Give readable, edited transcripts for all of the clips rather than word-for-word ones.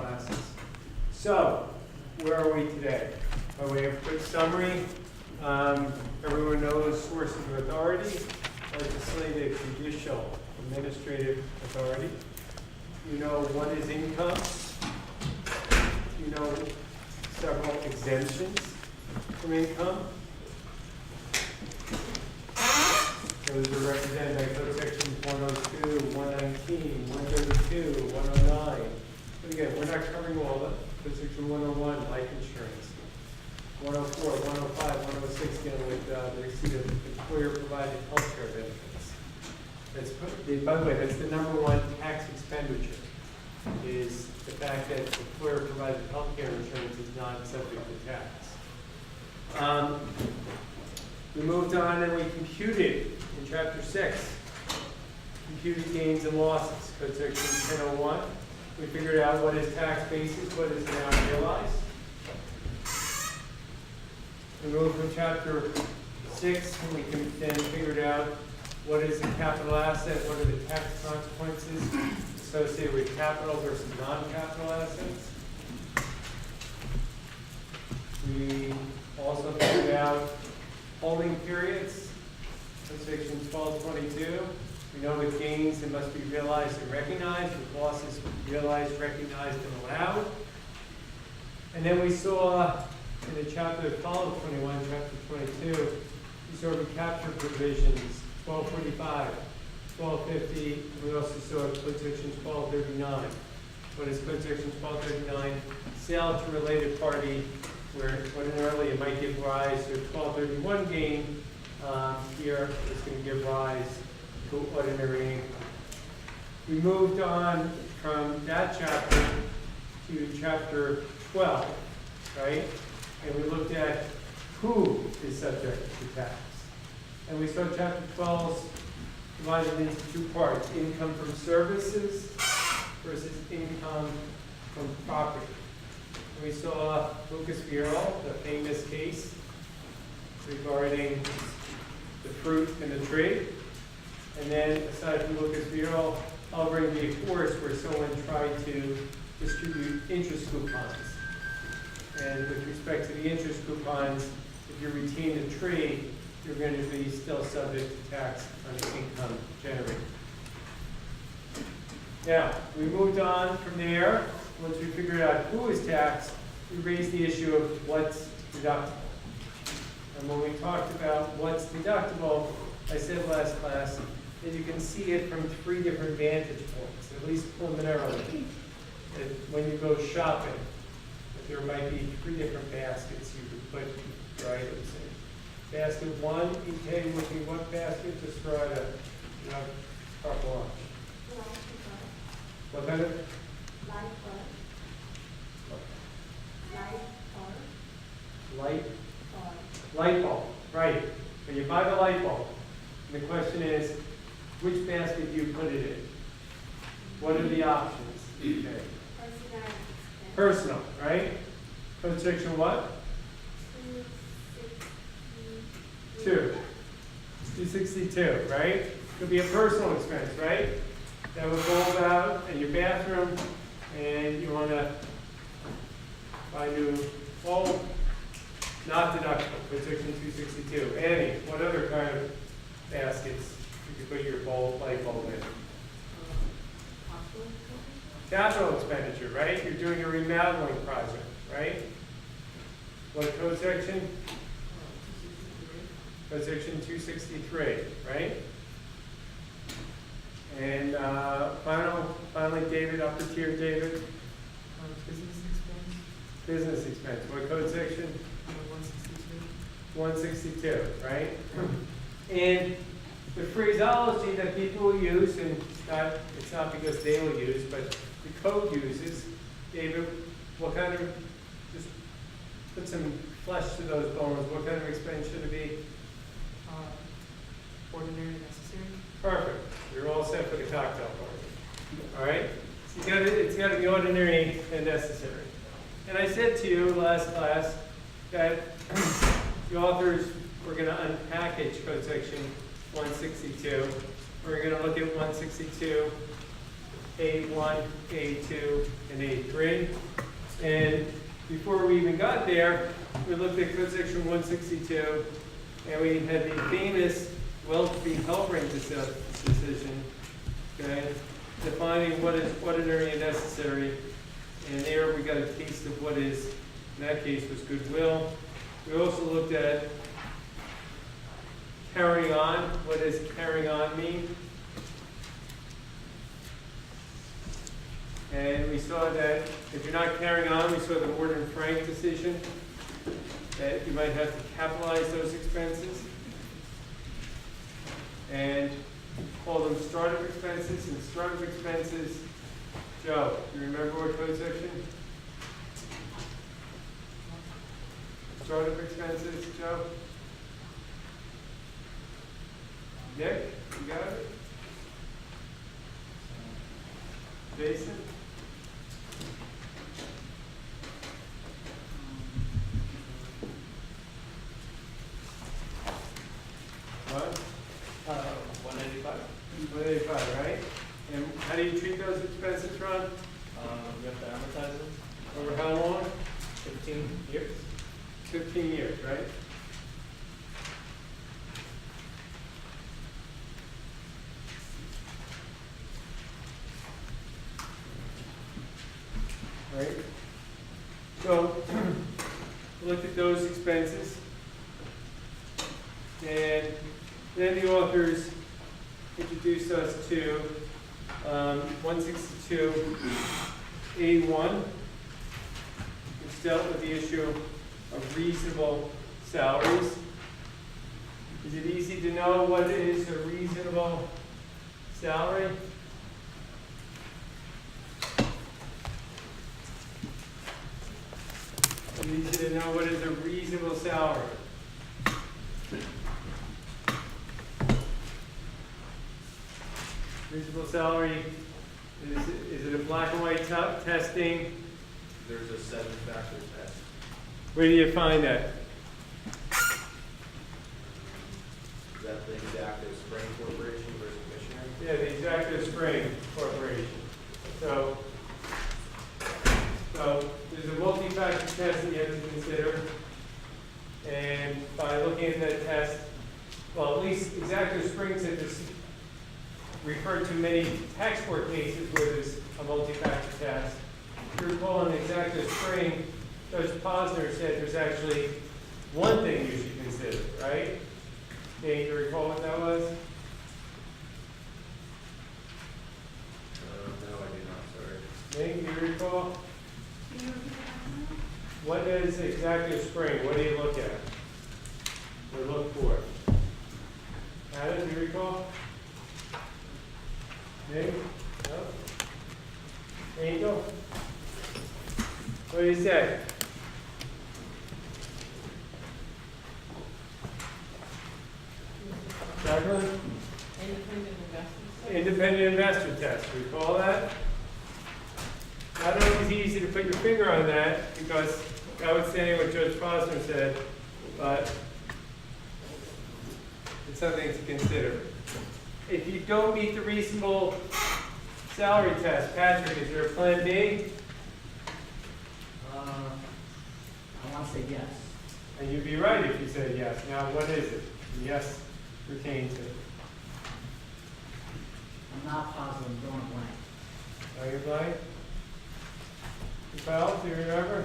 classes. So, where are we today? By way of quick summary, everyone knows sources of authority: legislative, judicial, administrative authority. You know what is income. You know several exemptions from income. Those are represented by code sections 102, 119, 132, 109. But again, we're not covering all of them. Code section 101, life insurance. 104, 105, 106, dealing with the receipt of employer-provided health care benefits. By the way, that's the number one tax expenditure, is the fact that employer-provided health care insurance is not subject to tax. We moved on and we computed in Chapter 6, computed gains and losses, code section 1001. We figured out what is tax basis, what is now realized. We moved from Chapter 6 and we then figured out what is a capital asset, what are the tax consequences associated with capital versus non-capital assets. We also figured out holding periods, section 1222. We know with gains it must be realized and recognized, with losses realized, recognized, and allowed. And then we saw in the chapter that followed 21, chapter 22, we saw recapture provisions, 1245, 1250. We also saw code section 1239. What is code section 1239? Sale to related party, where ordinarily it might give rise to a 1231 gain. Here it's going to give rise to ordinary income. We moved on from that chapter to chapter 12, right? And we looked at who is subject to tax. And we saw chapter 12 divided into two parts: income from services versus income from property. We saw Lucas Viral, the famous case regarding the fruit and the tree. And then, aside from Lucas Viral, Albering v. Force, where someone tried to distribute interest coupons. And with respect to the interest coupons, if you retain the tree, you're going to be still subject to tax on the income generated. Now, we moved on from there. Once we figured out who is taxed, we raised the issue of what's deductible. And when we talked about what's deductible, I said last class that you can see it from three different vantage points, at least preliminarily. That when you go shopping, that there might be three different baskets you could put your items in. Basket one, EK would be what basket? Just try to, proper lunch. What kind of? Light bulb, right. When you buy the light bulb, the question is, which basket do you put it in? What are the options? Okay. Personal, right? Code section what? 262, right? Could be a personal expense, right? That would go about in your bathroom, and you want to buy new bulb. Not deductible, code section 262. Annie, what other kind of baskets you could put your light bulb in? Capital expenditure, right? You're doing a remodeling project, right? What code section? Code section 263, right? And finally, David, upper tier, David. Business expense. Business expense. What code section? 162, right? And the phraseology that people use, and it's not because they will use, but the code uses, David, what kind of, just put some flesh to those bones, what kind of expense should it be? Ordinary, necessary. Perfect. You're all set for the cocktail party. All right? So it's got to be ordinary and necessary. And I said to you last class that the authors were going to unpackage code section 162. We're going to look at 162 A1, A2, and A3. And before we even got there, we looked at code section 162, and we had the famous Welch-v-Helbring decision, okay, defining what is ordinary and necessary. And there we got a taste of what is, in that case, was goodwill. We also looked at carrying on. What does carrying on mean? And we saw that if you're not carrying on, we saw the Ward and Frank decision, that you might have to capitalize those expenses and call them startup expenses. And startup expenses, Joe, you remember what code section? Startup expenses, Joe? Nick, you got it? Jason? What? 185. 185, right? And how do you treat those expenses, Ron? You have to amortize them. Over how long? 15 years. 15 years, right? Right? So, look at those expenses. And then the authors introduced us to 162A1, which dealt with the issue of reasonable salaries. Is it easy to know what is a reasonable salary? Is it easy to know what is a reasonable salary? Reasonable salary, is it a black and white testing? There's a 7-factor test. Where do you find that? Is that the Exacto Spring Corporation versus Missionary? Yeah, the Exacto Spring Corporation. So there's a multi-factor test that you have to consider. And by looking at that test, well, at least Exacto Spring said this referred to many tax court cases where there's a multi-factor test. If you recall in Exacto Spring, Judge Posner said there's actually one thing you should consider, right? Can you recall what that was? No, I do not, sorry. Nate, do you recall? What is Exacto Spring? What do you look at? Or look for? Adam, do you recall? Nate? No? Angel? What do you say? Jacqueline? Independent investors. Independent investor test, recall that? Not always easy to put your finger on that, because I would say what Judge Posner said, but it's something to consider. If you don't meet the reasonable salary test, Patrick, is there a plan B? I want to say yes. And you'd be right if you said yes. Now, what is it? Yes pertains to. I'm not positive, I'm drawing a blank. Are you blank? Val, do you remember?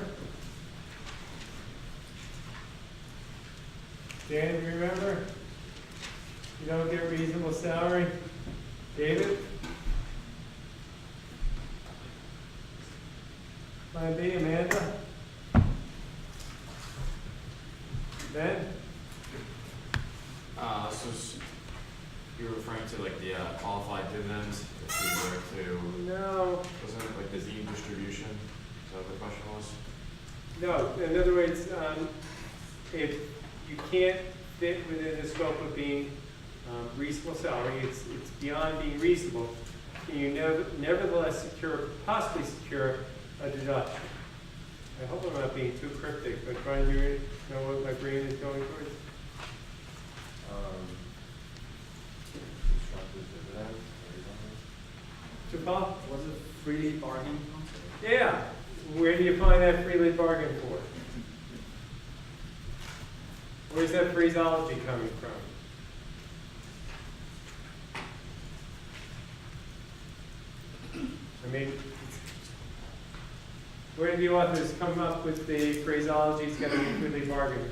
Dan, do you remember? You don't get reasonable salary? David? Plan B, Amanda? Ben? You're referring to like the qualified dividends, if you were to, No. wasn't it like the deemed distribution? Is that what the question was? No, in other words, if you can't fit within the scope of being reasonable salary, it's beyond being reasonable, can you nevertheless possibly secure a deduction? I hope I'm not being too cryptic, but Brian, do you know what my brain is going towards? Constructive dividends or something? To Paul? Was it freely bargained? Yeah. Where do you find that freely bargained for? Where's that phraseology coming from? I mean, where did the authors come up with the phraseology it's going to be freely bargained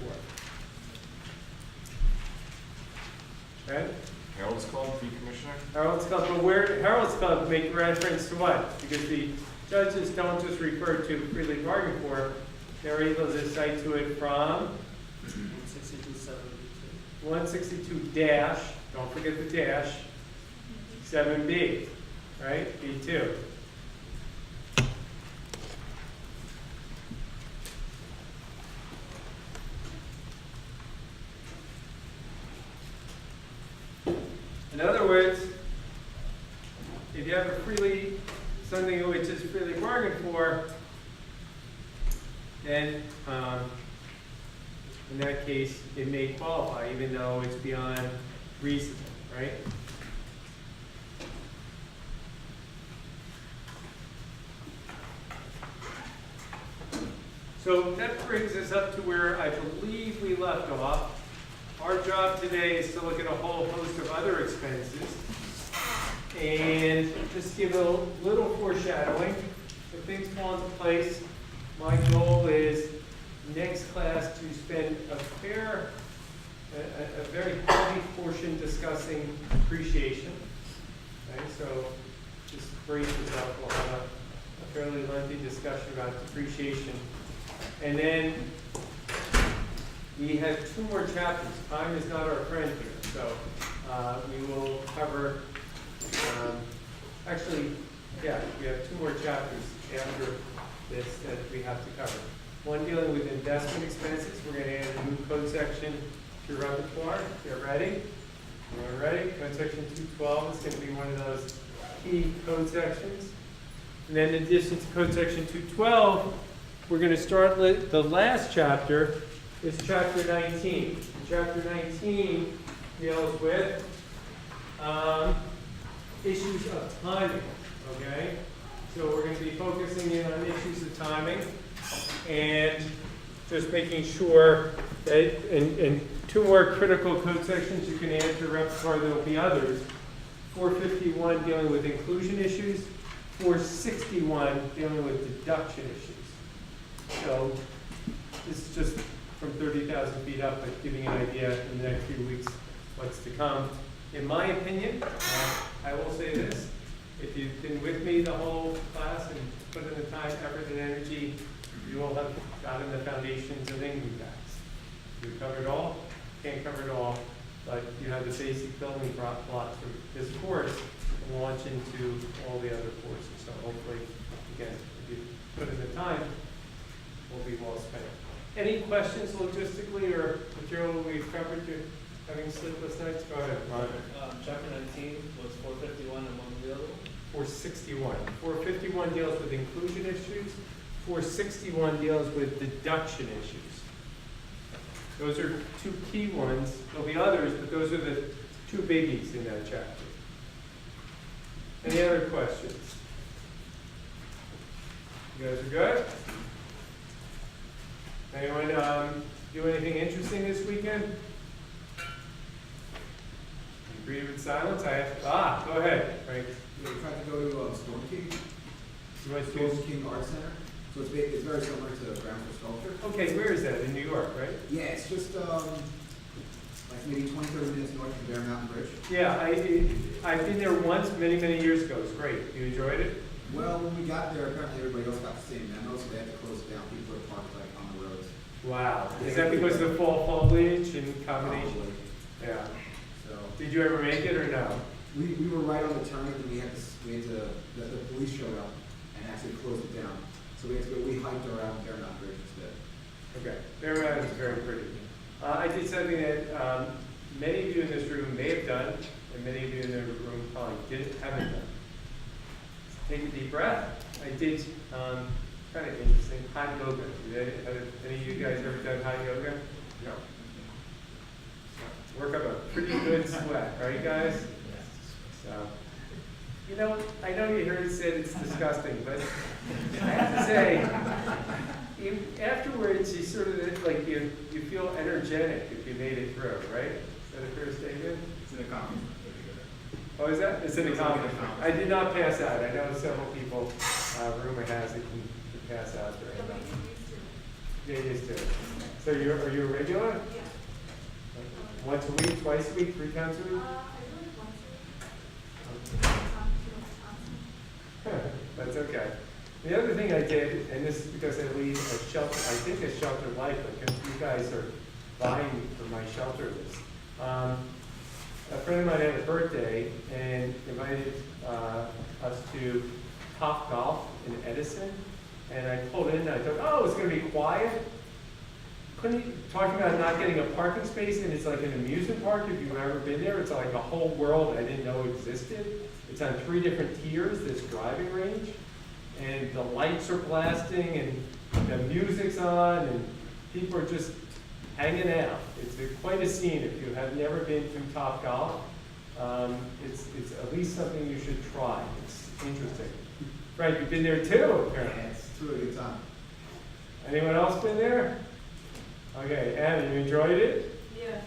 for? Right? Harold's Club, decommissioner? Harold's Club, but where Harold's Club make reference to what? Because the judges don't just refer to freely bargained for, they're able to cite to it from 162 dash, don't forget the dash, 7B, right? B2. In other words, if you have something which is freely bargained for, then in that case, it may qualify, even though it's beyond reason, right? So that brings us up to where I believe we left off. Our job today is to look at a whole host of other expenses and just give a little foreshadowing. If things fall into place, my goal is next class to spend a very heavy portion discussing depreciation. Okay, so just brace yourself, we'll have a fairly lengthy discussion about depreciation. And then we have 2 more chapters. Time is not our friend here, so we will cover, we have 2 more chapters after this that we have to cover. One dealing with investment expenses. We're going to add a new code section to your repertoire. Get ready. Everyone ready? Code section 212 is going to be one of those key code sections. And then in addition to code section 212, we're going to start the last chapter is chapter 19. Chapter 19 deals with issues of timing, okay? So we're going to be focusing in on issues of timing and just making sure that, and 2 more critical code sections you can add to your repertoire. There will be others. 451 dealing with inclusion issues, 461 dealing with deduction issues. So this is just from 30,000 feet up, but giving you an idea in the next few weeks what's to come. In my opinion, I will say this. If you've been with me the whole class and put in the time, effort, and energy, you will have gotten the foundations of income tax. You've covered it all, can't cover it all, but you have the basic building blocks for this course and launch into all the other courses. So hopefully, again, if you put in the time, will be well spent. Any questions logistically or material we've covered? You're having sleepless nights? Go ahead, Ron. Chapter 19 was 451 among the other one. 461. 451 deals with inclusion issues. 461 deals with deduction issues. Those are 2 key ones. There'll be others, but those are the 2 biggies in that chapter. Any other questions? You guys are good? Anyone do anything interesting this weekend? You agree with silence? Go ahead, Frank. Yeah, we tried to go to Storm King, You went Storm to, King Art Center. So it's very similar to Ground for Sculpture. okay, where is that? In New York, right? Yeah, it's just like maybe 20, 30 minutes north of the Bear Mountain Bridge. Yeah, I've been there once, many, many years ago. It's great. You enjoyed it? Well, when we got there, apparently everybody else got the same memo, so they had to close it down. People were parked like on the roads. Wow. Is that because of the fall foliage and combination? Probably. Yeah. So Did you ever make it or no? we were right on the turn, and we had to the police showed up and actually closed it down. So we hiked around Bear Mountain Bridge instead. Okay. Bear Mountain is very pretty. I did something that many of you in this room may have done, and many of you in the room probably haven't done. Take a deep breath. I did kind of interesting hot yoga. Have any of you guys ever done hot yoga? No. Work up a pretty good sweat, right, guys? So You know, I know you heard it said it's disgusting, but I have to say, afterwards, you sort of, like, you feel energetic if you made it through, right? Is that a fair statement? It's an accomplishment. Oh, is that? It's an It's like an accomplishment. I accomplishment. did not pass out. I know several people, rumor has it, can pass out during that. Yeah, you used to. So are you a regular? Once a week, twice a week, 3 times a week? That's okay. The other thing I did, and this is because I lead a shelter, I think a shelter life, because you guys are vying for my shelter list. A friend of mine had a birthday and invited us to Top Golf in Edison. And I pulled in and I thought, oh, it's going to be quiet. Talking about not getting a parking space, and it's like an amusement park if you've ever been there. It's like a whole world I didn't know existed. It's on 3 different tiers, this driving range. And the lights are blasting and the music's on and people are just hanging out. It's quite a scene if you have never been to Top Golf. It's at least something you should try. It's interesting. Frank, you've been there too, apparently. Yeah, it's really a good time. Anyone else been there? Okay, Anna, you enjoyed it? Yeah.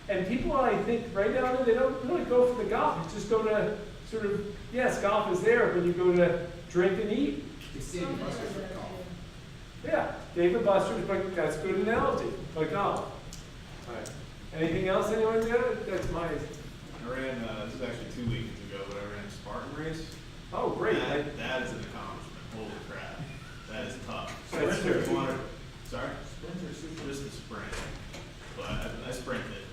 And people, I think, right now, they don't really go for the golf. You just go to sort of, yes, golf is there, but you go to drink and eat. It's Dave and Buster's for golf. Yeah, Dave and Buster's, but that's a good analogy, like golf. All right. Anything else anyone did? That's my, I ran, this was actually 2 weekends ago, but I ran a Spartan race. oh, great. That is an accomplishment. Holy crap. That is tough. That's true. Sorry? Just a sprint. But I sprinted,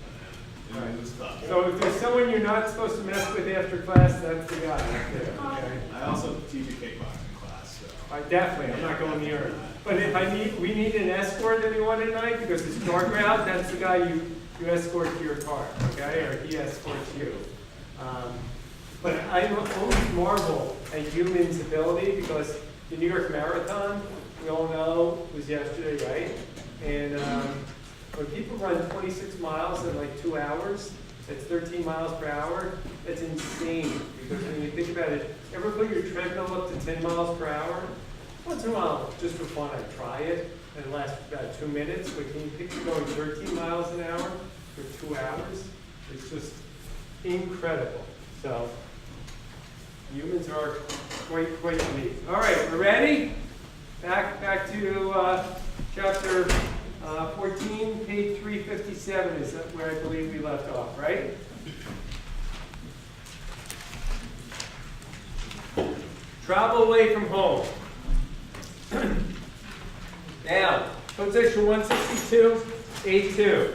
and it was tough. So if there's someone you're not supposed to mess with after class, that's the guy right there, okay? I also teach a kickboxing class, so. Definitely, I'm not going near it. But if we need an escort anyone tonight, because it's dark out, that's the guy you escort to your car, okay? Or he escorts you. But I always marvel at humans' ability, because the New York Marathon, we all know, was yesterday, right? And when people run 26 miles in like 2 hours, that's 13 miles per hour, that's insane. Because when you think about it, ever put your treadmill up to 10 miles per hour? Once in a while, just for fun, I try it, and it lasts about 2 minutes. But can you picture going 13 miles an hour for 2 hours? It's just incredible. So humans are quite unique. All right, we're ready? Back to chapter 14, page 357 is where I believe we left off, right? Travel away from home. Now, code section 162A2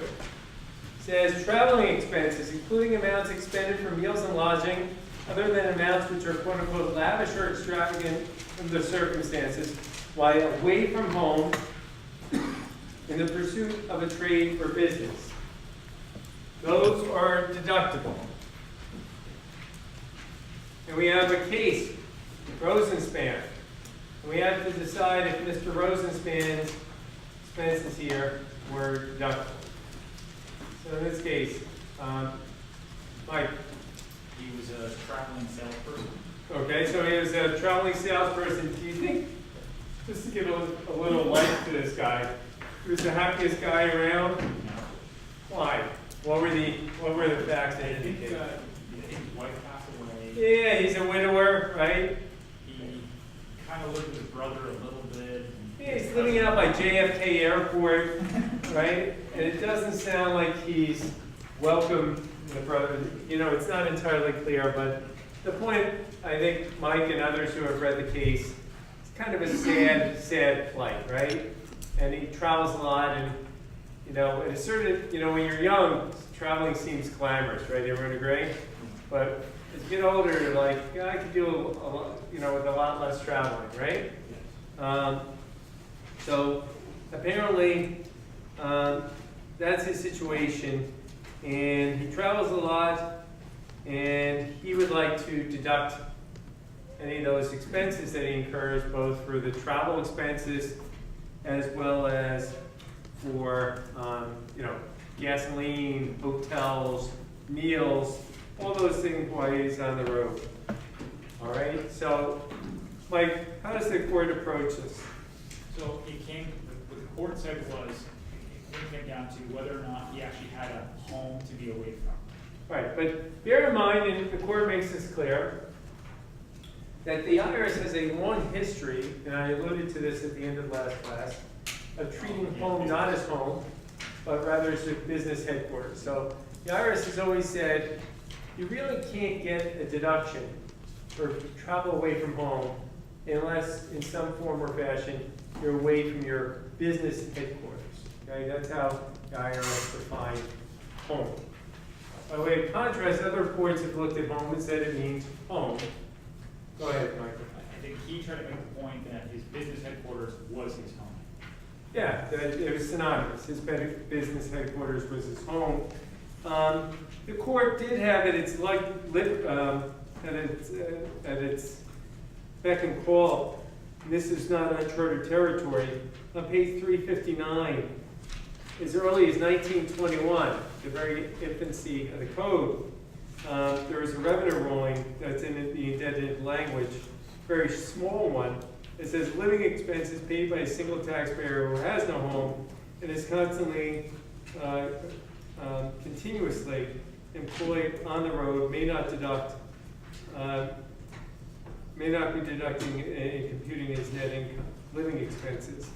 says traveling expenses, including amounts expended for meals and lodging, other than amounts which are quote unquote lavish or extravagant under the circumstances, while away from home in the pursuit of a trade or business. Those are deductible. And we have a case, Rosenspan. And we have to decide if Mr. Rosenspan's expenses here were deductible. So in this case, Mike. He was a traveling salesperson. Okay, so he was a traveling salesperson. Do you think, just to give a little life to this guy, he was the happiest guy around? No. Why? What were the facts that I think indicate? his wife passed away. Yeah, he's a widower, right? He kind of lived with his brother a little bit. Yeah, he's living out by JFK Airport, right? And it doesn't sound like he's welcome the brother. You know, it's not entirely clear, but the point, I think Mike and others who have read the case, it's kind of a sad plight, right? And he travels a lot, and you know, at a certain, you know, when you're young, traveling seems glamorous, right? Everyone agree? But as you get older, you're like, yeah, I could do a lot, you know, with a lot less traveling, right? So apparently, that's his situation, and he travels a lot, and he would like to deduct any of those expenses that he incurs, both for the travel expenses as well as for, you know, gasoline, hotels, meals, all those things while he's on the road. All right, so, Mike, how does the court approach this? So it came, what the court said was, it came down to whether or not he actually had a home to be away from. Right, but bear in mind, and the court makes this clear, that the IRS has a long history, and I alluded to this at the end of last class, of treating home not as home, but rather as a business headquarters. So the IRS has always said, you really can't get a deduction for travel away from home unless in some form or fashion you're away from your business headquarters. Okay, that's how the IRS defined home. By way of contrast, other courts have looked at home and said it means home. Go ahead, Michael. I think he tried to make the point that his business headquarters was his home. Yeah, that it was synonymous. His business headquarters was his home. The court did have at its at its beck and call. And this is not uncharted territory. On page 359, as early as 1921, the very infancy of the code, there was a revenue ruling that's in the indented language, very small one. It says living expenses paid by a single taxpayer who has no home and is constantly, continuously employed on the road may not deduct, may not be deducting in computing his net income, living expenses,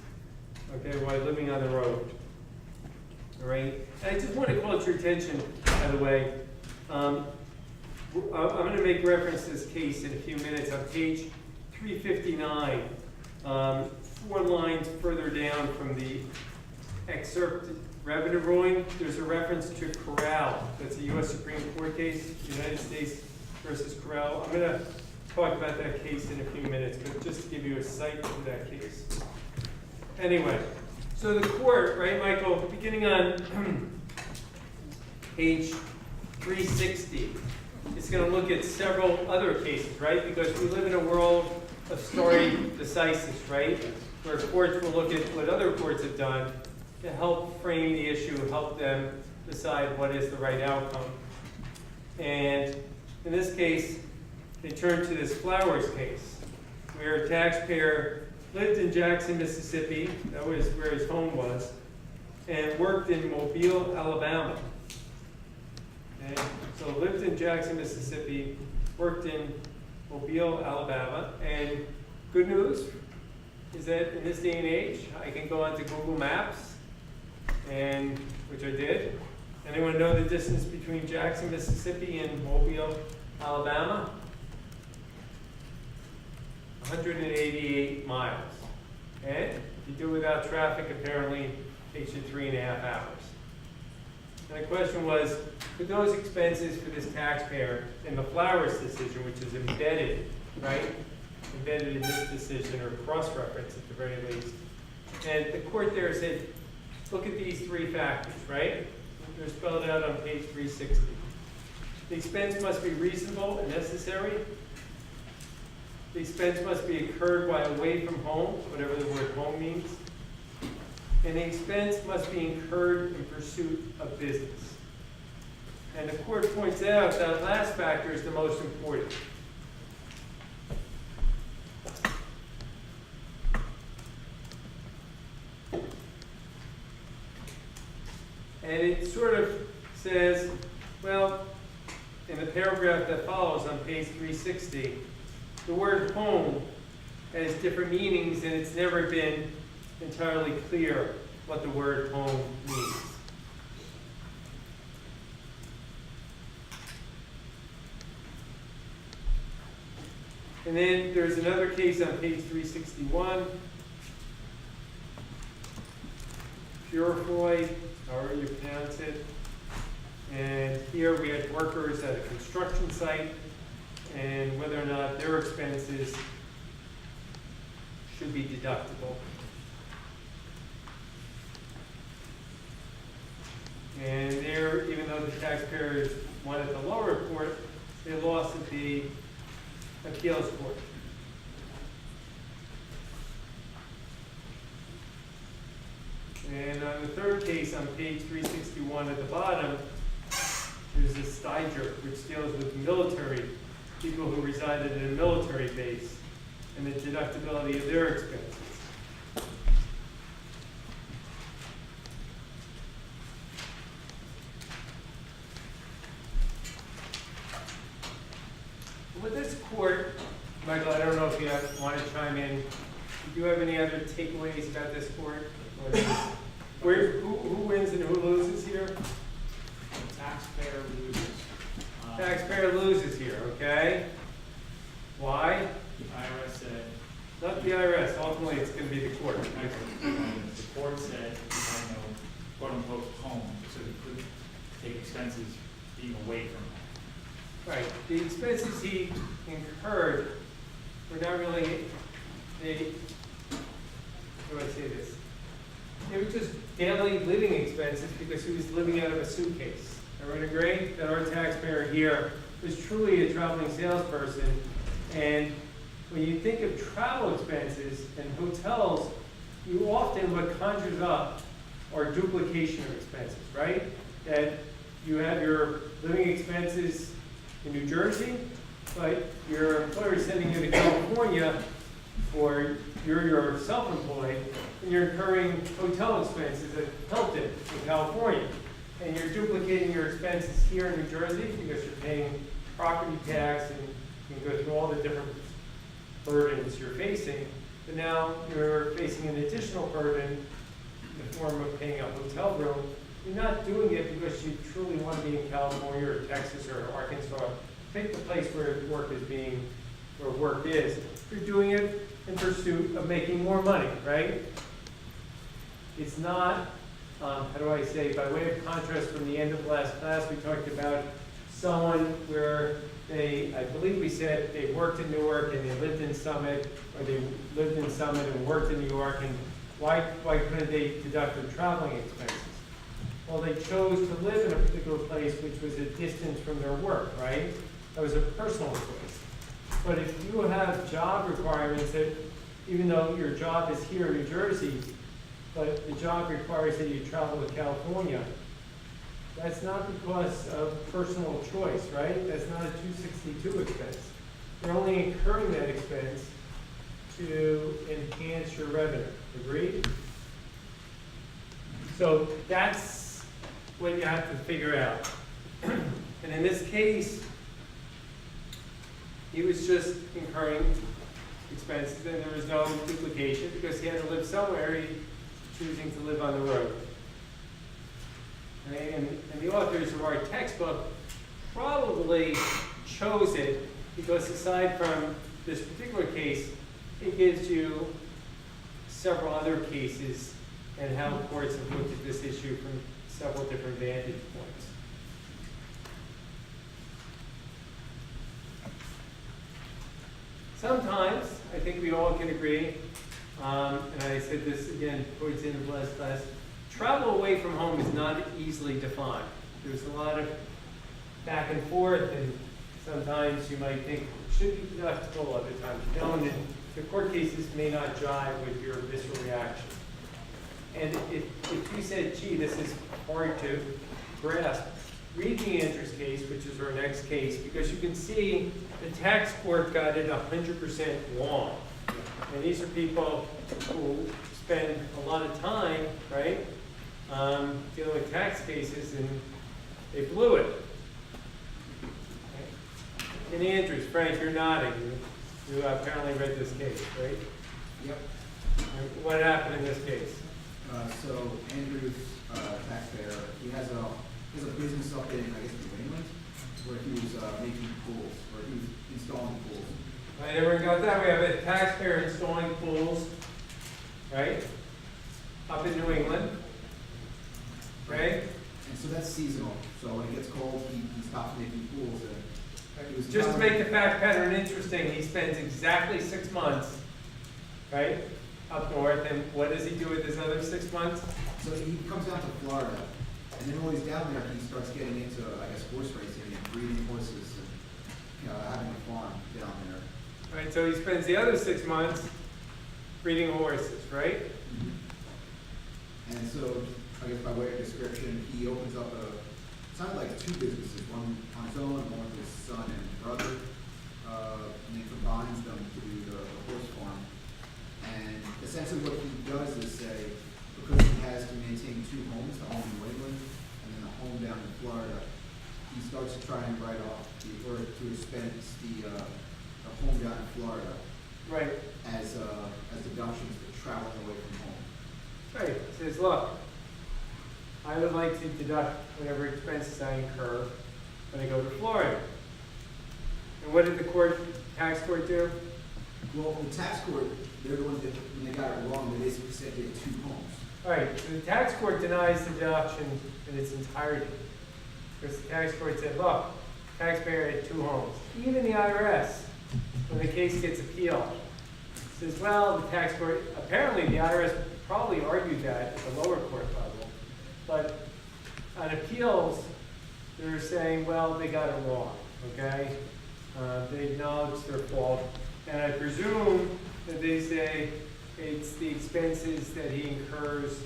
okay, while living on the road. All right, and I just want to call to your attention, by the way, I'm going to make reference to this case in a few minutes. On page 359, 4 lines further down from the excerpted revenue ruling, there's a reference to Corral. That's a U.S. Supreme Court case, United States versus Corral. I'm going to talk about that case in a few minutes, but just to give you a sight of that case. Anyway, so the court, right, Michael, beginning on page 360, it's going to look at several other cases, right? Because we live in a world of stare decisis, right? Where courts will look at what other courts have done to help frame the issue, help them decide what is the right outcome. And in this case, they turned to this Flowers case, where a taxpayer lived in Jackson, Mississippi, that was where his home was, and worked in Mobile, Alabama. Okay? So lived in Jackson, Mississippi, worked in Mobile, Alabama, and good news is that in this day and age, I can go onto Google Maps, and which I did. Anyone know the distance between Jackson, Mississippi and Mobile, Alabama? 188 miles. And if you do it without traffic, apparently it takes you 3.5 hours. And the question was, could those expenses for this taxpayer in the Flowers decision, which is embedded, right? Embedded in this decision, or cross-reference at the very least. And the court there said, look at these 3 factors, right? They're spelled out on page 360. The expense must be reasonable and necessary. The expense must be incurred while away from home, whatever the word home means. And the expense must be incurred in pursuit of business. And the court points out that last factor is the most important. And it sort of says, well, in the paragraph that follows on page 360, the word home has different meanings, and it's never been entirely clear what the word home means. And then there's another case on page 361. Purifoy, however you pronounce it. And here we had workers at a construction site, and whether or not their expenses should be deductible. And there, even though the taxpayers won at the lower court, they lost at the appeals court. And on the third case, on page 361 at the bottom, there's a Steiger, which deals with military people who resided in a military base and the deductibility of their expenses. With this court, Michael, I don't know if you want to chime in. Do you have any other takeaways about this court? Who wins and who loses here? The taxpayer loses. Taxpayer loses here, okay? Why? The IRS said, Not the IRS, ultimately it's gonna be the court. the court said he had no quote unquote home, so he couldn't take expenses being away from home. Right, the expenses he incurred were not really, how do I say this? They were just daily living expenses because he was living out of a suitcase. Everyone agree that our taxpayer here was truly a traveling salesperson? And when you think of travel expenses and hotels, you often, what conjures up are duplication of expenses, right? That you have your living expenses in New Jersey, but your employer is sending you to California, or you're self-employed, and you're incurring hotel expenses at Hilton in California. And you're duplicating your expenses here in New Jersey because you're paying property tax and you can go through all the different burdens you're facing. But now you're facing an additional burden in the form of paying a hotel room. You're not doing it because you truly want to be in California or Texas or Arkansas. Pick the place where work is. You're doing it in pursuit of making more money, right? It's not, how do I say, by way of contrast from the end of last class, we talked about someone where they, I believe we said they worked in Newark and they lived in Summit, or they lived in Summit and worked in New York, and why couldn't they deduct their traveling expenses? Well, they chose to live in a particular place which was a distance from their work, right? That was a personal choice. But if you have job requirements that, even though your job is here in New Jersey, but the job requires that you travel to California, that's not because of personal choice, right? That's not a 262 expense. You're only incurring that expense to enhance your revenue. Agreed? So that's what you have to figure out. And in this case, he was just incurring expenses and there was no duplication because he had to live somewhere, he choosing to live on the road. Okay? And the authors of our textbook probably chose it because aside from this particular case, it gives you several other cases and how courts have looked at this issue from several different vantage points. Sometimes, I think we all can agree, and I said this again towards the end of last class, travel away from home is not easily defined. There's a lot of back and forth, and sometimes you might think it should be deductible, other times you don't, and the court cases may not jive with your visceral reaction. And if you said, gee, this is hard to grasp, read the Andrews case, which is our next case, because you can see the tax court got it 100% wrong. And these are people who spend a lot of time, right, dealing with tax cases, and they blew it. Okay. In Andrews, Frank, you're nodding. You apparently read this case, right? Yep. And what happened in this case? So Andrew's taxpayer, he has a business up in, I guess, New England, where he was making pools, or he was installing pools. All right, everyone got that? We have a taxpayer installing pools, right? Up in New England, right? And so that's seasonal. So when it gets cold, he stops making pools. And he was Just to make the fact pattern interesting, he spends exactly 6 months, right, up north, and what does he do with his other 6 months? So he comes down to Florida, and then while he's down there, he starts getting into, I guess, horse racing and breeding horses and, having a farm down there. All right, so he spends the other 6 months breeding horses, right? And so, I guess by way of description, he opens up sounded like 2 businesses, one on his own, one with his son and brother. and then combines them to do the horse farm. And essentially what he does is say, because he has to maintain two homes, the home in New England and then a home down in Florida, he starts to try and write off or to expense the home down in Florida Right, as deductions for traveling away from home. right. It says, look, I would like to deduct whatever expenses I incur when I go to Florida. And what did the tax court do? Well, the tax court, they're the ones that, when they got it wrong, they basically said they had two homes. All right, so the tax court denies the deduction in its entirety. Because the tax court said, look, taxpayer had two homes. Even the IRS, when the case gets appealed, says, well, the tax court, apparently the IRS probably argued that at the lower court level. But on appeals, they're saying, well, they got it wrong, okay? They acknowledge their fault. And I presume that they say it's the expenses that he incurs,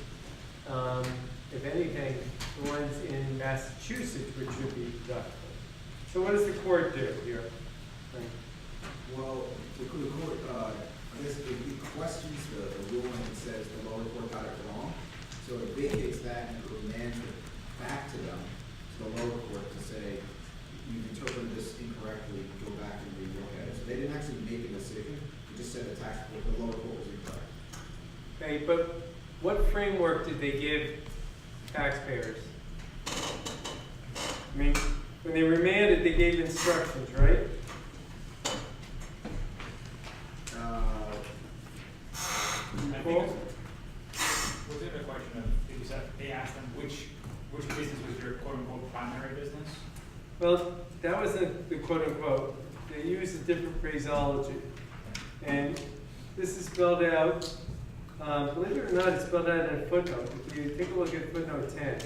if anything, the ones in Massachusetts, which should be deductible. So what does the court do here? Right. Well, the court, I guess it questions the ruling and says the lower court got it wrong. So it vacates that and it remands it back to them, to the lower court, to say, you've interpreted this incorrectly, go back and relook at it. So they didn't actually make a decision, they just said the lower court was incorrect. Okay, but what framework did they give taxpayers? I mean, when they remanded, they gave instructions, right? I think was it a question of, it was that they asked them which business was your quote-unquote primary business? Well, that wasn't the quote-unquote. They used a different phraseology. And this is spelled out, believe it or not, it's spelled out in a footnote. If you take a look at footnote 10.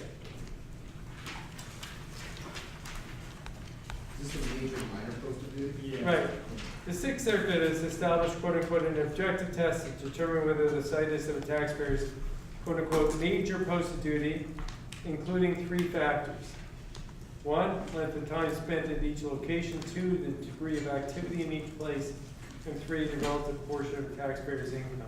Is this a major minor posted duty? Yeah. Right. The Sixth Circuit has established, quote-unquote, an objective test to determine whether the site is of a taxpayer's, quote-unquote, major posted duty, including three factors. One, length of time spent at each location. Two, the degree of activity in each place. And three, the relative portion of the taxpayer's income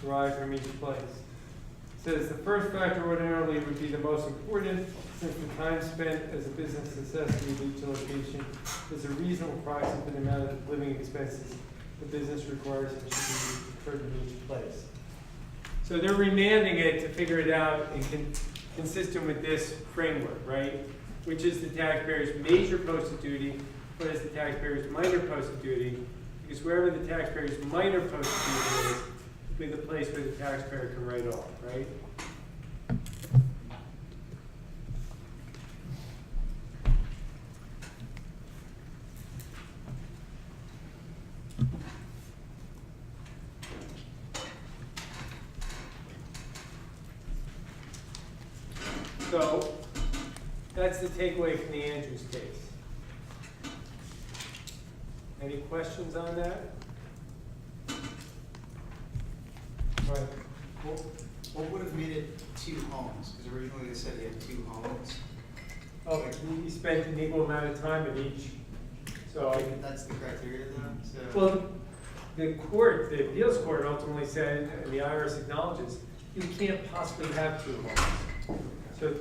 derived from each place. It says the first factor ordinarily would be the most important, since the time spent as a business necessity at each location is a reasonable proxy for the amount of living expenses the business requires and should be incurred in each place. So they're remanding it to figure it out and consistent with this framework, right? Which is the taxpayer's major posted duty, what is the taxpayer's minor posted duty? Because wherever the taxpayer's minor posted duty is, will be the place where the taxpayer can write off, right? So that's the takeaway from the Andrews case. Any questions on that? Right. What would have made it two homes? Because originally they said he had two homes. Oh, he spent an equal amount of time in each. So That's the criteria then? So well, the appeals court ultimately said, and the IRS acknowledges, you can't possibly have two homes. So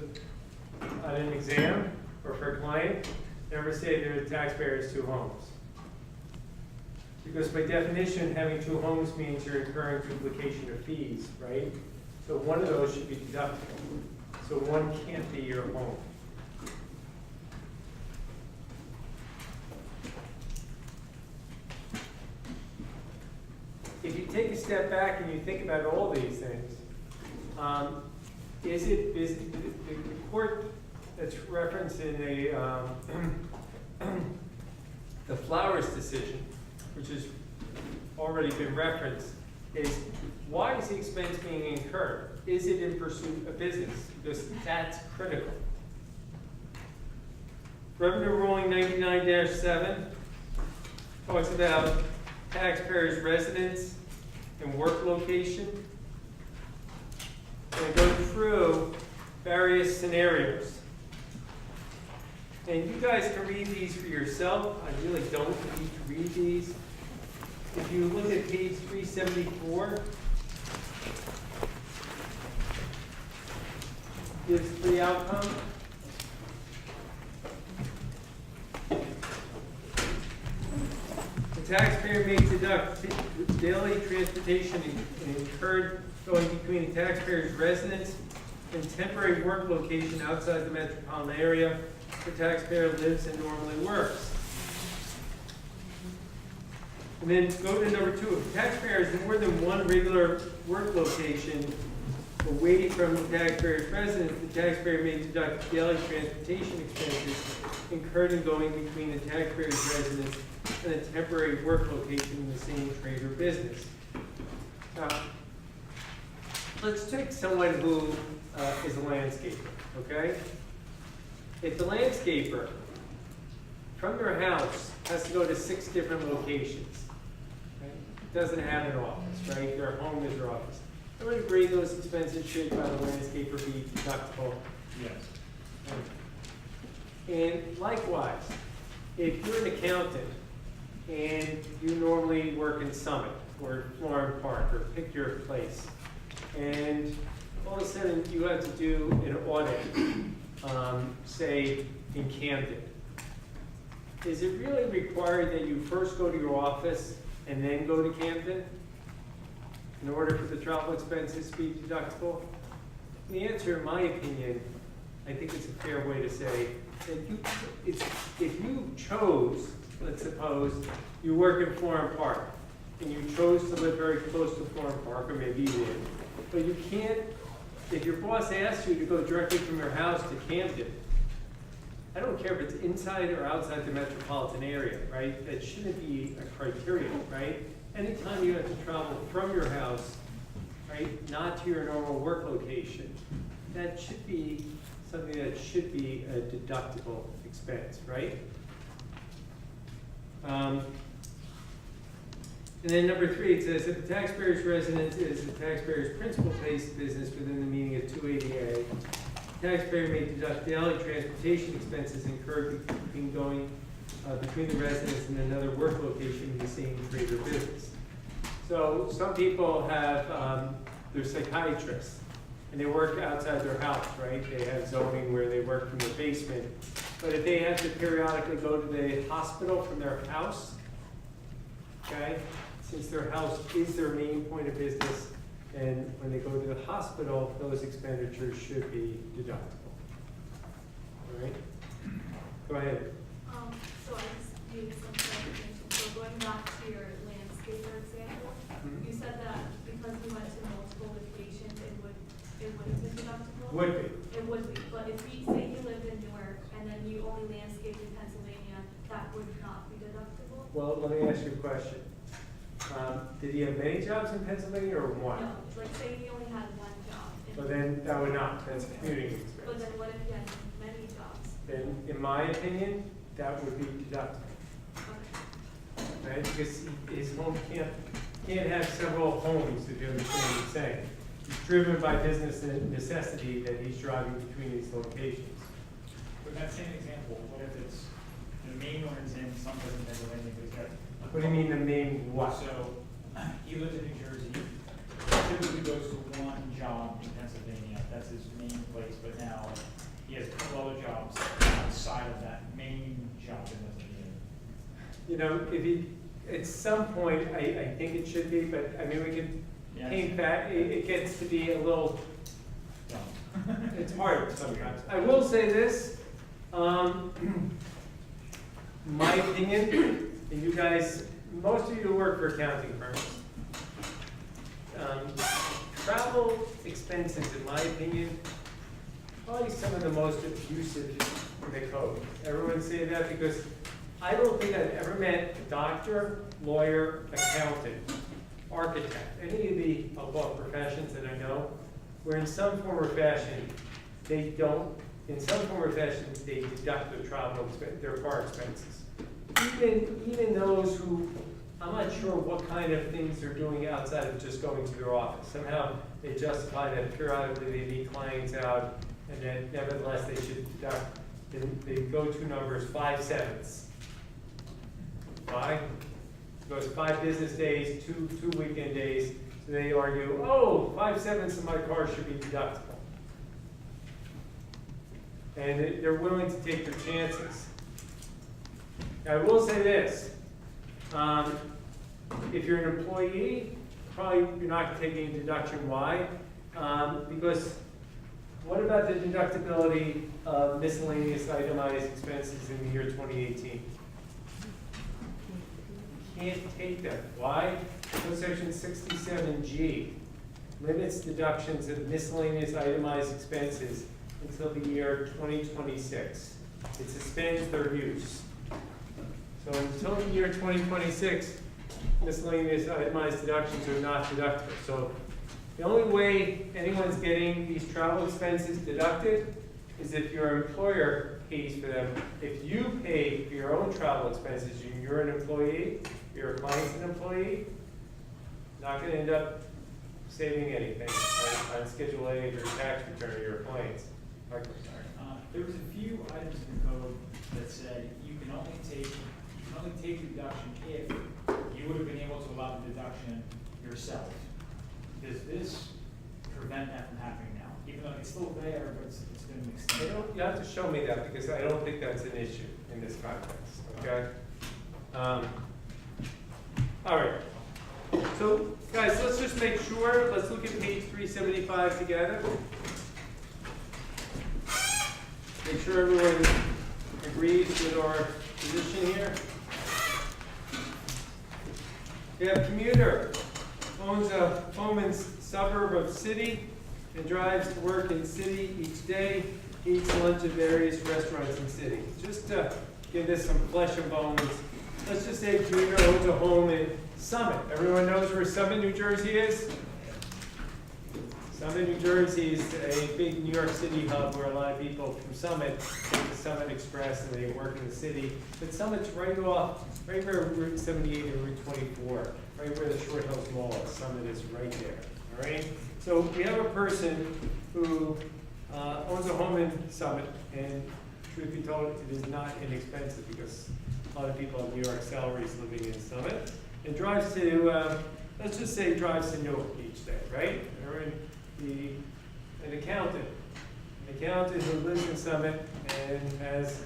on an exam or for a client, never say that a taxpayer has two homes. Because by definition, having two homes means you're incurring duplication of fees, right? So one of those should be deductible. So one can't be your home. If you take a step back and you think about all these things, is the court that's referenced in the Flowers decision, which has already been referenced, is why is the expense being incurred? Is it in pursuit of business? Because that's critical. Revenue ruling 99-7 talks about taxpayers' residence and work location. And go through various scenarios. And you guys can read these for yourself. I really don't need to read these. If you look at page 374, gives 3 outcomes. The taxpayer may deduct daily transportation incurred going between the taxpayer's residence and temporary work location outside the metropolitan area the taxpayer lives and normally works. And then go to number 2. If the taxpayer has more than one regular work location away from the taxpayer's residence, the taxpayer may deduct daily transportation expenses incurred in going between the taxpayer's residence and a temporary work location in the same trade or business. Now, let's take someone who is a landscaper, okay? If the landscaper from their house has to go to 6 different locations, okay? Doesn't have an office, right? Their home is their office. I would agree those expenses should, by the landscaper, be deductible. Yes. And likewise, if you're an accountant and you normally work in Summit or Florham Park or pick your place, and all of a sudden you have to do an audit, say in Camden, is it really required that you first go to your office and then go to Camden in order for the travel expenses to be deductible? The answer, in my opinion, I think it's a fair way to say that if you chose, let's suppose, you work in Florham Park, and you chose to live very close to Florham Park, or maybe you did, but you can't, if your boss asks you to go directly from your house to Camden, I don't care if it's inside or outside the metropolitan area, right? That shouldn't be a criteria, right? Anytime you have to travel from your house, right, not to your normal work location, that should be something that should be a deductible expense, right? And then number 3, it says, if the taxpayer's residence is the taxpayer's principal place of business within the meaning of 280A, the taxpayer may deduct daily transportation expenses incurred between going between the residence and another work location in the same trade or business. So some people have, they're psychiatrists, and they work outside their house, right? They have zoning where they work from the basement. But if they have to periodically go to the hospital from their house, okay, since their house is their main point of business, and when they go to the hospital, those expenditures should be deductible. All right? Go ahead. So I just need some clarification. So going back to your landscaper example, you said that because you went to multiple locations, it wouldn't be deductible? Would be. It would be, but if you say you lived in Newark and then you only landscaped in Pennsylvania, that would not be deductible? Well, let me ask you a question. Did he have many jobs in Pennsylvania or one? No, like say he only had one job. Well, then that would not. That's a commuting But expense. then what if he had many jobs? Then, in my opinion, that would be deductible. Okay. Right? Because his home can't have several homes, if you understand what I'm saying. He's driven by business necessity that he's driving between these locations. With that same example, what if it's, the main owner's in someplace in Pennsylvania, but he's got. What do you mean the main what? So, he lives in New Jersey, typically goes to one job in Pennsylvania, that's his main place, but now he has a couple other jobs outside of that main job in Pennsylvania. You know, if he, at some point, I think it should be, but I mean, we can Yeah. paint that, it gets to be a little, No. it's hard sometimes. I will say this, my opinion, and you guys, most of you work for accounting firms. Travel expenses, in my opinion, probably some of the most abusive in the code. Everyone say that because I don't think I've ever met a doctor, lawyer, accountant, architect, any of the above professions that I know, where in some form or fashion, they don't, in some form or fashion, they deduct their travel, their car expenses. Even those who, I'm not sure what kind of things they're doing outside of just going to their office. Somehow they justify that periodically they meet clients out, and then nevertheless they should deduct and the go-to number is 5/7. Why? It goes 5 business days, two weekend days, so they argue, oh, 5/7 of my car should be deductible. And they're willing to take their chances. I will say this, if you're an employee, probably you're not taking a deduction. Why? Because what about the deductibility of miscellaneous itemized expenses in the year 2018? You can't take that. Why? Code section 67G limits deductions of miscellaneous itemized expenses until the year 2026. It suspends their use. So until the year 2026, miscellaneous itemized deductions are not deductible. So the only way anyone's getting these travel expenses deducted is if your employer pays for them. If you pay for your own travel expenses, you're an employee, your client's an employee, not gonna end up saving anything on Schedule A of your tax return of your clients. There was a few items in the code that said you can only take deduction if you would have been able to allow the deduction yourself. Does this prevent that from happening now? Even though it's still there, but it's been extended. You have to show me that because I don't think that's an issue in this context, okay? All right. So, guys, let's just make sure, let's look at page 375 together. Make sure everyone agrees with our position here. We have commuter, owns a home in suburb of city and drives to work in city each day, eats lunch at various restaurants in city. Just to give this some flesh and bones, let's just say commuter owns a home in Summit. Everyone knows where Summit, New Jersey is? Summit, New Jersey is a big New York City hub where a lot of people from Summit take the Summit Express and they work in the city. But Summit's right where Route 78 and Route 24, right where the Short Hills Mall is. Summit is right there, all right? So we have a person who owns a home in Summit, and truth be told, it is not inexpensive because a lot of people have New York salaries living in Summit, and drives to, let's just say drives to Newark each day, right? Or an accountant who lives in Summit and has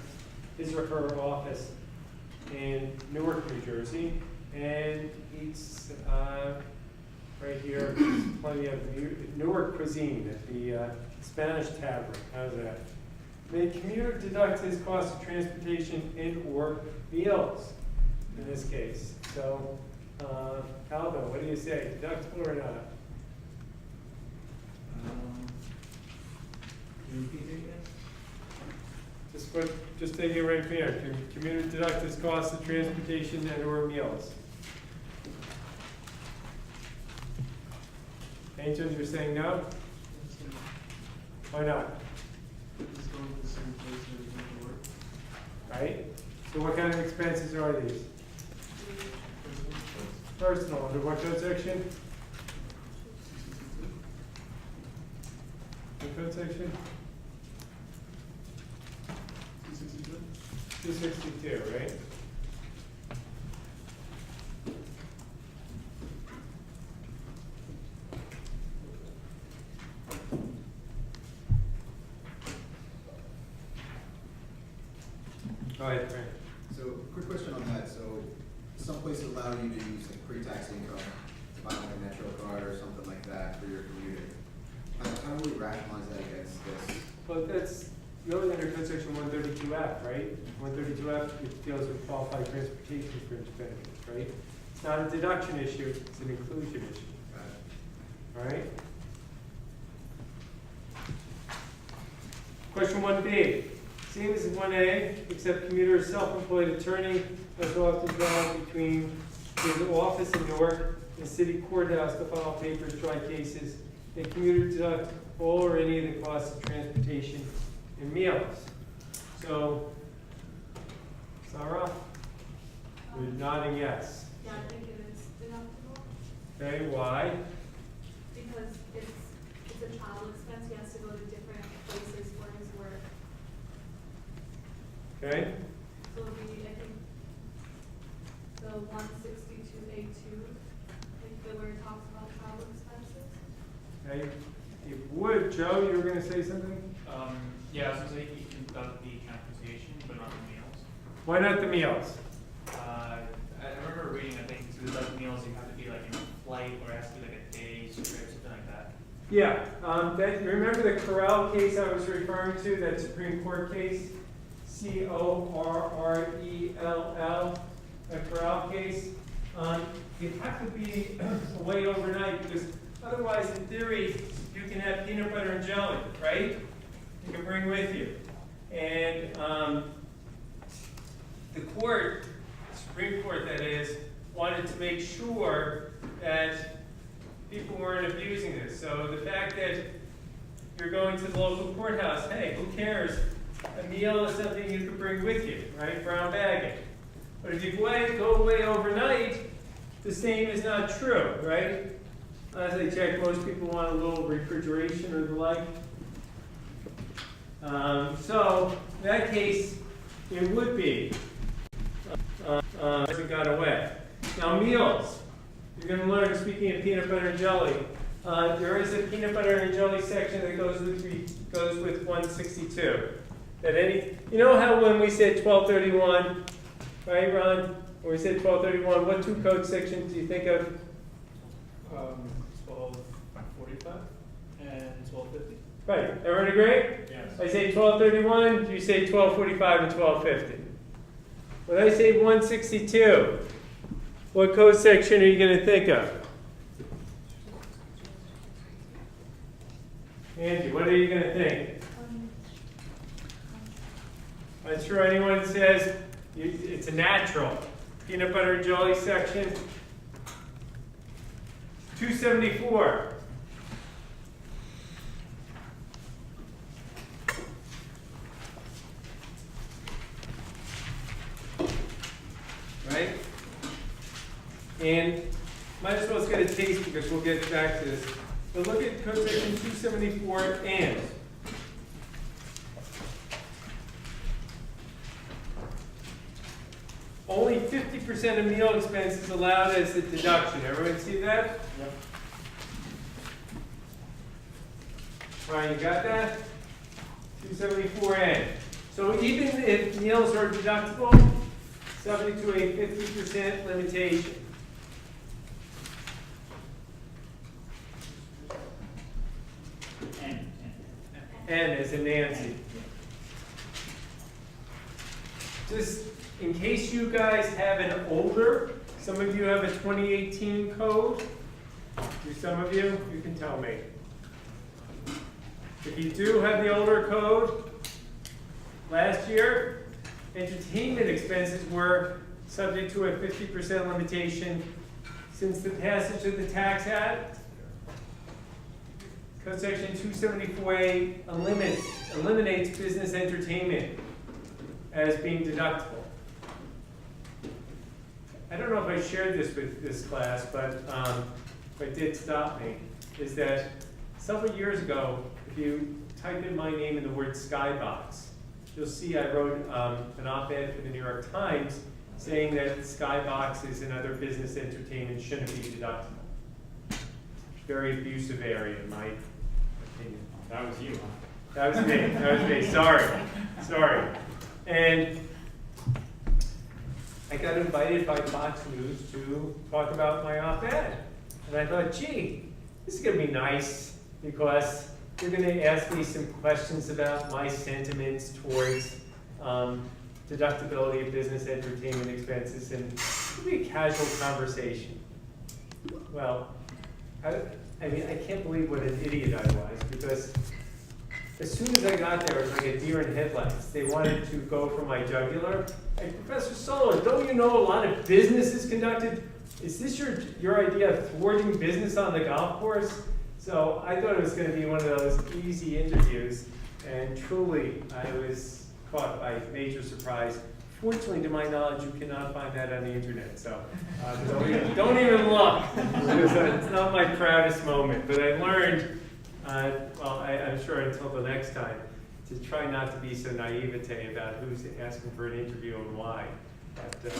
his or her office in Newark, New Jersey, and eats right here, plenty of Newark cuisine at the Spanish Tavern. How's that? May commuter deduct his cost of transportation and or meals in this case. So, Calvin, what do you say? Deductible or not? Can you repeat it again? Just take it right from here. Can commuter deduct his cost of transportation and or meals? Angel, you're saying no? Why not? Right? So what kind of expenses are these? Personal, under what code section? What code section? 262, right? Go ahead, Frank. So, quick question on that. So, some places allow you to use like pre-tax income to buy like a Metro card or something like that for your commuter. How do we rationalize that against this? Well, that's really under code section 132F, right? 132F, it deals with qualified transportation for benefits, right? It's not a deduction issue, it's an inclusion issue. All right? Question 1B. Same as 1A, except commuter is self-employed attorney, must often travel between his office in Newark and city courthouse to file papers, try cases, and commuter deduct all or any of the costs of transportation and meals. So, Sarah, you're nodding yes. Yeah, I think it is deductible, Okay, why? because it's a travel expense, he has to go to different places for his work. Okay, it would, Joe, you were gonna say something? Yeah, I was gonna say you can deduct the compensation, but not the meals. Why not the meals? I remember reading, I think, to deduct meals, you have to be like in a flight, or it has to be like a day's trip, something like that. Yeah, remember the Correll case I was referring to, that Supreme Court case? Correll, the Correll case? You have to be away overnight, because otherwise, in theory, you can have peanut butter and jelly, right? You can bring with you. And the court, Supreme Court that is, wanted to make sure that people weren't abusing this. So the fact that you're going to the local courthouse, hey, who cares? A meal is something you could bring with you, right? Brown bagging. But if you go away overnight, the same is not true, right? As I checked, most people want a little refrigeration or the like. So in that case, it would be it got away. Now meals, you're going to learn. Speaking of peanut butter and jelly, there is a peanut butter and jelly section that goes with 162. That you know how when we said 1231, right, Ron? When we said 1231, what two code sections do you think of? 1245 and 1250. Right. Everyone agree? Yes. I say 1231, you say 1245 and 1250. When I say 162, what code section are you going to think of? Angie, what are you going to think? I'm sure anyone says it's a natural. Peanut butter and jelly section. 274. Right? And might as well get a taste because we'll get back to this. But look at code section 274 and. Only 50% of meal expense is allowed as a deduction. Everyone see that? Yep. Ryan, you got that? 274N. So even if meals are deductible, subject to a 50% limitation. N as in Nancy. Just in case you guys have an older, some of you have a 2018 code. Do some of you? You can tell me. If you do have the older code, last year, entertainment expenses were subject to a 50% limitation. Since the passage of the Tax Act, Code Section 274A eliminates business entertainment as being deductible. I don't know if I shared this with this class, but what did stop me is that several years ago, if you type in my name in the word Skybox, you'll see I wrote an op-ed for the New York Times saying that Skyboxes and other business entertainment shouldn't be deductible. Very abusive area in my opinion. That was you, huh? That was me. That was me. Sorry. And I got invited by Fox News to talk about my op-ed. And I thought, gee, this is going to be nice because you're going to ask me some questions about my sentiments towards deductibility of business entertainment expenses, and it'll be a casual conversation. Well, I mean, I can't believe what an idiot I was, because as soon as I got there, it was like a deer in headlights. They wanted to go for my jugular. Hey, Professor Solo, don't you know a lot of business is conducted? Is this your idea of thwarting business on the golf course? So I thought it was going to be one of those easy interviews, and truly I was caught by major surprise. Fortunately, to my knowledge, you cannot find that on the internet, so don't even look, because it's not my proudest moment. But I learned, I'm sure until the next time, to try not to be so naivete about who's asking for an interview and why. But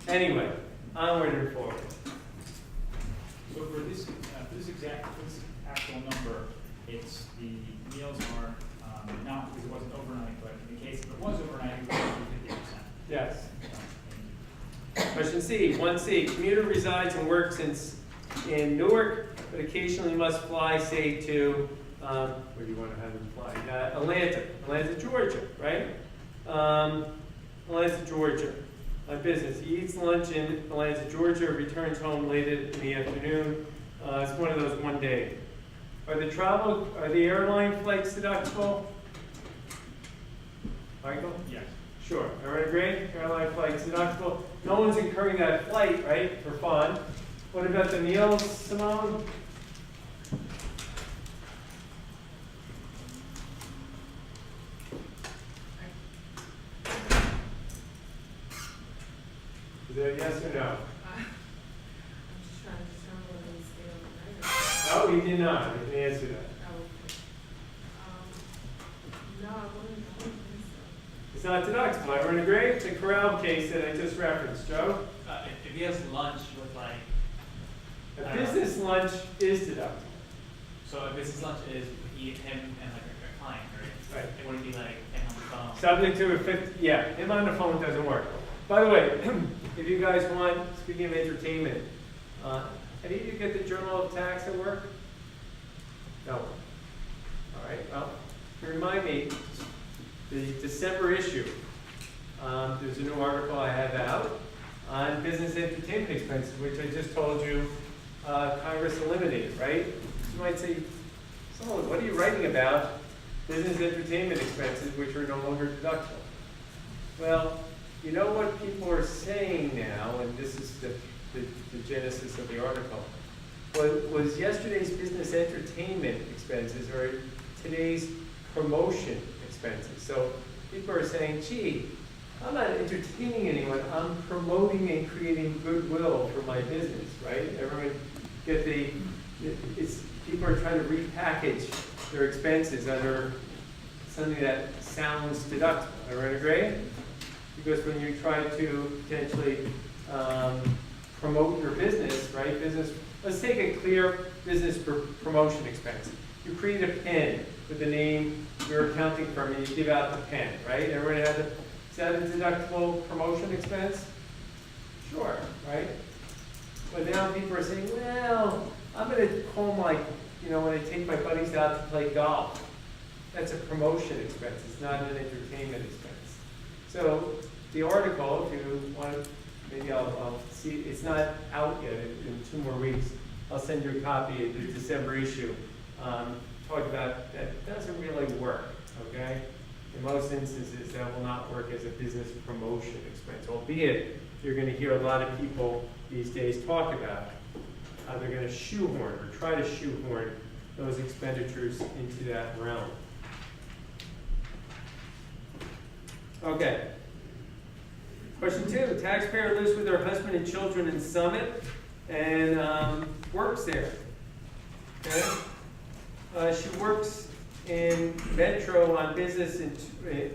Anyway, onward and forward. So for this actual number, it's the meals are, not because it wasn't overnight, but in the case if it was overnight, it would be 50%. Yes. So, Question C, 1C, commuter resides and works in Newark, but occasionally must fly, say, to, where do you want to have him fly? Atlanta, Georgia, right? Atlanta, Georgia, on business. He eats lunch in Atlanta, Georgia, returns home late in the afternoon. It's one of those one day. Are the airline flights deductible? Michael? yes. Sure, everyone agree? Airline flights deductible. No one's incurring that flight, right, for fun. What about the meals, Simone? Is that a yes or no? I'm just trying to determine whether we stay overnight or. No, he did not. He didn't answer that. No, I wouldn't think so. It's not deductible. Everyone agree? The Corral case that I just referenced. Joe? If he has lunch with like, A business lunch is deductible. so a business lunch is him and like a client, right? Right. It wouldn't be like him on the phone. Subject to a 50, yeah, him on the phone doesn't work. By the way, if you guys want, speaking of entertainment, any of you get the Journal of Tax at work? No. All right, well, remind me, the December issue, there's a new article I have out on business entertainment expenses, which I just told you Congress eliminated, right? You might say, so what are you writing about? Business entertainment expenses, which are no longer deductible. Well, you know what people are saying now, and this is the genesis of the article, was yesterday's business entertainment expenses or today's promotion expenses. So people are saying, gee, I'm not entertaining anyone, I'm promoting and creating goodwill for my business, right? Everyone get people are trying to repackage their expenses under something that sounds deductible. Everyone agree? Because when you try to potentially promote your business, right? Let's take a clear business promotion expense. You create a pen with the name of your accounting firm and you give out the pen, right? Everyone has is that a deductible promotion expense? Sure, right? But now people are saying, well, I'm going to call when I take my buddies out to play golf. That's a promotion expense. It's not an entertainment expense. So the article, if you want, maybe I'll see, it's not out yet in 2 more weeks. I'll send you a copy of the December issue. Talk about that doesn't really work, okay? In most instances, that will not work as a business promotion expense, albeit you're going to hear a lot of people these days talk about how they're going to shoehorn or try to shoehorn those expenditures into that realm. Okay. Question 2, taxpayer lives with her husband and children in Summit and works there. Okay? She works in Metro on business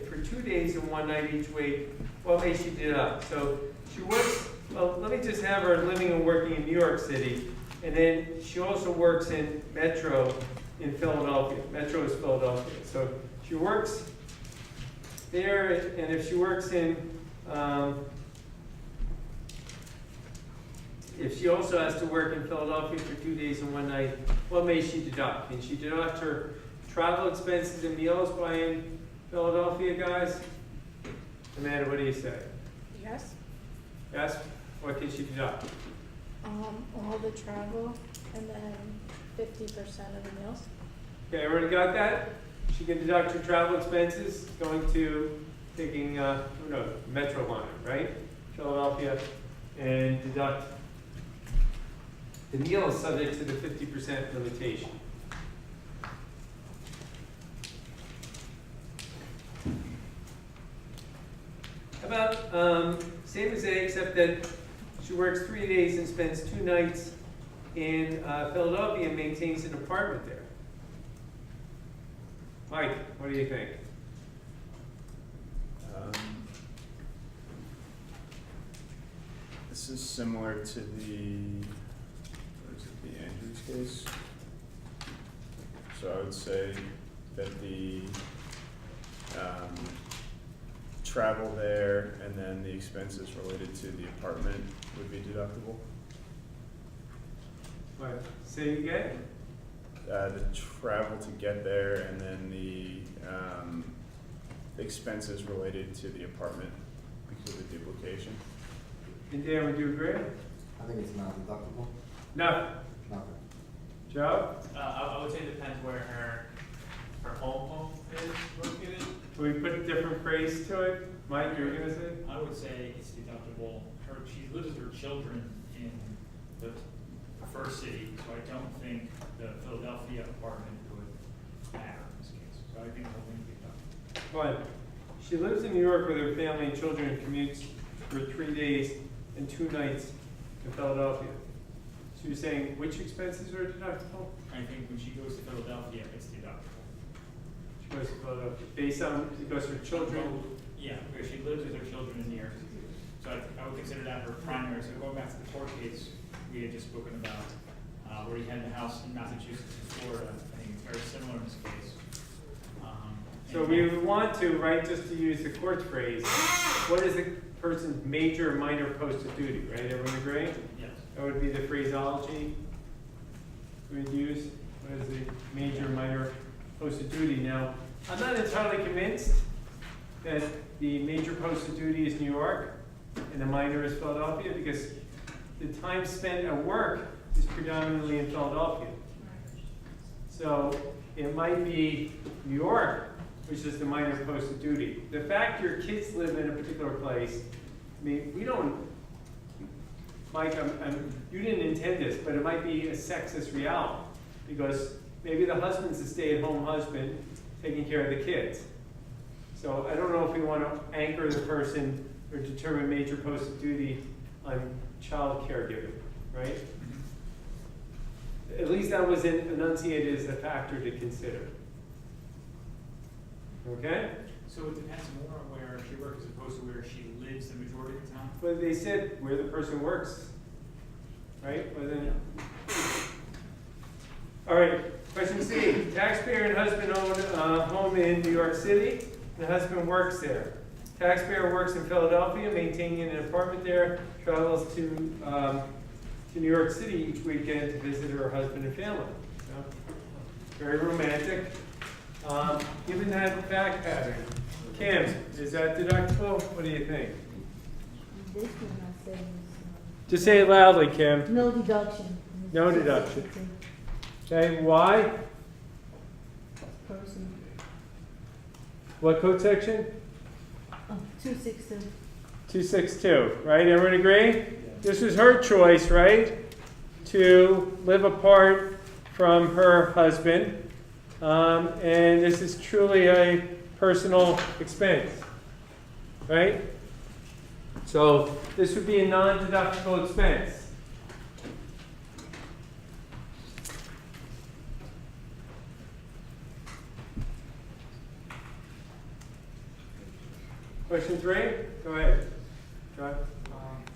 for 2 days and 1 night each week. What may she deduct? So she works, well, let me just have her living and working in New York City. And then she also works in Metro in Philadelphia. Metro is Philadelphia. So she works there, and if she works in, if she also has to work in Philadelphia for 2 days and 1 night, what may she deduct? Can she deduct her travel expenses and meals by in Philadelphia, guys? Amanda, what do you say? Yes, Yes? What can she deduct? all the travel and then 50% of the meals. Okay, everyone got that? She can deduct her travel expenses going to taking, Metro line, right? Philadelphia, and deduct the meals subject to the 50% limitation. How about same as A, except that she works 3 days and spends 2 nights in Philadelphia and maintains an apartment there. Mike, what do you think? This is similar to the, what is it, the Andrews case? So I would say that the travel there and then the expenses related to the apartment would be deductible. What, say again? The travel to get there and then the expenses related to the apartment because of the duplication. And Dan, would you agree? I think it's not deductible. No. Nothing. Joe? I would say it depends where her home is located. Can we put a different phrase to it? Mike, you were gonna say? I would say it's deductible. She lives with her children in the first city, so I don't think the Philadelphia apartment would matter in this case. So I think the whole thing would be deductible. But she lives in New York with her family and children and commutes for 3 days and 2 nights to Philadelphia. So you're saying which expenses are deductible? I think when she goes to Philadelphia, it's deductible. She goes to Philadelphia, based on, because her children, Yeah, because she lives with her children in New York. So I would consider that her primary. So going back to the court case we had just spoken about, where he had the house in Massachusetts and Florida, I think it's very similar in this case. so we would want to, right, just to use the court's phrase, what is the person's major or minor post of duty, right? Everyone agree? Yes. That would be the phraseology we'd use. What is the major, minor post of duty? Now, I'm not entirely convinced that the major post of duty is New York and the minor is Philadelphia, because the time spent at work is predominantly in Philadelphia. So it might be New York, which is the minor post of duty. The fact your kids live in a particular place, I mean, we don't, Mike, you didn't intend this, but it might be a sexist reality, because maybe the husband's a stay-at-home husband taking care of the kids. So I don't know if we want to anchor the person or determine major post of duty on child caregiving, right? At least that was enunciated as a factor to consider. Okay? So it depends more on where she works as opposed to where she lives the majority of the time? But they said where the person works, right? Wasn't it? All right, question C. Taxpayer and husband own a home in New York City. The husband works there. Taxpayer works in Philadelphia, maintaining an apartment there, travels to New York City each weekend to visit her husband and family. So, very romantic. Given that fact pattern, Kim, is that deductible? What do you think? This one I said Just say it loudly, Kim. no deduction. No deduction. Okay, why? Person. What code section? 262. 262, right? Everyone agree? This was her choice, right? To live apart from her husband. And this is truly a personal expense, right? So this would be a non-deductible expense. Question 3? Go ahead. John?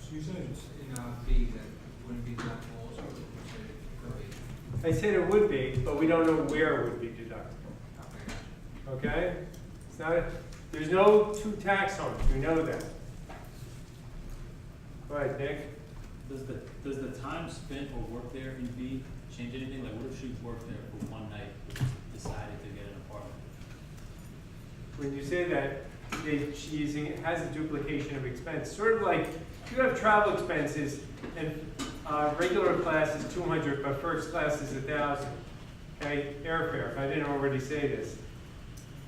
So you said it's in B that wouldn't be deductible also, or it could be? I said it would be, but we don't know where it would be deductible. Okay? It's not, there's no 2 tax homes, we know that. Go ahead, Nick. Does the time spent or work there in B change anything? Like, what if she worked there for one night, but decided to get an apartment? When you say that, it has a duplication of expense. Sort of like, you have travel expenses, and regular class is 200, but first class is 1,000. Okay, airfare, if I didn't already say this.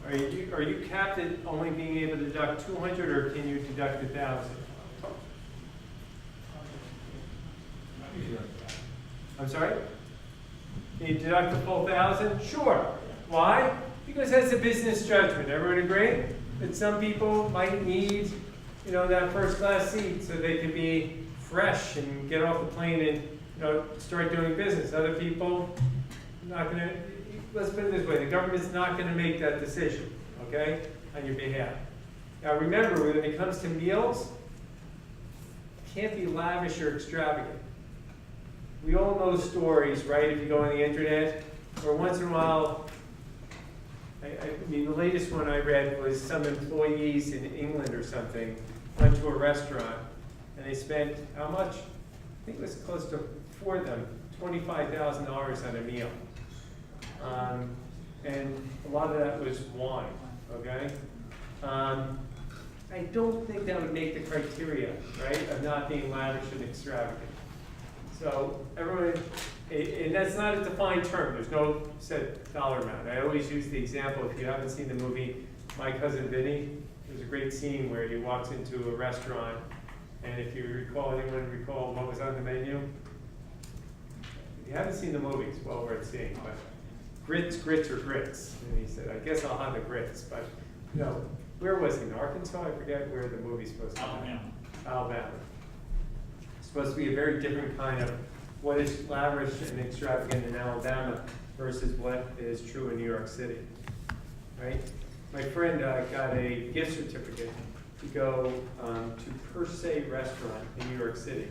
Are you capped at only being able to deduct 200, or can you deduct 1,000? I'm sorry? Can you deduct the full 1,000? Sure. Why? Because that's a business judgment. Everyone agree? That some people might need, that first class seat so they can be fresh and get off the plane and, start doing business. Other people, not gonna, let's put it this way, the government's not gonna make that decision, okay, on your behalf. Now remember, when it comes to meals, it can't be lavish or extravagant. We all know stories, right? If you go on the internet, or once in a while, I mean, the latest one I read was some employees in England or something went to a restaurant and they spent, how much? I think it was close to, for them, $25,000 on a meal. And a lot of that was wine, okay? I don't think that would make the criteria, right, of not being lavish and extravagant. So everyone, and that's not a defined term, there's no set dollar amount. I always use the example, if you haven't seen the movie My Cousin Vinny, there's a great scene where he walks into a restaurant, and if you recall, anyone recall what was on the menu? If you haven't seen the movie, it's well worth seeing, but grits, or grits. And he said, I guess I'll have the grits, but, you know, where was he, in Arkansas? I forget where the movie's supposed to be. Alabama. It's supposed to be a very different kind of what is lavish and extravagant in Alabama versus what is true in New York City, right? My friend got a gift certificate to go to Per Se restaurant in New York City.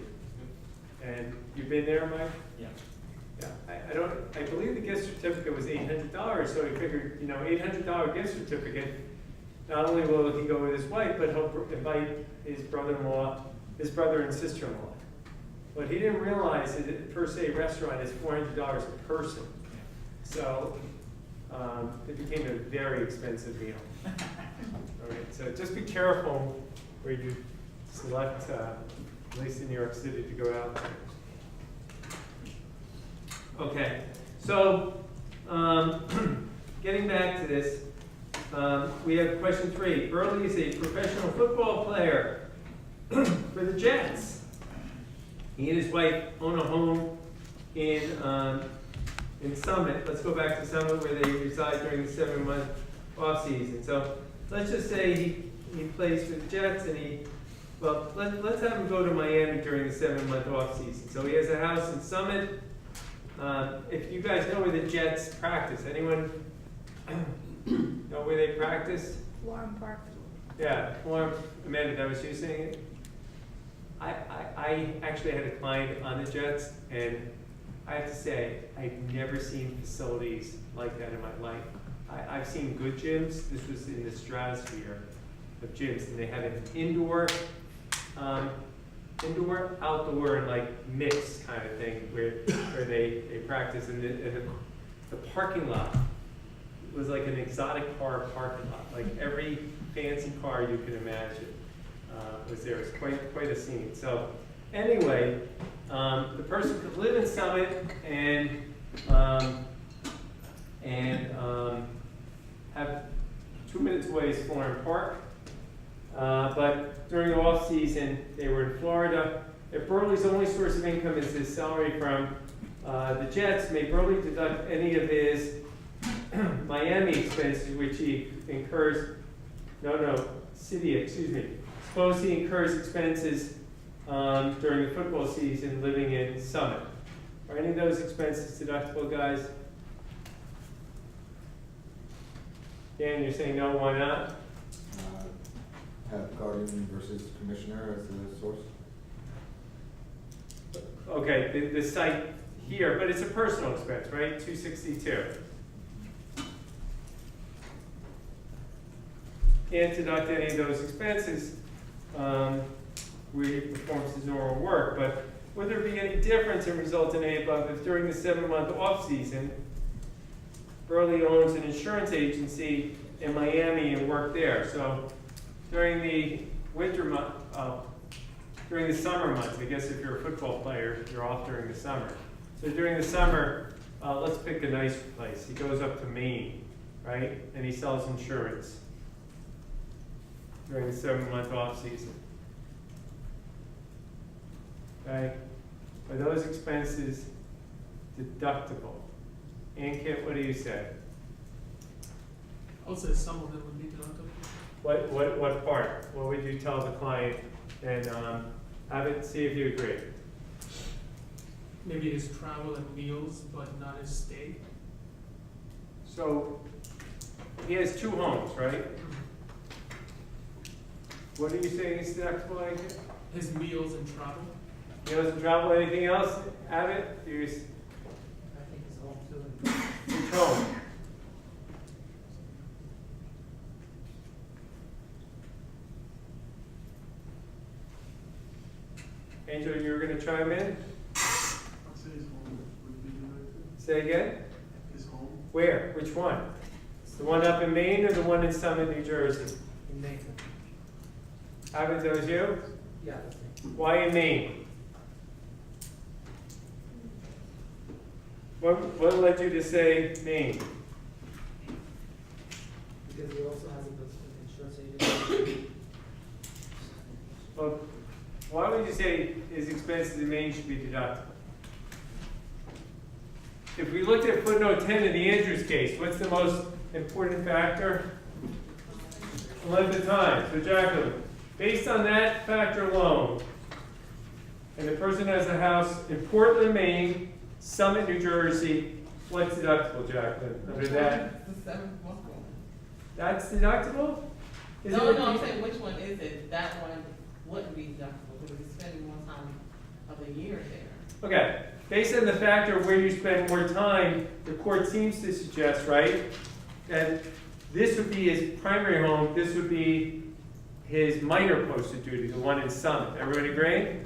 And you've been there, Mike? Yeah. Yeah, I believe the gift certificate was $800, so he figured, you know, $800 gift certificate, not only will he go with his wife, but he'll invite his brother-in-law, his brother and sister-in-law. What he didn't realize is that Per Se restaurant is $400 a person. So it became a very expensive meal. All right, so just be careful where you select, at least in New York City, to go out there. Okay, so getting back to this, we have question 3. Berny is a professional football player for the Jets. He and his wife own a home in Summit. Let's go back to Summit where they reside during the 7-month off season. So let's just say he plays for the Jets and let's have him go to Miami during the 7-month off season. So he has a house in Summit. If you guys know where the Jets practice, anyone know where they practice? Warren Park. Yeah, Amanda, that was you saying it? I actually had a client on the Jets, and I have to say, I've never seen facilities like that in my life. I've seen good gyms. This was in the stratosphere of gyms, and they had an indoor, outdoor, and like mix kind of thing where they practice. And the parking lot was like an exotic car parking lot. Like every fancy car you can imagine was there. It was quite a scene. So anyway, the person could live in Summit and have 2 minutes away is Florham Park. But during the off season, they were in Florida. If Berny's only source of income is his salary from the Jets, may Berny deduct any of his Miami expenses, which he incurs? Suppose he incurs expenses during the football season living in Summit. Are any of those expenses deductible, guys? Dan, you're saying no, why not? Have guardian versus commissioner as the source? Okay, the site here, but it's a personal expense, right? 262. Can't deduct any of those expenses where he performs his normal work, but would there be any difference in result in any above if during the 7-month off season, Berny owns an insurance agency in Miami and worked there? So during the during the summer months, I guess if you're a football player, you're off during the summer. So during the summer, let's pick a nice place. He goes up to Maine, right? And he sells insurance during the 7-month off season. Okay? Are those expenses deductible? And Kit, what do you say? I would say some of them would be deductible. What part? What would you tell the client and have it, see if you agree? Maybe his travel and meals, but not his stay. So he has 2 homes, right? What are you saying is deductible, I guess? His meals and travel. Meals and travel, anything else? Abbott? I think it's home too. home? Angel, you were gonna chime in? I'll say his home would be deducted. Say again? His home? Where? Which one? The one up in Maine or the one in Summit, New Jersey? In Maine. Haven't those you? Yeah, that's me. Why in Maine? What led you to say Maine? Because he also has an insurance agent. Well, why would you say his expenses in Maine should be deductible? If we looked at footnote 10 in the Andrews case, what's the most important factor? Length of time. So Jacqueline, based on that factor alone, and the person has a house in Portland, Maine, Summit, New Jersey, what's deductible, Jacqueline, under that? The seventh one. That's deductible? Is No, it no, I'm saying which one is it? That one wouldn't be deductible, because we're spending more time of the year there. Okay, based on the factor of where you spend more time, the court seems to suggest, right, that this would be his primary home, this would be his minor posted duty, the one in Summit. Everybody agree?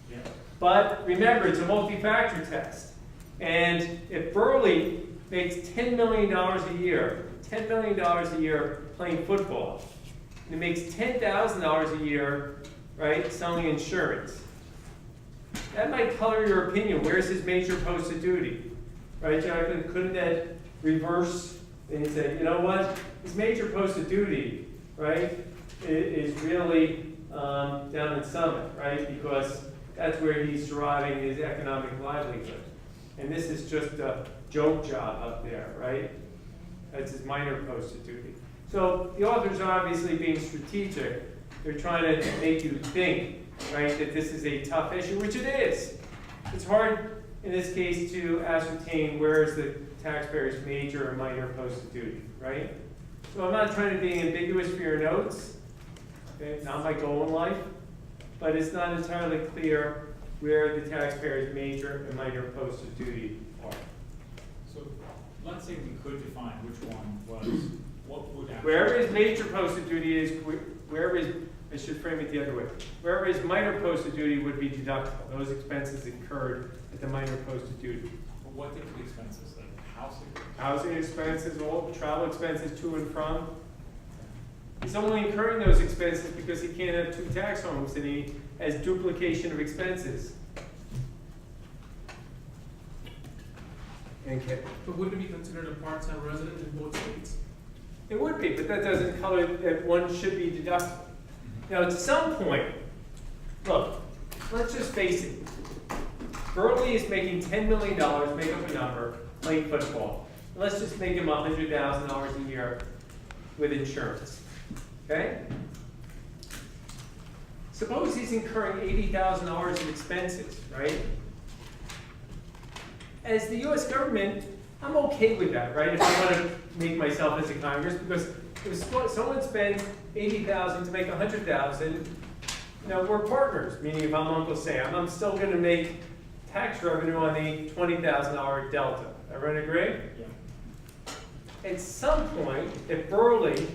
Yeah. But remember, it's a multi-factor test. And if Burley makes $10 million a year, $10 million a year playing football, and it makes $10,000 a year, right, selling insurance, that might color your opinion. Where's his major posted duty? Right, Jacqueline? Couldn't that reverse and say, you know what, his major posted duty, right, is really down in Summit, right, because that's where he's deriving his economic livelihood. And this is just a joke job up there, right? That's his minor posted duty. So the authors are obviously being strategic. They're trying to make you think, right, that this is a tough issue, which it is. It's hard in this case to ascertain where is the taxpayer's major or minor posted duty, right? So I'm not trying to be ambiguous for your notes, okay, not my goal in life, but it's not entirely clear where the taxpayer's major and minor posted duty are. So, let's say we could define which one was, what would actually. Wherever his major posted duty is, wherever his, I should frame it the other way, wherever his minor posted duty would be deductible, those expenses incurred at the minor posted duty. But what different expenses, like housing? Housing expenses, all travel expenses to and from. He's only incurring those expenses because he can't have two tax homes and he has duplication of expenses. Okay. But wouldn't it be considered a part-time resident in both states? It would be, but that doesn't color that one should be deductible. Now, at some point, look, let's just face it. Burley is making $10 million, make up a number, playing football. Let's just make him $100,000 a year with insurance. Okay? Suppose he's incurring $80,000 in expenses, right? As the US government, I'm okay with that, right? If I want to make myself as a Congress, because if someone spends $80,000 to make $100,000, you know, we're partners. Meaning, if I'm Uncle Sam, I'm still going to make tax revenue on the $20,000 delta. Everyone agree? Yeah. At some point, if Burley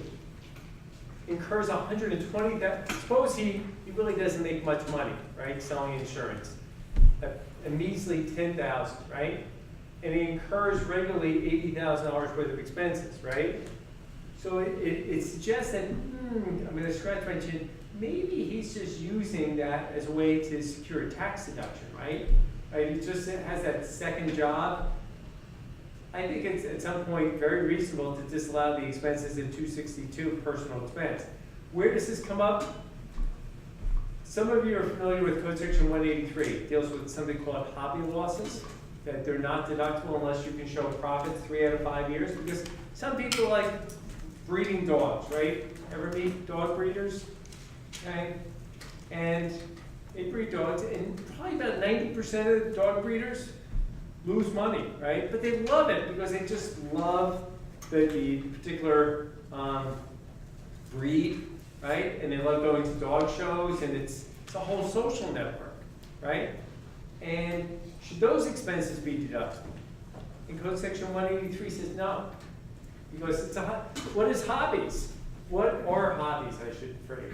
incurs $120,000, suppose he really doesn't make much money, right, selling insurance, a measly $10,000, right? And he incurs regularly $80,000 worth of expenses, right? So it suggests that, I'm going to scratch my chin, maybe he's just using that as a way to secure a tax deduction, right? He just has that second job. I think it's at some point very reasonable to disallow the expenses in 262 personal expense. Where does this come up? Some of you are familiar with Code Section 183. It deals with something called hobby losses, that they're not deductible unless you can show profits 3 out of 5 years. Because some people like breeding dogs, right? Ever meet dog breeders? Okay? And they breed dogs, and probably about 90% of the dog breeders lose money, right? But they love it because they just love the particular breed, right? And they love going to dog shows, and it's a whole social network, right? And should those expenses be deductible? And code section 183 says no. Because it's what is hobbies? What are hobbies, I should phrase?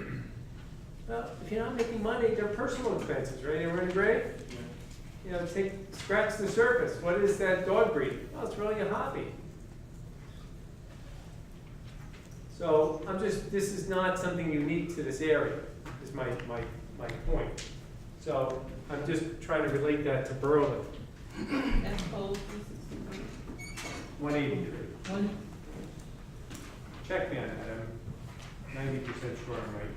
Well, if you're not making money, they're personal expenses, right? Everyone agree? You know, scratch the surface. What is that dog breed? Well, it's really a hobby. So this is not something unique to this area, is my point. So I'm just trying to relate that to Berlin. That's code 363. 183. Check me on that, I'm 90% sure I'm right.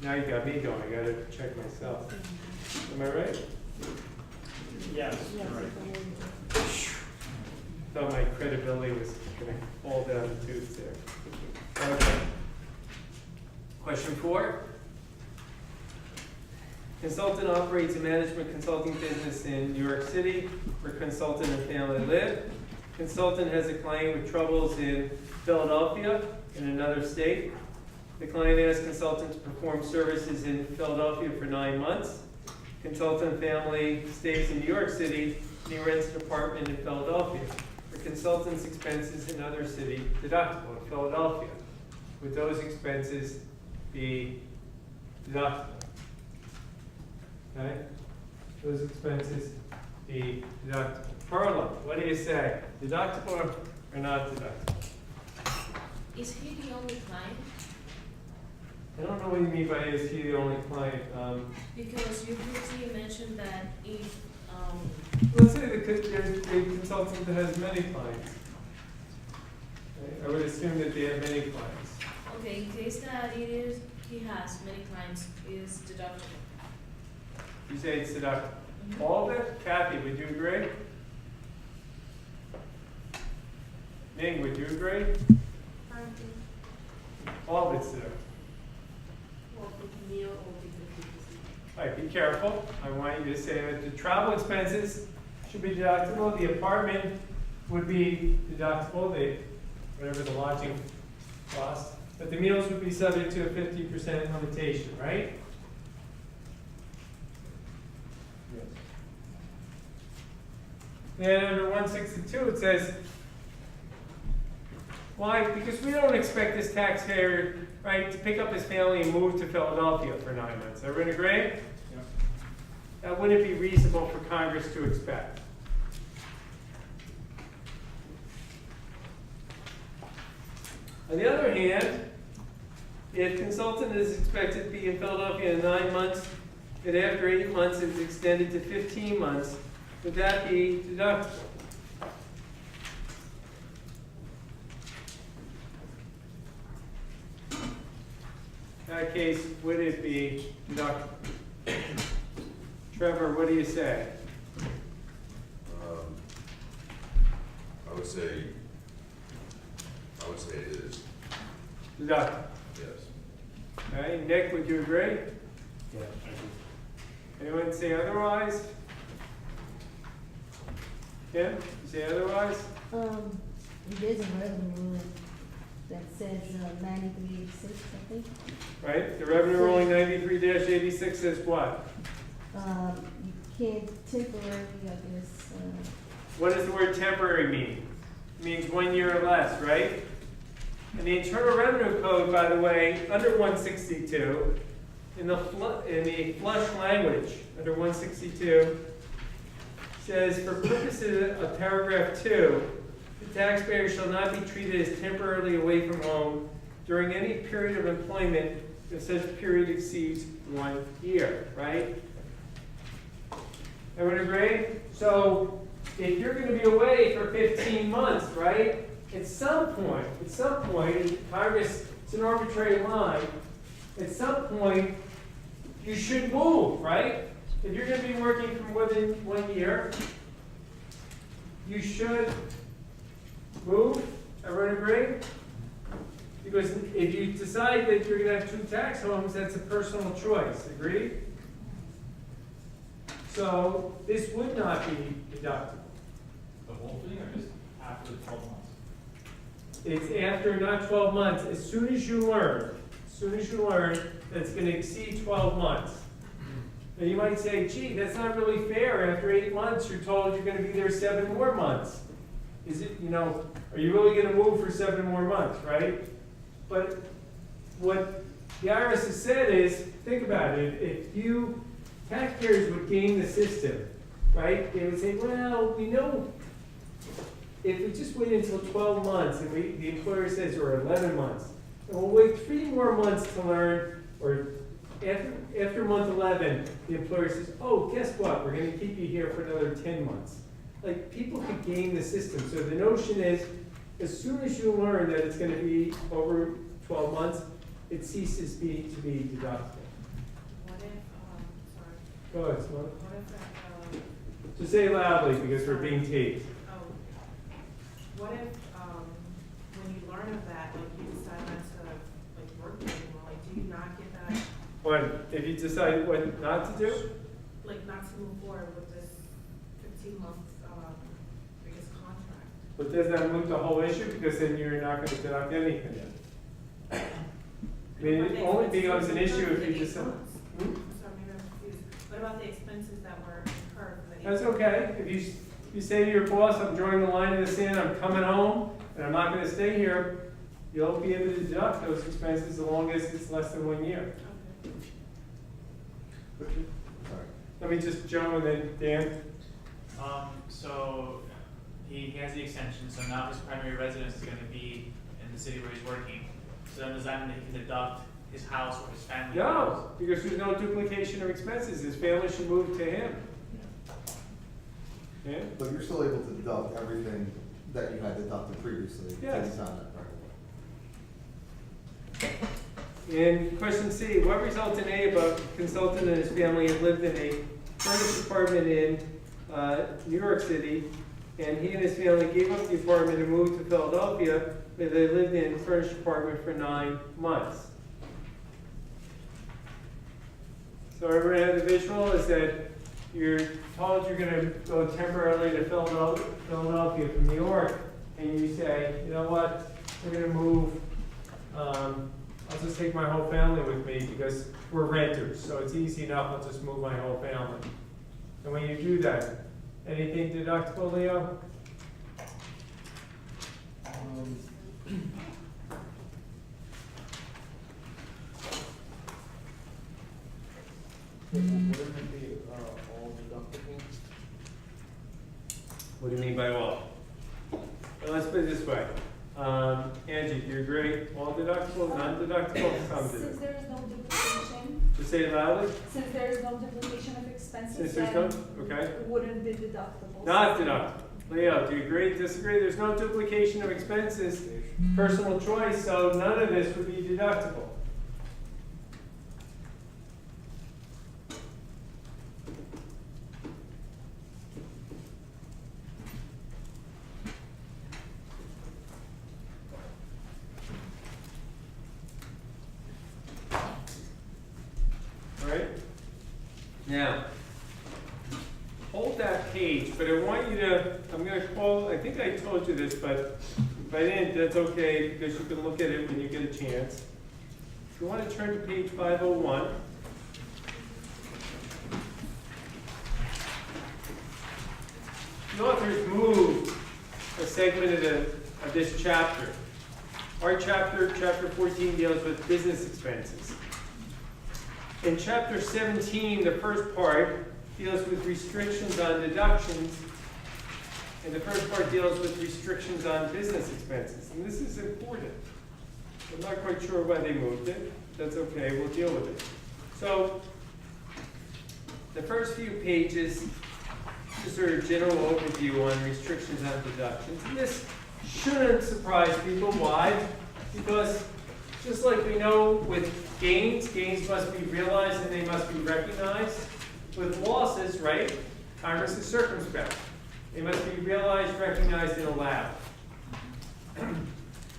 Now you got me going, I gotta check myself. Am I right? Yes, Yes, you're right. Thought my credibility was gonna fall down the tubes there. Okay. Question 4. Consultant operates a management consulting business in New York City where consultant and family live. Consultant has a client with troubles in Philadelphia, in another state. The client asks consultant to perform services in Philadelphia for 9 months. Consultant family stays in New York City and he rents an apartment in Philadelphia. The consultant's expenses in other city deductible in Philadelphia. Would those expenses be deductible? Okay? Those expenses be deductible. Perla, what do you say? Deductible or not deductible? Is he the only client? I don't know what you mean by is he the only client. Because you briefly mentioned that if, Let's say there's a consultant that has many clients. Okay? I would assume that they have many clients. okay, in case that he has many clients, is deductible. You say it's deductible. All of it? Kathy, would you agree? Ming, would you agree? All of it's deductible. All right, be careful. I want you to say that the travel expenses should be deductible. The apartment would be deductible, whatever the lodging cost. But the meals would be subject to a 50% limitation, right? Yes. Then under 162 it says, why? Because we don't expect this taxpayer, right, to pick up his family and move to Philadelphia for 9 months. Everyone agree? Yeah. That wouldn't be reasonable for Congress to expect. On the other hand, if consultant is expected to be in Philadelphia in 9 months, and after 8 months it's extended to 15 months, would that be deductible? In that case, would it be deductible? Trevor, what do you say? I would say it is. Deductible. Yes. Okay, Nick, would you agree? Yeah, I Anyone say otherwise? Kim, you say otherwise? There's a revenue ruling that says 9386, I think. Right, the revenue ruling 93-86 says what? You can't temporarily, I guess, What does the word temporary mean? It means 1 year or less, right? And the Internal Revenue Code, by the way, under 162, in the flush language, under 162, says for purposes of paragraph 2, the taxpayer shall not be treated as temporarily away from home during any period of employment if such period exceeds 1 year, right? Everyone agree? So if you're going to be away for 15 months, right? At some point, Congress, it's an arbitrary line, at some point, you should move, right? If you're going to be working for more than 1 year, you should move. Everyone agree? Because if you decide that you're going to have 2 tax homes, that's a personal choice. Agreed? So this would not be deductible. The whole thing, or just after the 12 months? It's after not 12 months. As soon as you learn that it's going to exceed 12 months, And you might say, gee, that's not really fair. After 8 months, you're told you're gonna be there 7 more months. Is it, are you really gonna move for 7 more months, right? But what the IRS has said is, think about it, if you, taxpayers would game the system, right? They would say, well, we know if we just wait until 12 months and the employer says, or 11 months, and we'll wait 3 more months to learn, or after month 11, the employer says, oh, guess what? We're gonna keep you here for another 10 months. Like, people could game the system. So the notion is, as soon as you learn that it's gonna be over 12 months, it ceases to be deductible. What if, sorry, Go ahead, Simone. what if that, Just say it loudly because we're being taped. what if, when you learn of that, like, you decide not to, like, work anymore, like, do you not get that, What, if you decide what not to do? like, not to move forward with this 15-month, I guess, contract? But does that move the whole issue? Because then you're not gonna deduct anything then. I mean, it only becomes an issue if you decide. I'm sorry, maybe I'm confused. What about the expenses that were incurred for the? That's okay. If you say to your boss, I'm drawing the line in the sand, I'm coming home, and I'm not gonna stay here, you'll be able to deduct those expenses as long as it's less than 1 year. Okay. Let me just, Joe, and then Dan. So he has the extension, so now his primary residence is gonna be in the city where he's working. So then does that mean that he can deduct his house or his family? No, because there's no duplication of expenses. His family should move to him. Yeah? But you're still able to deduct everything that you had deducted previously. Yes. Based on that, right? And question C, what resulted in A, about consultant and his family had lived in a furnished apartment in New York City, and he and his family gave up the apartment and moved to Philadelphia, where they lived in a furnished apartment for 9 months. So everyone had the visual, is that you're told you're gonna go temporarily to Philadelphia from New York, and you say, you know what, we're gonna move, I'll just take my whole family with me because we're renters, so it's easy enough, I'll just move my whole family. And when you do that, anything deductible, Leo? Wouldn't it be all deductible? What do you mean by all? Well, let's put it this way. Angie, do you agree? All deductible, non-deductible, some Since deductible? there is no duplication, Just say it loudly. since there is no duplication of expenses, Since there's then no, okay. it wouldn't be deductible. Not deductible. Leo, do you agree, disagree? There's no duplication of expenses, personal choice, so none of this would be deductible. Alright? Now, hold that page, but I want you to, I'm going to call, I think I told you this, but if I didn't, that's okay, because you can look at it when you get a chance. If you want to turn to page 501. The authors moved a segment of this chapter. Our chapter, chapter 14, deals with business expenses. In chapter 17, the first part deals with restrictions on deductions, and the first part deals with restrictions on business expenses. And this is important. I'm not quite sure why they moved it. That's okay, we'll deal with it. So, the first few pages, just sort of general overview on restrictions on deductions. And this shouldn't surprise people. Why? Because just like we know with gains, gains must be realized and they must be recognized. With losses, right, Congress is circumspect. They must be realized, recognized, and allowed.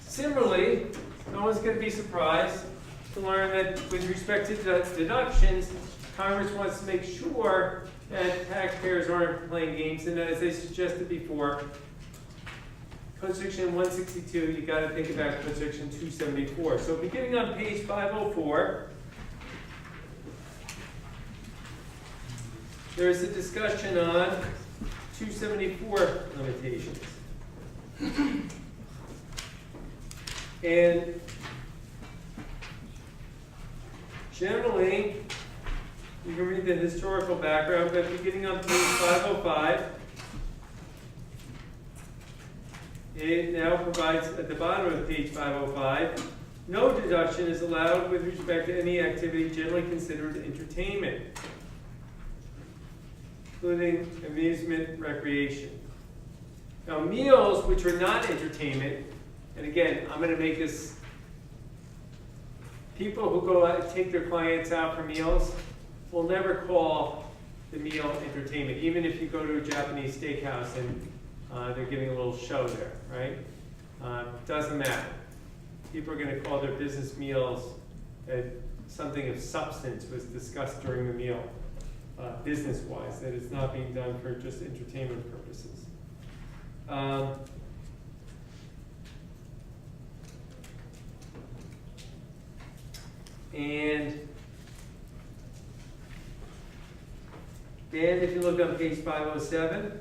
Similarly, no one's going to be surprised to learn that with respect to deductions, Congress wants to make sure that taxpayers aren't playing games, and as I suggested before, Code Section 162, you got to think about Code Section 274. So beginning on page 504, there's a discussion on 274 limitations. And generally, you can read the historical background, but beginning on page 505, it now provides at the bottom of page 505, no deduction is allowed with respect to any activity generally considered entertainment, including amusement, recreation. Now, meals which are not entertainment, and again, I'm going to make this, people who go out and take their clients out for meals will never call the meal entertainment, even if you go to a Japanese steakhouse and they're giving a little show there, right? Doesn't matter. People are going to call their business meals something of substance was discussed during the meal, business-wise, that it's not being done for just entertainment purposes. And then if you look on page 507,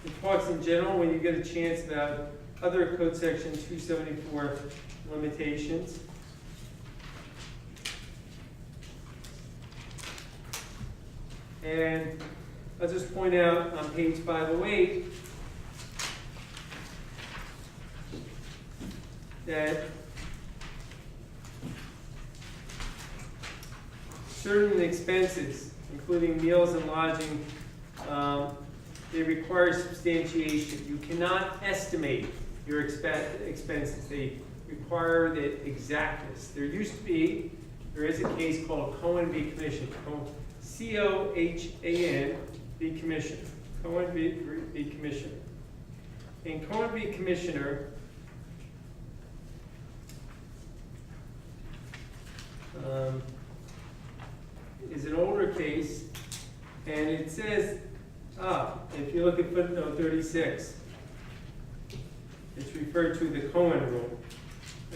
it talks in general, when you get a chance, about other code section 274 limitations. And I'll just point out on page 508 that certain expenses, including meals and lodging, they require substantiation. You cannot estimate your expenses. They require the exactness. There is a case called Cohen v. Commission, C-O-H-A-N v. Commission, Cohen v. Commissioner. In Cohen v. Commissioner, is an older case, and it says, if you look at footnote 36, it's referred to the Cohen rule.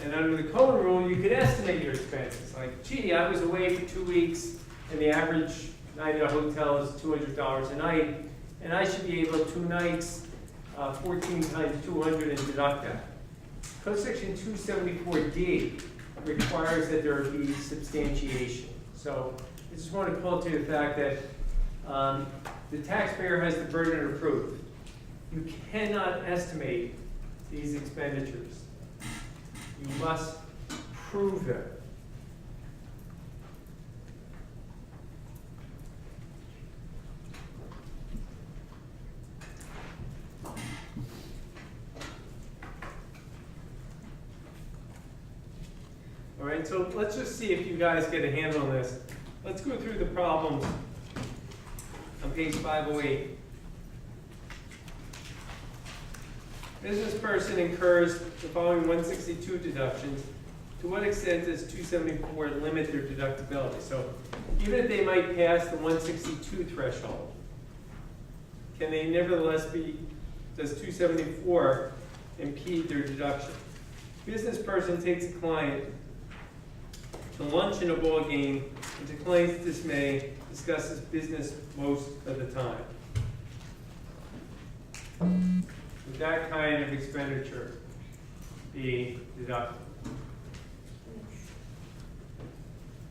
And under the Cohen rule, you could estimate your expenses. Like, gee, I was away for 2 weeks, and the average night at a hotel is $200 a night, and I should be able 2 nights, 14 times 200, and deduct that. Code section 274D requires that there be substantiation. So I just want to call to the fact that the taxpayer has the burden of proof. You cannot estimate these expenditures. You must prove them. All right, so let's just see if you guys get a handle on this. Let's go through the problems on page 508. Business person incurs the following 162 deductions. To what extent does 274 limit their deductibility? So even if they might pass the 162 threshold, can they nevertheless does 274 impede their deduction? Business person takes a client to lunch in a ball game, and to client's dismay, discusses business most of the time. Would that kind of expenditure be deductible?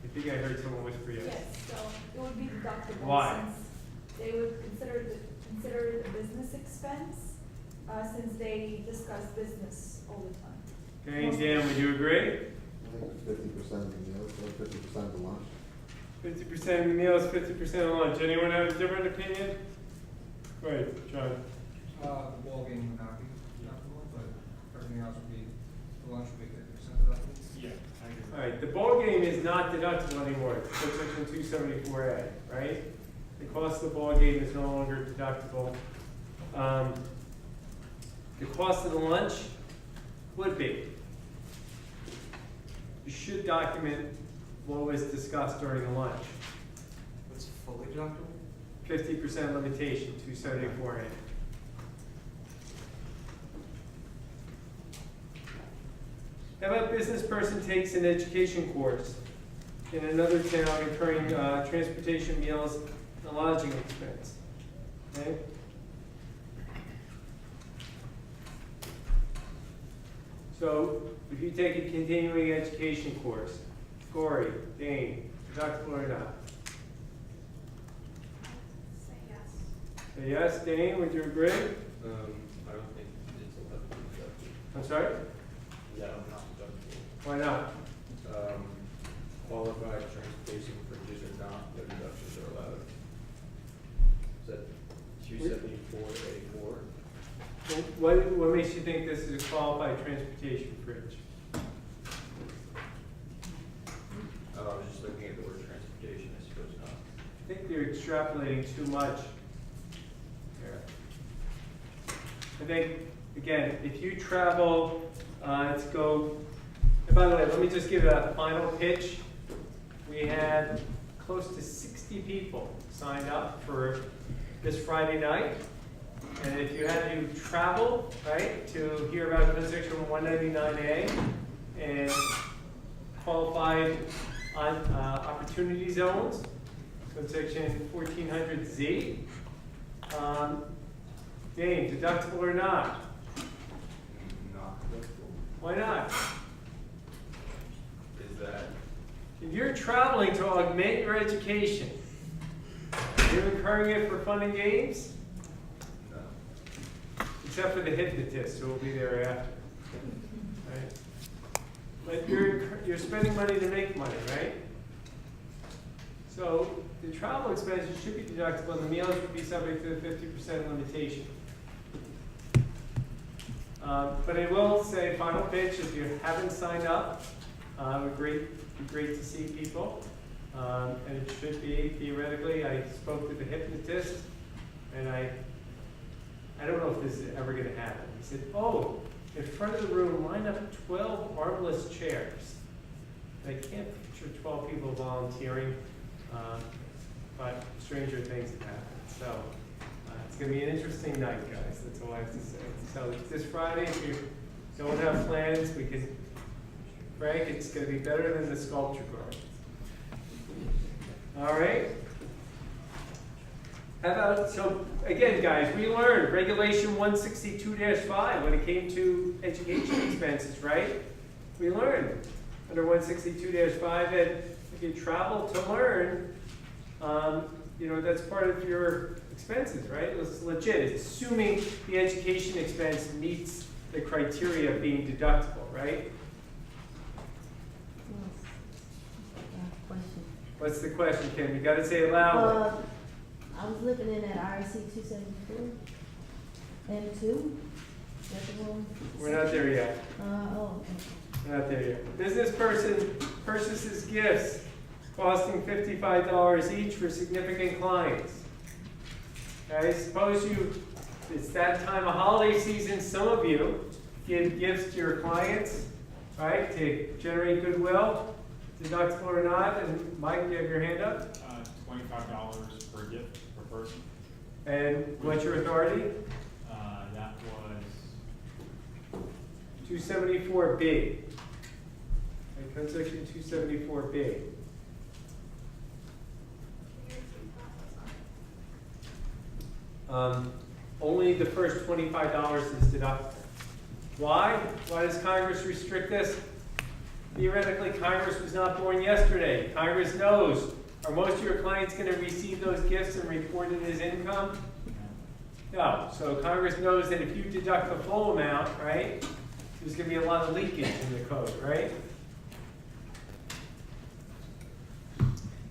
I think I heard someone whisper yes. Yes, so it would be deductible. Why? Since they would consider it a business expense, since they discuss business all the time. Okay, Dan, would you agree? I think 50% of the meals, or 50% of the lunch. 50% of the meals, 50% of lunch. Anyone have a different opinion? Go ahead, John. The ball game would not be deductible, but everything else would be, the lunch would be 50% deductible. Yeah, I agree. All right, the ball game is not deductible anymore. It's section 274A, right? The cost of the ball game is no longer deductible. The cost of the lunch would be. You should document what was discussed during the lunch. It's fully deductible? 50% limitation, 274A. How about business person takes an education course in another town incurring transportation, meals, and lodging expense? Okay? So if you take a continuing education course, Corey, Dane, deductible or not? Say yes. Say yes, Dane, would you agree? I don't think it's allowed to be deducted. I'm sorry? Yeah, not deductible. Why not? Qualified transportation fringes are not, their deductions are allowed. Is that 274A4? What makes you think this is a qualified transportation fringe? I was just looking at the word transportation, I suppose not. I think you're extrapolating too much here. I think, again, if you travel, let's go, and by the way, let me just give a final pitch. We had close to 60 people signed up for this Friday night. And if you had to travel, right, to hear about Code Section 199A and qualified on opportunity zones, Code Section 1400Z, Dane, deductible or not? Not deductible. Why not? Is that, If you're traveling to augment your education, you're incurring it for fun and games, no. except for the hypnotist who will be there after. Right? But you're spending money to make money, right? So the travel expenses should be deductible, and the meals would be subject to the 50% limitation. But I will say, final pitch, if you haven't signed up, it would be great to see people. And it should be, theoretically, I spoke to the hypnotist, and I don't know if this is ever going to happen. He said, oh, in front of the room, line up 12 armless chairs. And I can't picture 12 people volunteering, but stranger things have happened. So it's going to be an interesting night, guys. That's all I have to say. So this Friday, if you don't have plans, we can, Frank, it's going to be better than the sculpture garden. All right. How about, so again, guys, we learned Regulation 162-5 when it came to education expenses, right? We learned under 162-5 that if you travel to learn, that's part of your expenses, right? It's legit. It's assuming the education expense meets the criteria of being deductible, right? Question. What's the question, Kim? You got to say it loudly. I was looking in at RC 274 and 2. That's the one. We're not there yet. Okay. We're not there yet. Business person purchases gifts costing $55 each for significant clients. Okay, suppose it's that time of holiday season, some of you give gifts to your clients, right, to generate goodwill, deductible or not, and Mike, you have your hand up? $25 per gift per person. And what's your authority? That was 274B. Okay, Code Section 274B. Only the first $25 is deductible. Why? Why does Congress restrict this? Theoretically, Congress was not born yesterday. Congress knows, are most of your clients going to receive those gifts and report it as income? No. So Congress knows that if you deduct the full amount, right, there's going to be a lot of leakage in the code, right?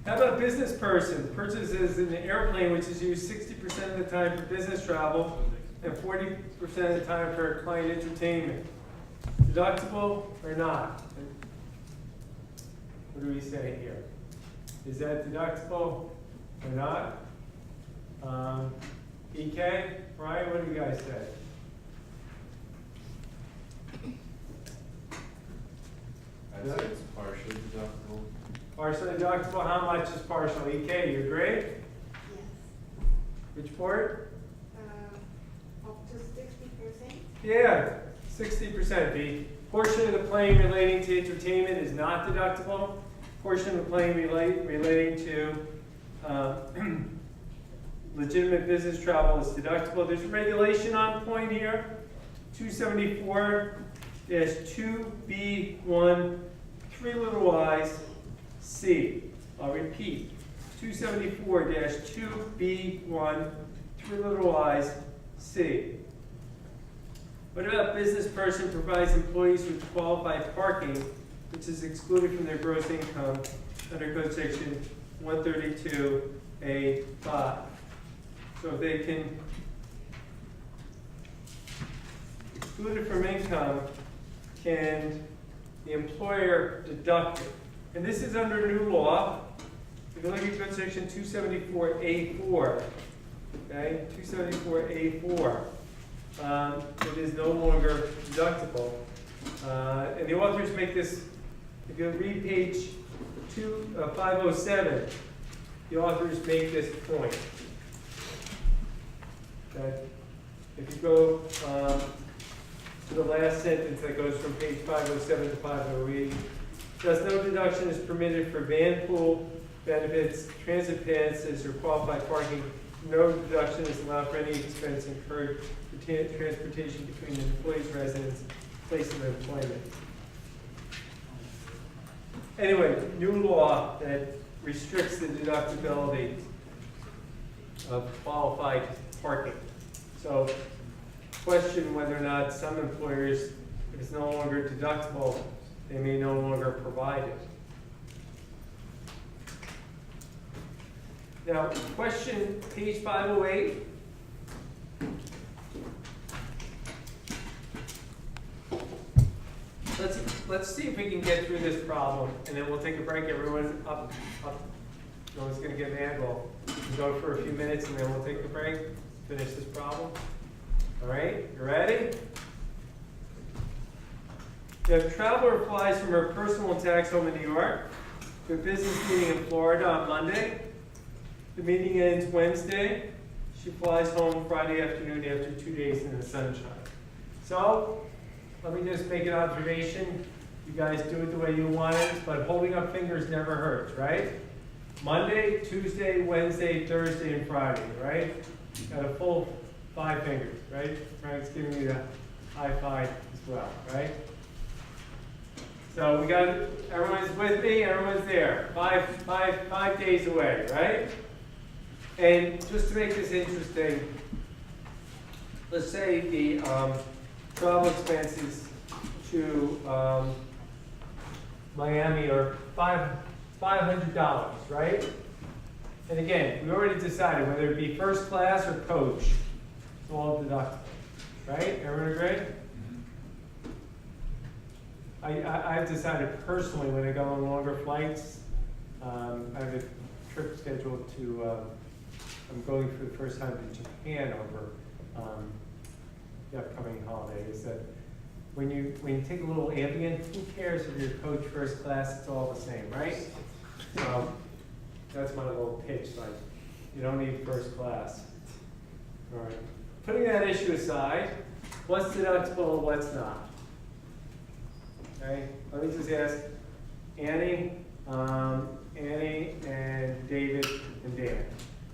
How about business person? Purchases an airplane which is used 60% of the time for business travel and 40% of the time for client entertainment. Deductible or not? What do we say here? Is that deductible or not? EK? Brian, what do you guys say? I'd say it's partially deductible. Partially deductible, how much is partial? EK, you agree? Yes. Which part? Up to 60%? Yeah, 60%. The portion of the claim relating to entertainment is not deductible. Portion of the claim relating to legitimate business travel is deductible. There's a regulation on point here, 274-2B1, 3 little i's, C. I'll repeat, 274-2B1, 3 little i's, C. What about business person provides employees with qualified parking, which is excluded from their gross income under code section 132A5? So if they can exclude it from income, can the employer deduct it? And this is under new law. If you look at code section 274A4, okay, 274A4, it is no longer deductible. And the authors make this, if you read page 507, the authors make this point. That if you go to the last sentence that goes from page 507 to 508, thus no deduction is permitted for van pool benefits, transit passes, or qualified parking. No deduction is allowed for any expense incurred for transportation between the employee's residence and place of employment. Anyway, new law that restricts the deductibility of qualified parking. So, question whether or not some employers, if it's no longer deductible, they may no longer provide it. Now, question page 508. Let's see if we can get through this problem, and then we'll take a break. Everyone up. No one's going to get mad. We'll go for a few minutes, and then we'll take a break. Finish this problem. All right, you ready? If a traveler flies from her personal tax home in New York to a business meeting in Florida on Monday, the meeting ends Wednesday. She flies home Friday afternoon after 2 days in the sunshine. So, let me just make an observation. You guys do it the way you want it, but holding up fingers never hurts, right? Monday, Tuesday, Wednesday, Thursday, and Friday, right? Got a full 5 fingers, right? Frank's giving me the high five as well, right? So we got, everyone's with me, everyone's there. Five days away, right? And just to make this interesting, let's say the travel expenses to Miami are $500, right? And again, we already decided whether it be first class or coach, it's all deductible, right? Everyone agree? I've decided personally when I go on longer flights, I have a trip scheduled to, I'm going for the first time to Japan over the upcoming holidays, that when you take a little Ambien, who cares if you're coach first class, it's all the same, right? So that's my little pitch, like, you don't need first class. All right. Putting that issue aside, what's deductible and what's not? Okay, let me just ask Annie, Annie, and David, and Dan.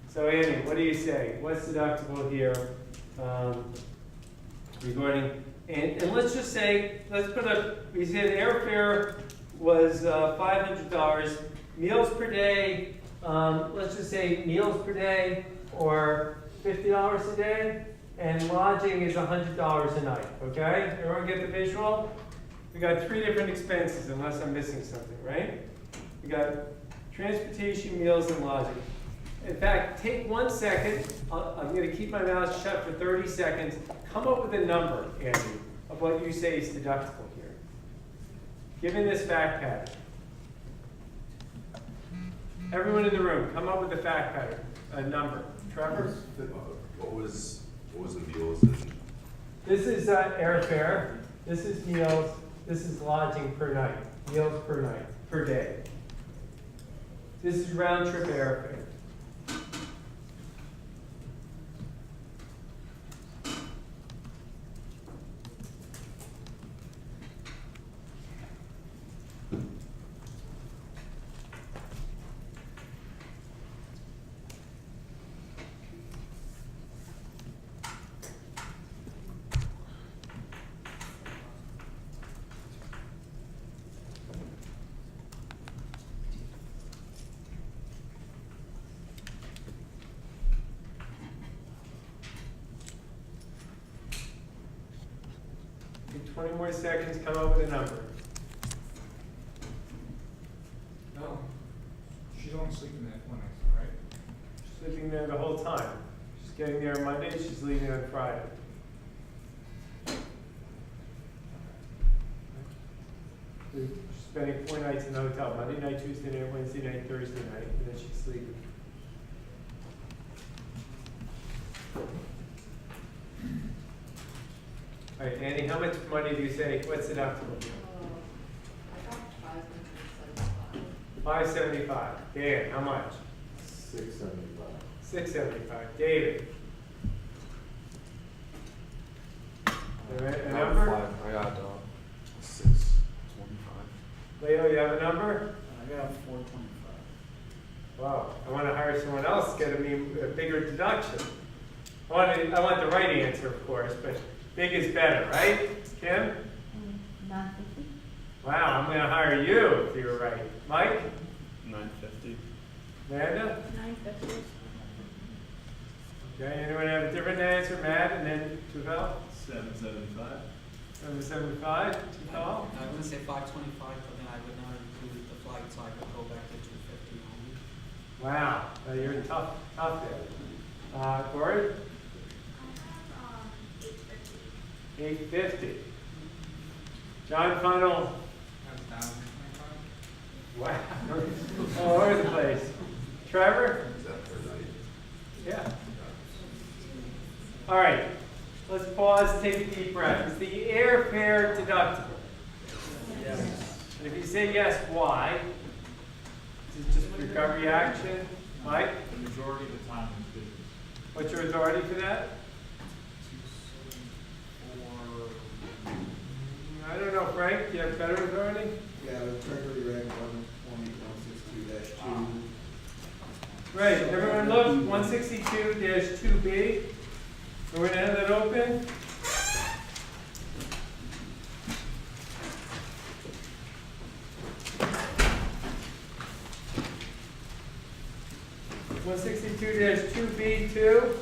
So Annie, what do you say? What's deductible here regarding, and let's just say, let's put up, we said airfare was $500, meals per day, let's just say meals per day, or $50 a day, and lodging is $100 a night, okay? Everyone get the visual? We got 3 different expenses, unless I'm missing something, right? We got transportation, meals, and lodging. In fact, take 1 second. I'm going to keep my mouth shut for 30 seconds. Come up with a number, Andy, of what you say is deductible here, given this fact pattern. Everyone in the room, come up with a fact pattern, a number. Trevor? What was the meals and? This is airfare. This is meals. This is lodging per night. Meals per night, per day. This is round trip airfare. In 20 more seconds, come up with a number. No. She's only sleeping there one night, right? She's sleeping there the whole time. She's getting there on Monday, she's leaving on Friday. She's spending 4 nights in the hotel, Monday night, Tuesday night, Wednesday night, Thursday night, and then she's sleeping. All right, Andy, how much money do you say, what's deductible? $575. Dan, how much? $675. $675. David? All right, a number? I got, 625. Leo, you have a number? I got 425. Wow, I want to hire someone else to get me a bigger deduction. I want the right answer, of course, but big is better, right? Kim? 950. Wow, I'm going to hire you if you're right. Mike? 950. Amanda? 950. Okay, anyone have a different answer? Matt and then Tuval? 775. 775. Tuval? I would say 525, but then I would not include the flight, so I could go back to 250 only. Wow, you're tough there. Corey? I have, 850. 850. John, final. That's down 625. Wow. All over the place. Trevor? Is that per night? Yeah. All right. Let's pause, take a deep breath. Is the airfare deductible? Yes. And if you say yes, why? Is it just recovery action? Mike? The majority of the time in business. What's your authority for that? 274. I don't know, Frank. Do you have better authority? Yeah, the Treasury Reg 1.162-2. Right. Everyone look. 162-2B. We're going to have that open. (162-2B2).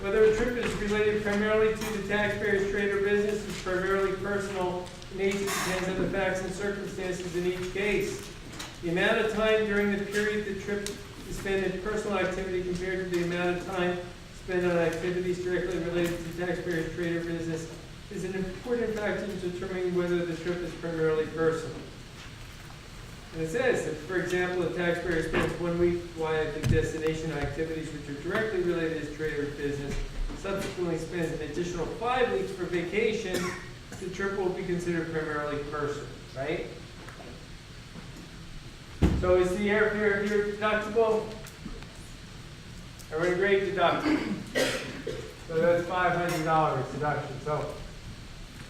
Whether a trip is related primarily to the taxpayer's trade or business is primarily personal in nature depends on the facts and circumstances in each case. The amount of time during the period the trip is spent in personal activity compared to the amount of time spent on activities directly related to taxpayer's trade or business is an important factor in determining whether the trip is primarily personal. And it says that, for example, a taxpayer spends 1 week while at the destination on activities which are directly related to his trade or business, subsequently spends an additional 5 weeks for vacation, the trip will be considered primarily personal, right? So is the airfare here deductible? Everyone agree deductible? So that's $500 deduction. So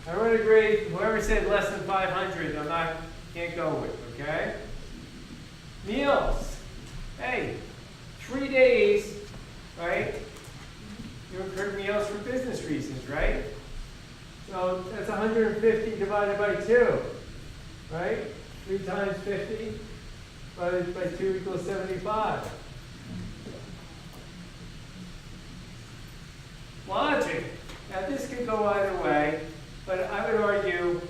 everyone agree, whoever said less than 500, can't go with, okay? Meals. Hey, 3 days, right? You incurred meals for business reasons, right? So that's 150 divided by 2, right? 3 times 50 divided by 2 equals 75. Logic. Now this could go either way, but I would argue,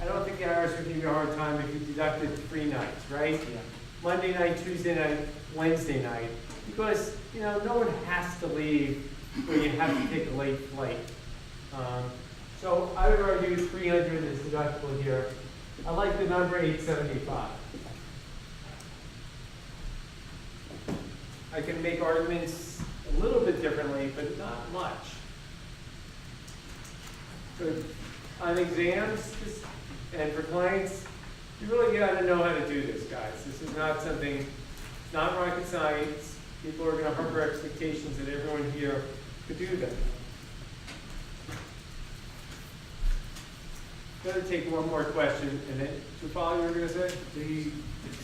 I don't think the IRS would give you a hard time if you deducted 3 nights, right? Yeah. Monday night, Tuesday night, Wednesday night, because no one has to leave when you have to take a late flight. So I would argue 300 is deductible here. I like the number 875. I can make arguments a little bit differently, but not much. So on exams and for clients, you really got to know how to do this, guys. This is not something, it's not rocket science. People are going to harbor expectations that everyone here could do that. Got to take one more question, and then to follow, you were going to say? The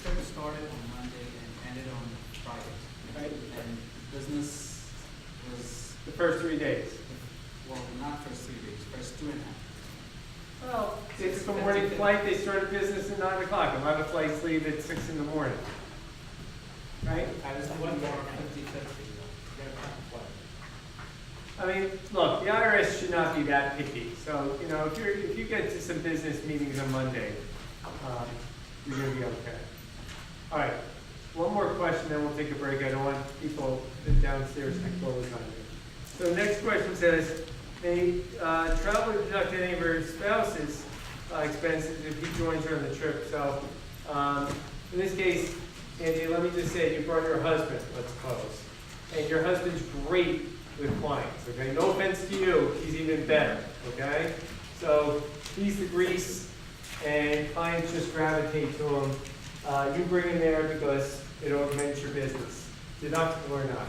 trip started on Monday and ended on Friday. Right. And business was, The first 3 days. well, not first 3 days, first 2.5. Well, it's a morning flight. They started business at 9 o'clock. A lot of flights leave at 6 in the morning. Right? I was thinking more 50/50. I mean, look, the IRS should not be that picky. So, you know, if you get to some business meetings on Monday, you're gonna be okay. All right, one more question, then we'll take a break. I don't want people downstairs to close on you. So next question says, may traveler deduct any of her spouse's expenses if he joins her on the trip? So, in this case, Andy, let me just say, you brought your husband, let's suppose, and your husband's great with clients, okay? No offense to you, he's even better, okay? So, he's the grease, and clients just gravitate to him. You bring him there because it augments your business, deductible or not.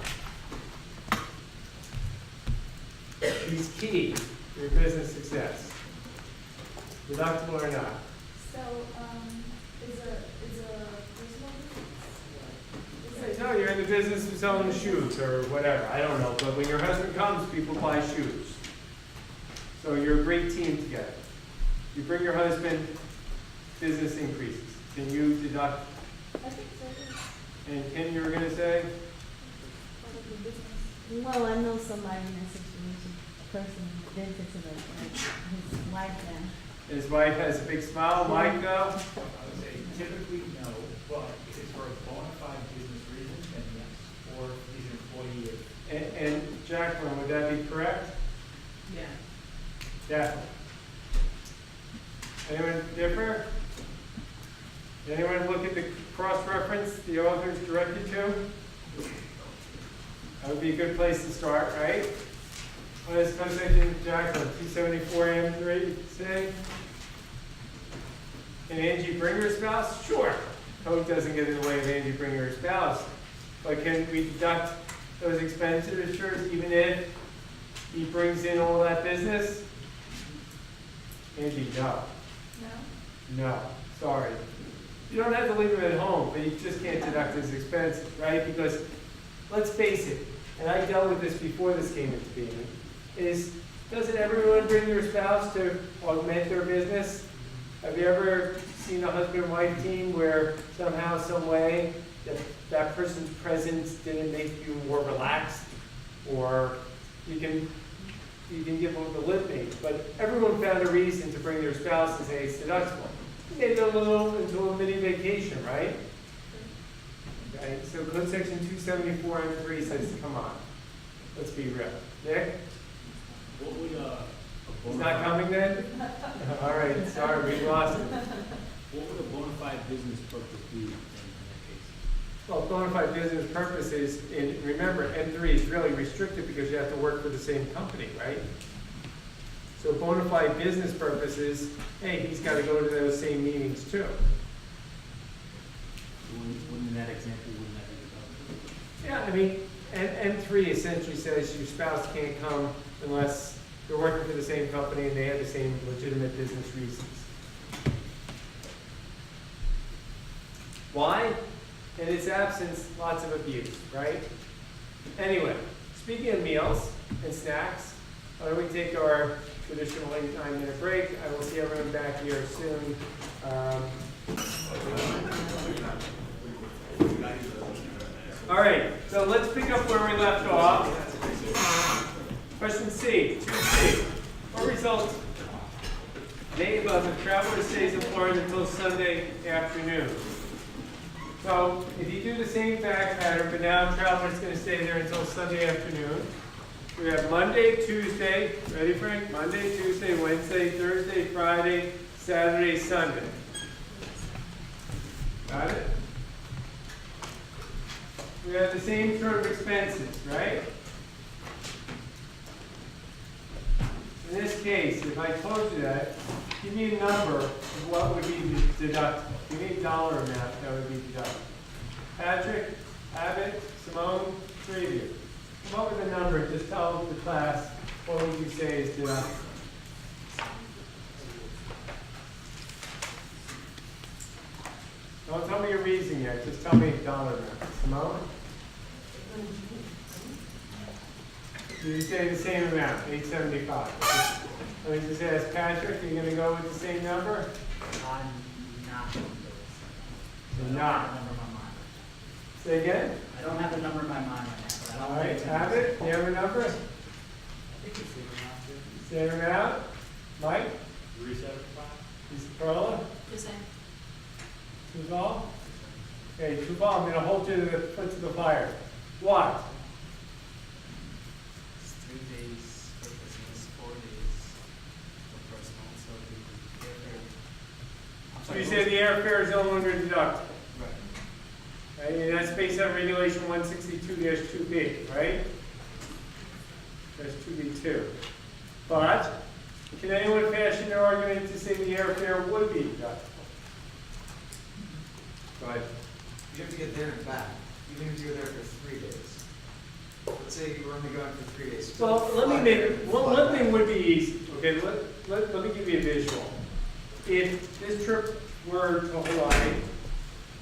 He's key to your business success, deductible or not. So, is a personal business? No, you're in the business of selling shoes or whatever, I don't know, but when your husband comes, people buy shoes. So you're a great team together. You bring your husband, business increases. Can you deduct? I think so. And Ken, you were gonna say? Part of the business. Well, I know somebody in that situation, person, dentist, his wife now. His wife has a big smile, Mike, no? I would say typically no, but if it's for a bona fide business reason, then yes, or if he's an employee. And Jacqueline, would that be correct? Yeah. Definitely. Anyone differ? Anyone look at the cross-reference the author's directed to? That would be a good place to start, right? What does Taxation, Jacqueline, 274M3 say? Can Angie bring her spouse? Sure. Code doesn't get in the way of Angie bringing her spouse. But can we deduct those expenditures even if he brings in all that business? Angie, no. No? No, sorry. You don't have to leave him at home, but you just can't deduct his expenses, right? Because, let's face it, and I dealt with this before this came into being, is, doesn't everyone bring their spouse to augment their business? Have you ever seen a husband and wife team where somehow, some way, that person's presence didn't make you more relaxed? Or you can give them the litany, but everyone found a reason to bring their spouse and say it's deductible. Maybe into a mini vacation, right? Okay, so code section 274M3 says, come on, let's be real. Nick? What would a He's not coming then? All right, sorry, we lost him. What would a bona fide business purpose be in that case? Well, bona fide business purpose is, and remember, M3 is really restricted because you have to work for the same company, right? So bona fide business purpose is, hey, he's got to go to those same meetings too. In that example, wouldn't that be Yeah, I mean, M3 essentially says your spouse can't come unless they're working for the same company and they have the same legitimate business reasons. Why? In its absence, lots of abuse, right? Anyway, speaking of meals and snacks, why don't we take our traditional 8-9-minute break? I will see everyone back here soon. All right, so let's pick up where we left off. Question C, 2C. What results may the traveler stays in Florida until Sunday afternoon? So if you do the same fact pattern, but now traveler's going to stay there until Sunday afternoon. We have Monday, Tuesday, ready Frank? Monday, Tuesday, Wednesday, Thursday, Friday, Saturday, Sunday. Got it? We have the same sort of expenses, right? In this case, if I told you that, give me a number of what would be deductible. Give me a dollar amount that would be deductible. Patrick, Abbott, Simone, three of you. Come up with a number, just tell the class what would you say is deductible. Don't tell me your reason yet, just tell me a dollar amount. Simone? Did you say the same amount, 875? Let me just ask Patrick, are you going to go with the same number? I'm not going to do it. You're not. I don't have a number in my mind. Say again? I don't have a number in my mind right now, but I don't. All right, Abbott, do you have a number? Same amount? Mike? 375? Mr. Perla? The same. Duval? Okay, Duval, I'm gonna hold you to the foot to the fire. What? It's 3 days for business, 4 days for personal, so the airfare. I'm So sorry, you what say was- the airfare is no longer deductible, Right. right? And that's based on regulation 162-2B, right? That's 2B2. But, can anyone fashion their argument to say the airfare would be deductible? Go ahead. You have to get there and back, even if you're there for 3 days. Let's say you were only going for 3 days. Well, let me Fly make, there and one fly thing back. would be easy, okay, let me give you a visual. If this trip were to Hawaii,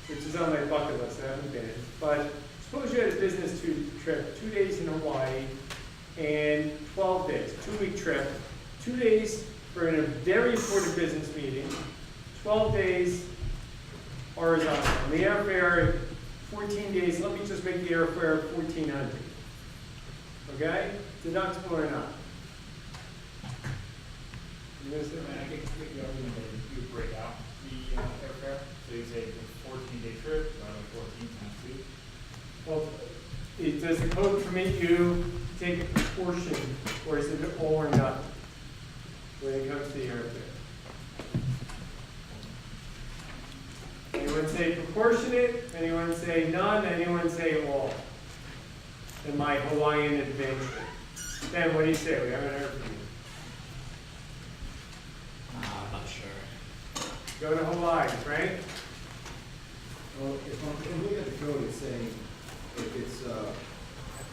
which is on my bucket list, I haven't been, but suppose you had a business trip, 2 days in Hawaii and 12 days, 2-week trip, 2 days for a very important business meeting, 12 days horizontal. And the airfare, 14 days, let me just make the airfare 1,400. Okay? Deductible or not? You gonna say I that? think the argument that you would break out the airfare, so you'd say the 14-day trip, divided by 14 times 2. Well, does the code permit you to take a proportion, or is it all or nothing when it comes to the airfare? Anyone say proportionate? Anyone say none? Anyone say all? In my Hawaiian adventure. Ben, what do you say? We haven't heard from you. I'm not sure. Go to Hawaii, Frank? Well, if I'm looking at the code, it's saying if it's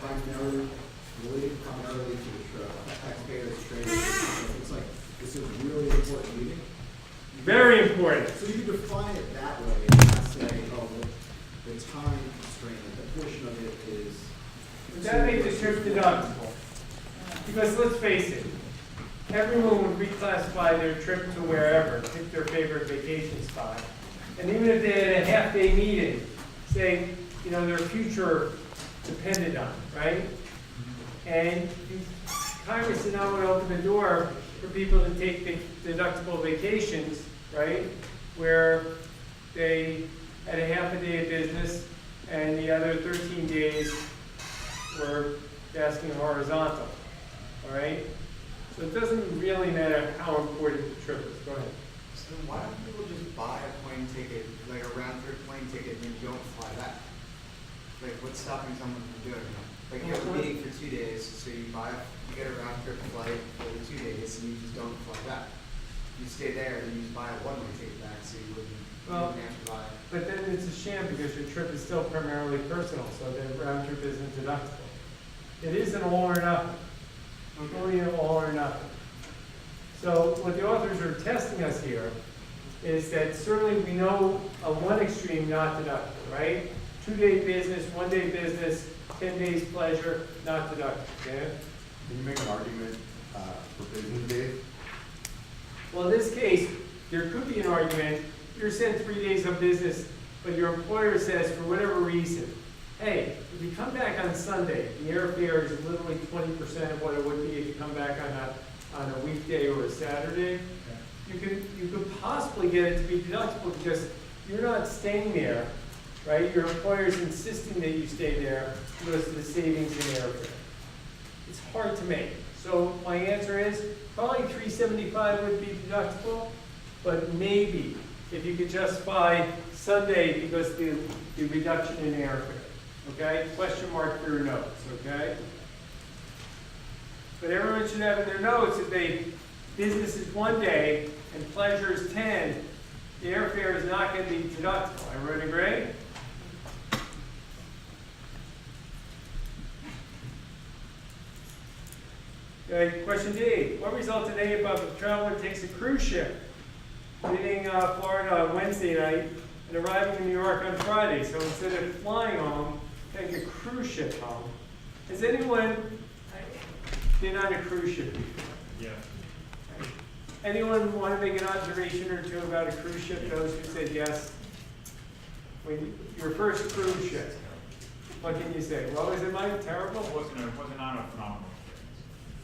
primarily related primarily to the taxpayer's trade, it's like, this is a really important meeting. Very important. So you can define it that way and not say, oh, the time constraint, the portion of it is. But that makes the trip deductible. Because let's face it, everyone would reclassify their trip to wherever, pick their favorite vacation spot. And even if they had a half-day meeting, say, you know, their future depended on it, right? And Congress did not want to open the door for people to take deductible vacations, right? Where they had a half a day of business and the other 13 days were asking horizontal, all right? So it doesn't really matter how important the trip is. Go ahead. So then why don't people just buy a plane ticket, like a round trip plane ticket, and don't fly back? Like, what's stopping someone from doing that? Like, you have a meeting for 2 days, so you get a round trip flight for the 2 days, and you just don't fly back. You stay there, and you just buy a one-way ticket back, so you wouldn't have to buy. But then it's a sham because your trip is still primarily personal, so the round trip isn't deductible. It is an all or nothing. It's only an all or nothing. So what the authors are testing us here is that certainly we know on one extreme not deductible, right? 2-day business, 1-day business, 10 days pleasure, not deductible. Dan? Can you make an argument for business days? Well, in this case, there could be an argument, you're sent 3 days of business, but your employer says for whatever reason, hey, if you come back on Sunday, the airfare is literally 20% of what it would be if you come back on a weekday or a Saturday. You could possibly get it to be deductible because you're not staying there, right? Your employer is insisting that you stay there because of the savings in airfare. It's hard to make. So my answer is probably $375 would be deductible, but maybe if you could justify Sunday because of the reduction in airfare. Okay? Question mark for your notes, okay? But everyone should have in their notes if business is 1 day and pleasure is 10, the airfare is not going to be deductible. Everyone agree? Okay, question D. What results in A above if the traveler takes a cruise ship, leaving Florida on Wednesday night and arriving in New York on Friday? So instead of flying home, take a cruise ship home. Has anyone been on a cruise ship before? Yeah. Anyone want to make an observation or two about a cruise ship? Those who said yes. When your first cruise ship, what can you say? What was it like? Terrible? It wasn't on a phenomenal experience.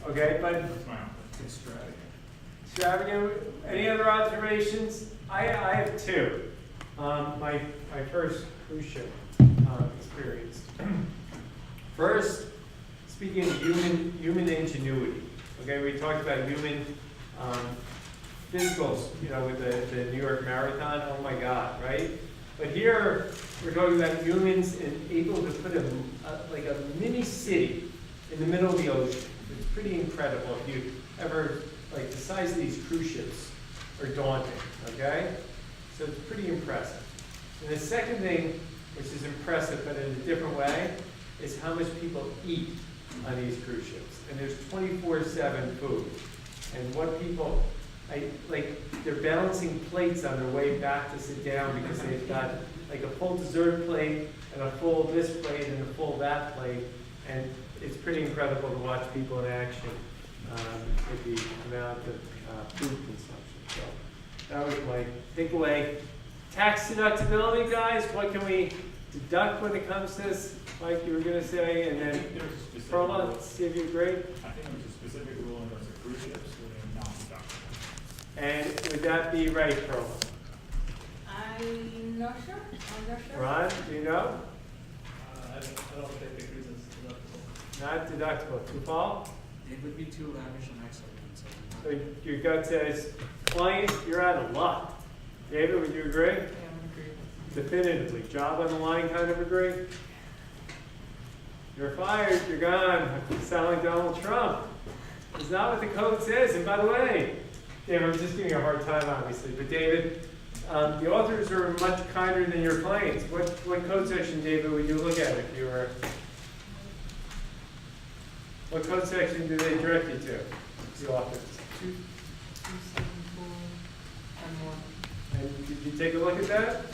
Okay, but That's my own. extravagant, any other observations? I have two. My first cruise ship experience. First, speaking of human ingenuity, okay, we talked about human physicals, you know, with the New York Marathon, oh my God, right? But here, we're talking about humans and able to put like a mini city in the middle of the ocean. It's pretty incredible if you ever, like, the size of these cruise ships are daunting, okay? So it's pretty impressive. And the second thing, which is impressive but in a different way, is how much people eat on these cruise ships. And there's 24/7 food. And what people, they're balancing plates on their way back to sit down because they've got like a full dessert plate and a full this plate and a full that plate. And it's pretty incredible to watch people in action with the amount of food consumption. So that was my takeaway. Tax deductibility, guys, what can we deduct when it comes to this? Mike, you were going to say, and then Perla, see if you agree. I think it was a specific rule in those cruise ships where they're non-deductible. And would that be right, Perla? I'm not sure. I'm not sure. Ron, do you know? I don't think the cruise is deductible. Not deductible. Tupal? It would be too lavish on excellence. So your gut says, client, you're out of luck. David, would you agree? Yeah, I'm gonna agree. Definitively. Job on the line, kind of agree? You're fired, you're gone. You sound like Donald Trump. It's not what the code says. And by the way, David, I'm just giving you a hard time, obviously, but David, the authors are much kinder than your clients. What code section, David, would you look at if you were? What code section do they direct you to, the authors? 274 and 1. And did you take a look at that?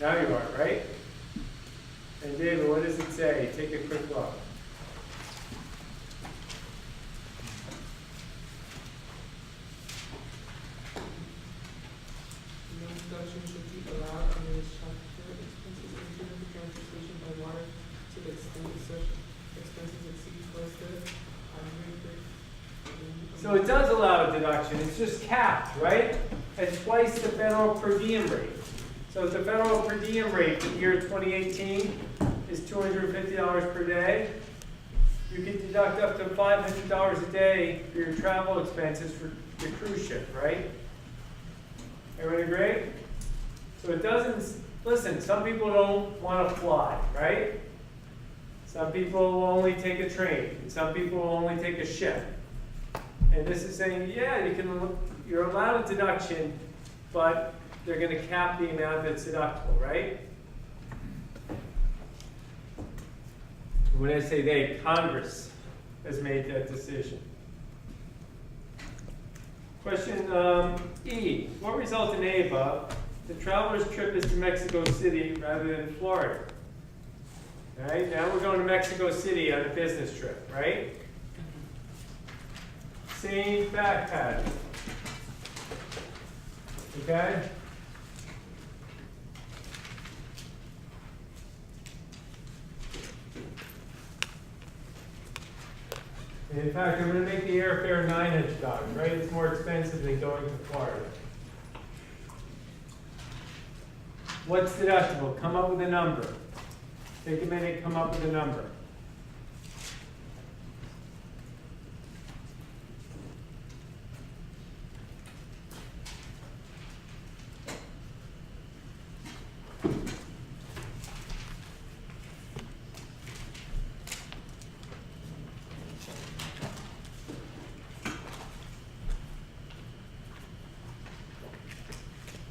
Now you are, right? And David, what does it say? Take a quick look. No deduction should be allowed under this chapter. Expenses incurred for transportation by water to the extent that such expenses exceed less than So it does allow a deduction, it's just capped, right? At twice the federal per diem rate. So the federal per diem rate for the year 2018 is $250 per day. You can deduct up to $500 a day for your travel expenses for the cruise ship, right? Everyone agree? So it doesn't, listen, some people don't want to fly, right? Some people will only take a train, and some people will only take a ship. And this is saying, yeah, you're allowed a deduction, but they're going to cap the amount that's deductible, right? When I say they, Congress has made that decision. Question E. What results in A above? The traveler's trip is to Mexico City rather than Florida. All right, now we're going to Mexico City on a business trip, right? Same fact pattern. Okay? And in fact, I'm going to make the airfare $900, right? It's more expensive than going to Florida. What's deductible? Come up with a number. Take a minute, come up with a number.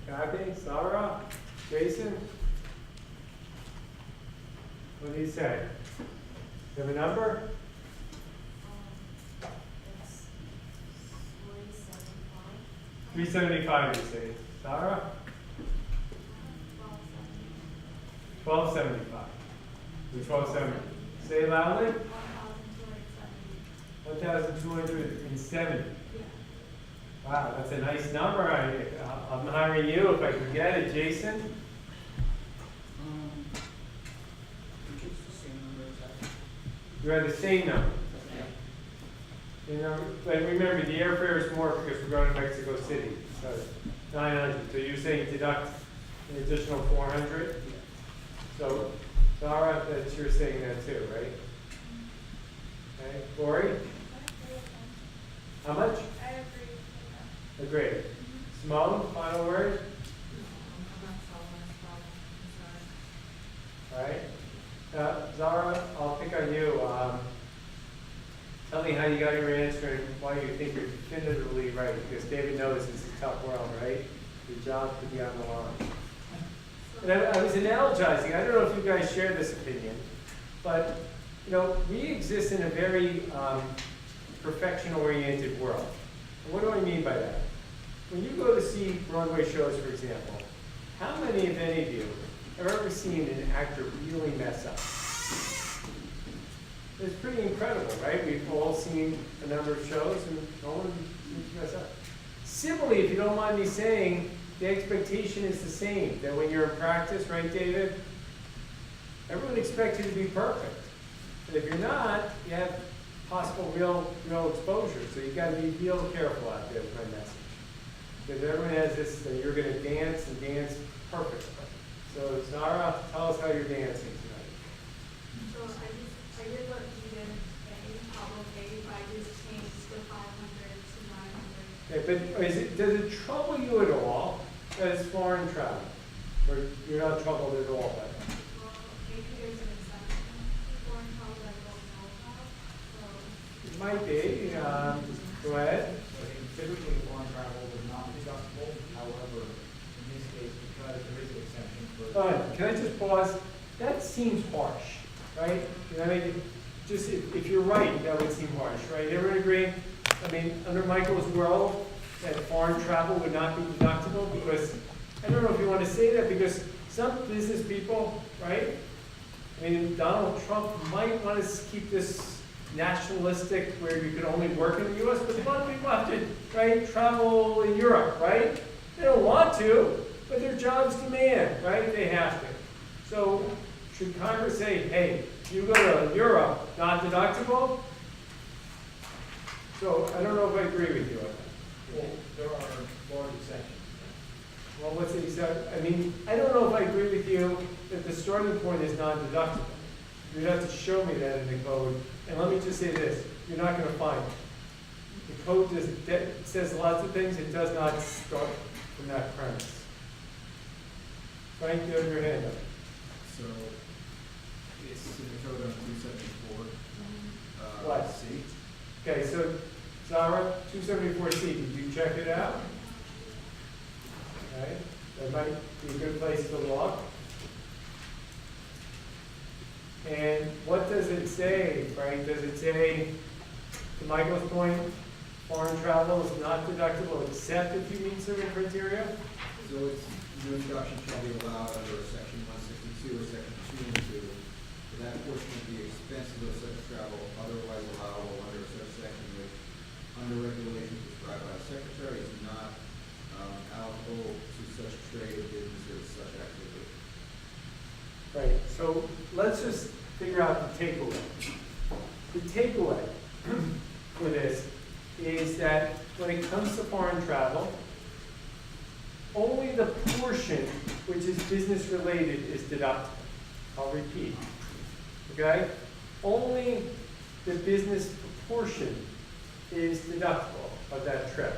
Kathy, Sarah, Jason? What do you say? You have a number? It's 375. 375, you say. Sarah? 1275. 1270. Say it loudly. 1,270. Wow, that's a nice number. I'm hiring you if I can get it, Jason. It's the same number as that. You have the same number. You know, but remember, the airfare is more because we're going to Mexico City, so 900. So you're saying deduct an additional 400? So, Zara, that's you're saying that too, right? Okay, Lori? How much? I agree. Agreed. Simone, final word? All right. Zara, I'll pick on you. Tell me how you got your answer and why you think you're definitively right, because David knows it's a tough world, right? Your job could be on the line. And I was analogizing, I don't know if you guys share this opinion, but, you know, we exist in a very perfection-oriented world. And what do I mean by that? When you go to see Broadway shows, for example, how many, if any of you, have ever seen an actor really mess up? It's pretty incredible, right? We've all seen a number of shows and no one seems to mess up. Similarly, if you don't mind me saying, the expectation is the same, that when you're in practice, right, David? Everyone expects you to be perfect. But if you're not, you have possible real exposure. So you've got to be real careful out there with my message. Because everyone has this, that you're going to dance and dance perfectly. So Zara, tell us how you're dancing tonight. So I did what you did, probably, I just changed the 500 to 900. Okay, but does it trouble you at all that it's foreign travel? Or you're not troubled at all by that? Well, maybe there's an exception to foreign travel that I don't know about, so. It might be. Go ahead. I think typically foreign travel is not deductible, however, in this case, because there is an exception for. Can I just pause? That seems harsh, right? You know, I mean, just if you're right, that would seem harsh, right? Everyone agree? I mean, under Michael's world, that foreign travel would not be deductible because, I don't know if you want to say that, because some business people, right? I mean, Donald Trump might want to keep this nationalistic where you could only work in the US, but a lot of people have to, right, travel in Europe, right? They don't want to, but their jobs demand, right? They have to. So should Congress say, hey, you go to Europe, not deductible? So I don't know if I agree with you on that. Well, there are large exceptions. Well, what's the exception? I mean, I don't know if I agree with you that the starting point is non-deductible. You'd have to show me that in the code. And let me just say this, you're not going to find it. The code says lots of things, it does not start from that premise. Frank, you have your hand up. So, it's in the code on 274. What? C. Okay, so Zara, 274C, did you check it out? Okay, that might be a good place to look. And what does it say, Frank? Does it say, to Michael's point, foreign travel is not deductible except if you meet certain criteria? So it's, no deduction shall be allowed under section 162 or section 212 for that portion of the expenses of such travel otherwise allowable under such section which, under regulations prescribed by the secretary, is not allowable to such trade, businesses, such activity. Right, so let's just figure out the takeaway. The takeaway for this is that when it comes to foreign travel, only the portion which is business related is deductible. I'll repeat, okay? Only the business portion is deductible of that trip.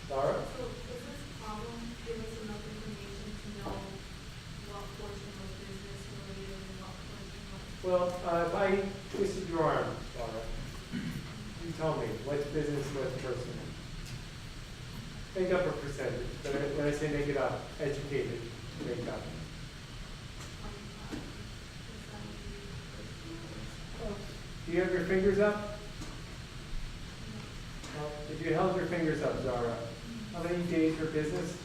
Sarah? So does this problem give us enough information to know what portion was business related and what portion was? Well, if I twisted your arm, Sarah, you tell me, what's business, what's personal? Make up a percentage, but when I say make it up, educated, make up. 25%. Do you have your fingers up? Well, if you held your fingers up, Zara, how many days for business?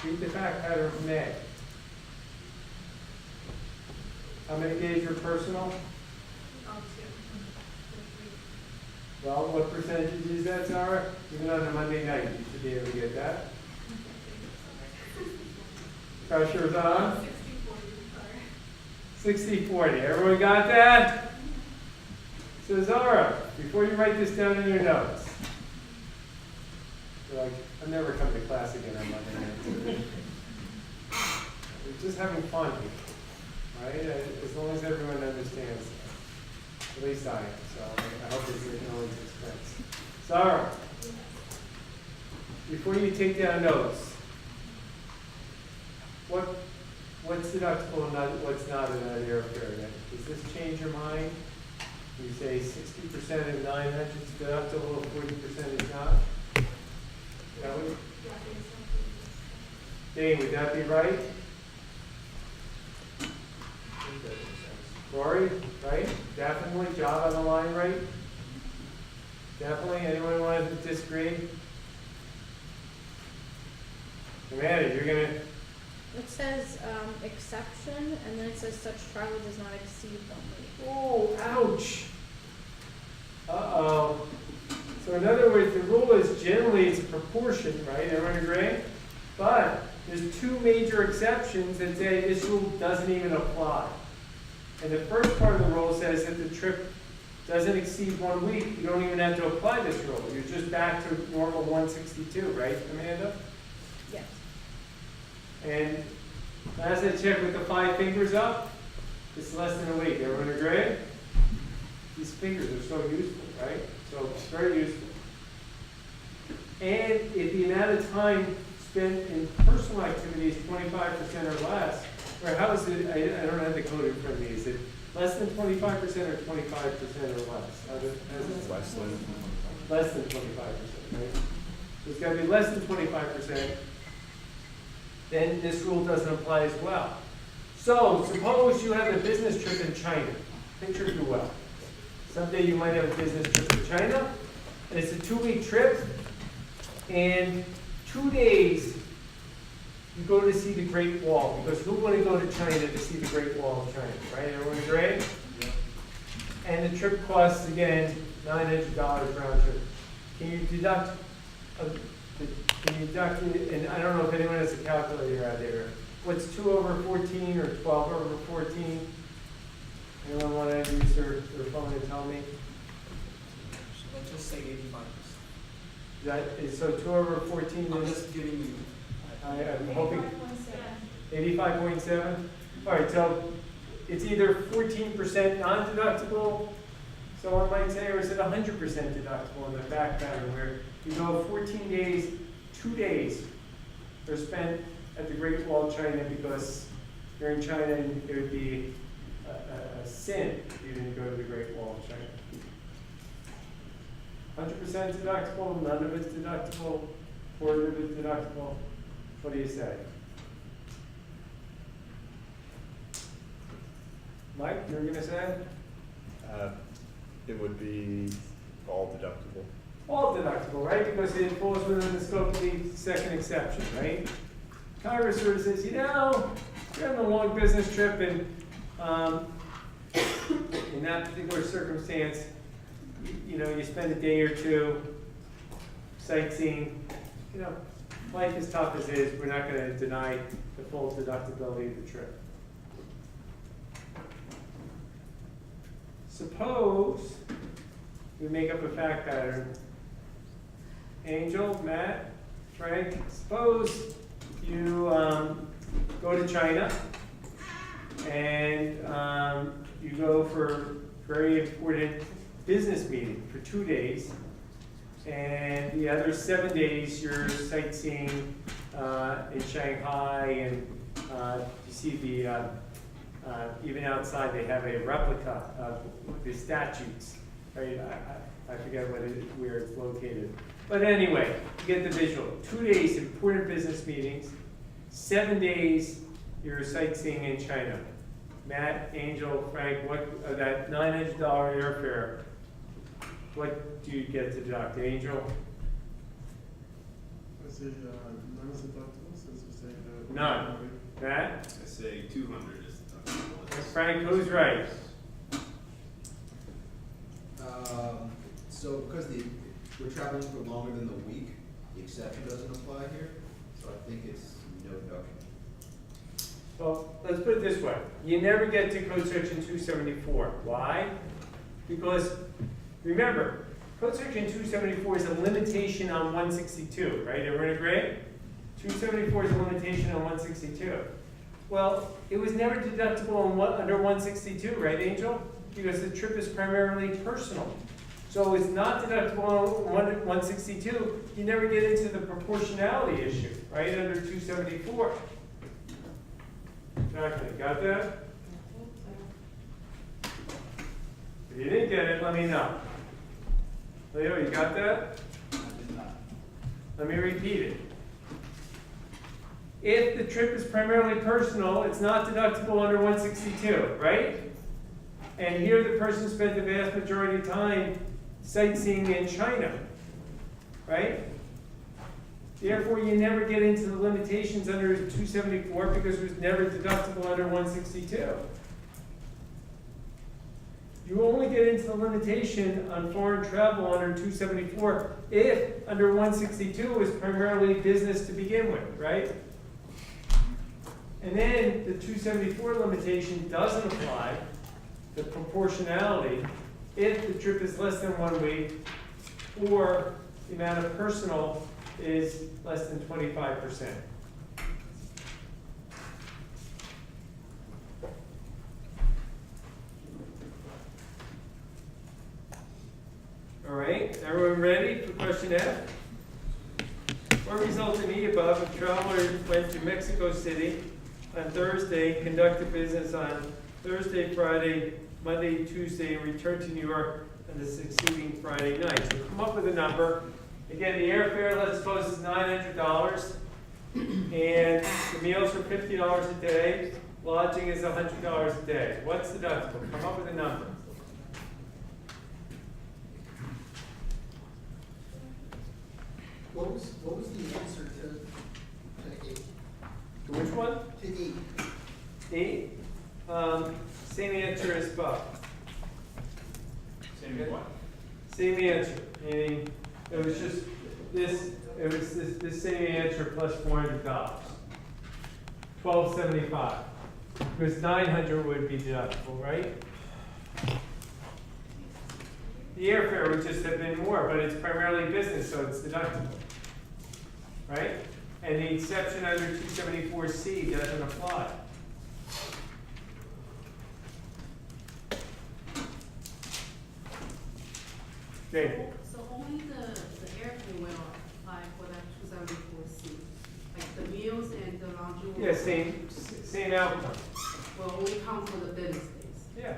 Read the fact pattern from A. How many days are personal? Well, what percentage is that, Zara? Even on a Monday night, you should be able to get that. Pressure's on. 60-40, sorry. 60-40. Everyone got that? So Zara, before you write this down in your notes, you're like, I'm never coming to class again on Monday night. We're just having fun here, right? As long as everyone understands that. At least I am, so I hope it's at no one's expense. Zara, before you take down notes, what's deductible and what's not in that airfare then? Does this change your mind? You say 60% of 900 is deductible, 40% is not? That would, Dane, would that be right? Rory, right? Definitely, job on the line, right? Definitely, anyone want to disagree? Amanda, you're gonna, It says, exception, and then it says such travel does not exceed 1 week. oh, ouch. Uh-oh. So in other words, the rule is generally it's a proportion, right? Everyone agree? But there's two major exceptions that say this rule doesn't even apply. And the first part of the rule says that the trip doesn't exceed 1 week. You don't even have to apply this rule. You're just back to normal 162, right, Amanda? Yes. And as I check with the 5 fingers up, it's less than a week. Everyone agree? These fingers are so useful, right? So it's very useful. And if the amount of time spent in personal activities 25% or less, or how is it, I don't have the code in front of me, is it less than 25% or 25% or less? Less than. Less than 25%, right? So it's got to be less than 25%. Then this rule doesn't apply as well. So suppose you have a business trip in China. Picture if you will. Someday you might have a business trip to China, and it's a 2-week trip, and 2 days you go to see the Great Wall, because who would go to China to see the Great Wall of China, right? Everyone agree? Yeah. And the trip costs, again, $900 round trip. Can you deduct, and I don't know if anyone has a calculator out there, what's 2 over 14 or 12 over 14? Anyone want to use their phone and tell me? Let's just say 85%. That is, so 2 over 14 I'm is, just giving you. I'm hoping, 85.7? All right, so it's either 14% non-deductible, someone might say, or is it 100% deductible in the back pattern where you go 14 days, 2 days are spent at the Great Wall of China because you're in China and it would be a sin if you didn't go to the Great Wall of China. 100% deductible, none of it's deductible, quarter of it deductible. What do you say? Mike, you were going to say? It would be all deductible. All deductible, right? Because it falls within the scope of the second exception, right? Congress sort of says, you know, you're on a long business trip and in that particular circumstance, you know, you spend a day or two sightseeing, you know, life is tough as is, we're not going to deny the full deductibility of the trip. Suppose we make up a fact pattern. Angel, Matt, Frank, suppose you go to China and you go for very important business meeting for 2 days, and the other 7 days you're sightseeing in Shanghai, and you see the even outside they have a replica of the statues, right? I forget where it's located. But anyway, you get the visual. 2 days, important business meetings. 7 days, you're sightseeing in China. Matt, Angel, Frank, what that $900 airfare, what do you get to deduct? Angel? I say none is deductible, since you say that. None. Matt? I say 200 is deductible. Frank, who's right? So because we're traveling for longer than the week, the exception doesn't apply here, so I think it's no deduction. Well, let's put it this way. You never get to code section 274. Why? Because, remember, Code Section 274 is a limitation on 162, right? Everyone agree? 274 is a limitation on 162. Well, it was never deductible under 162, right, Angel? Because the trip is primarily personal. So it's not deductible on 162. You never get into the proportionality issue, right, under 274. Exactly. Got that? If you didn't get it, let me know. Leo, you got that? I did not. Let me repeat it. If the trip is primarily personal, it's not deductible under 162, right? And here the person spent the vast majority of time sightseeing in China, right? Therefore, you never get into the limitations under 274 because it was never deductible under 162. You only get into the limitation on foreign travel under 274 if under 162 it was primarily business to begin with, right? And then the 274 limitation doesn't apply, the proportionality, if the trip is less than 1 week or the amount of personal is less than 25%. All right, everyone ready for question F? What results in the above if traveler went to Mexico City on Thursday, conducted business on Thursday, Friday, Monday, Tuesday, and returned to New York on the succeeding Friday night? So come up with a number. Again, the airfare, let's suppose, is $900, and the meals are $50 a day. Lodging is $100 a day. What's deductible? Come up with a number. What was the answer to 8? To which one? To 8. 8? Same answer as Bob. Same what? Same answer, meaning it was just this, it was this same answer plus $400. $1,275. Because $900 would be deductible, right? The airfare would just have been more, but it's primarily business, so it's deductible. Right? And the exception under 274C doesn't apply. Okay. So only the airfare will apply for that 274C, like the meals and the lodging. Yeah, same outcome. Will only count for the business days. Yeah.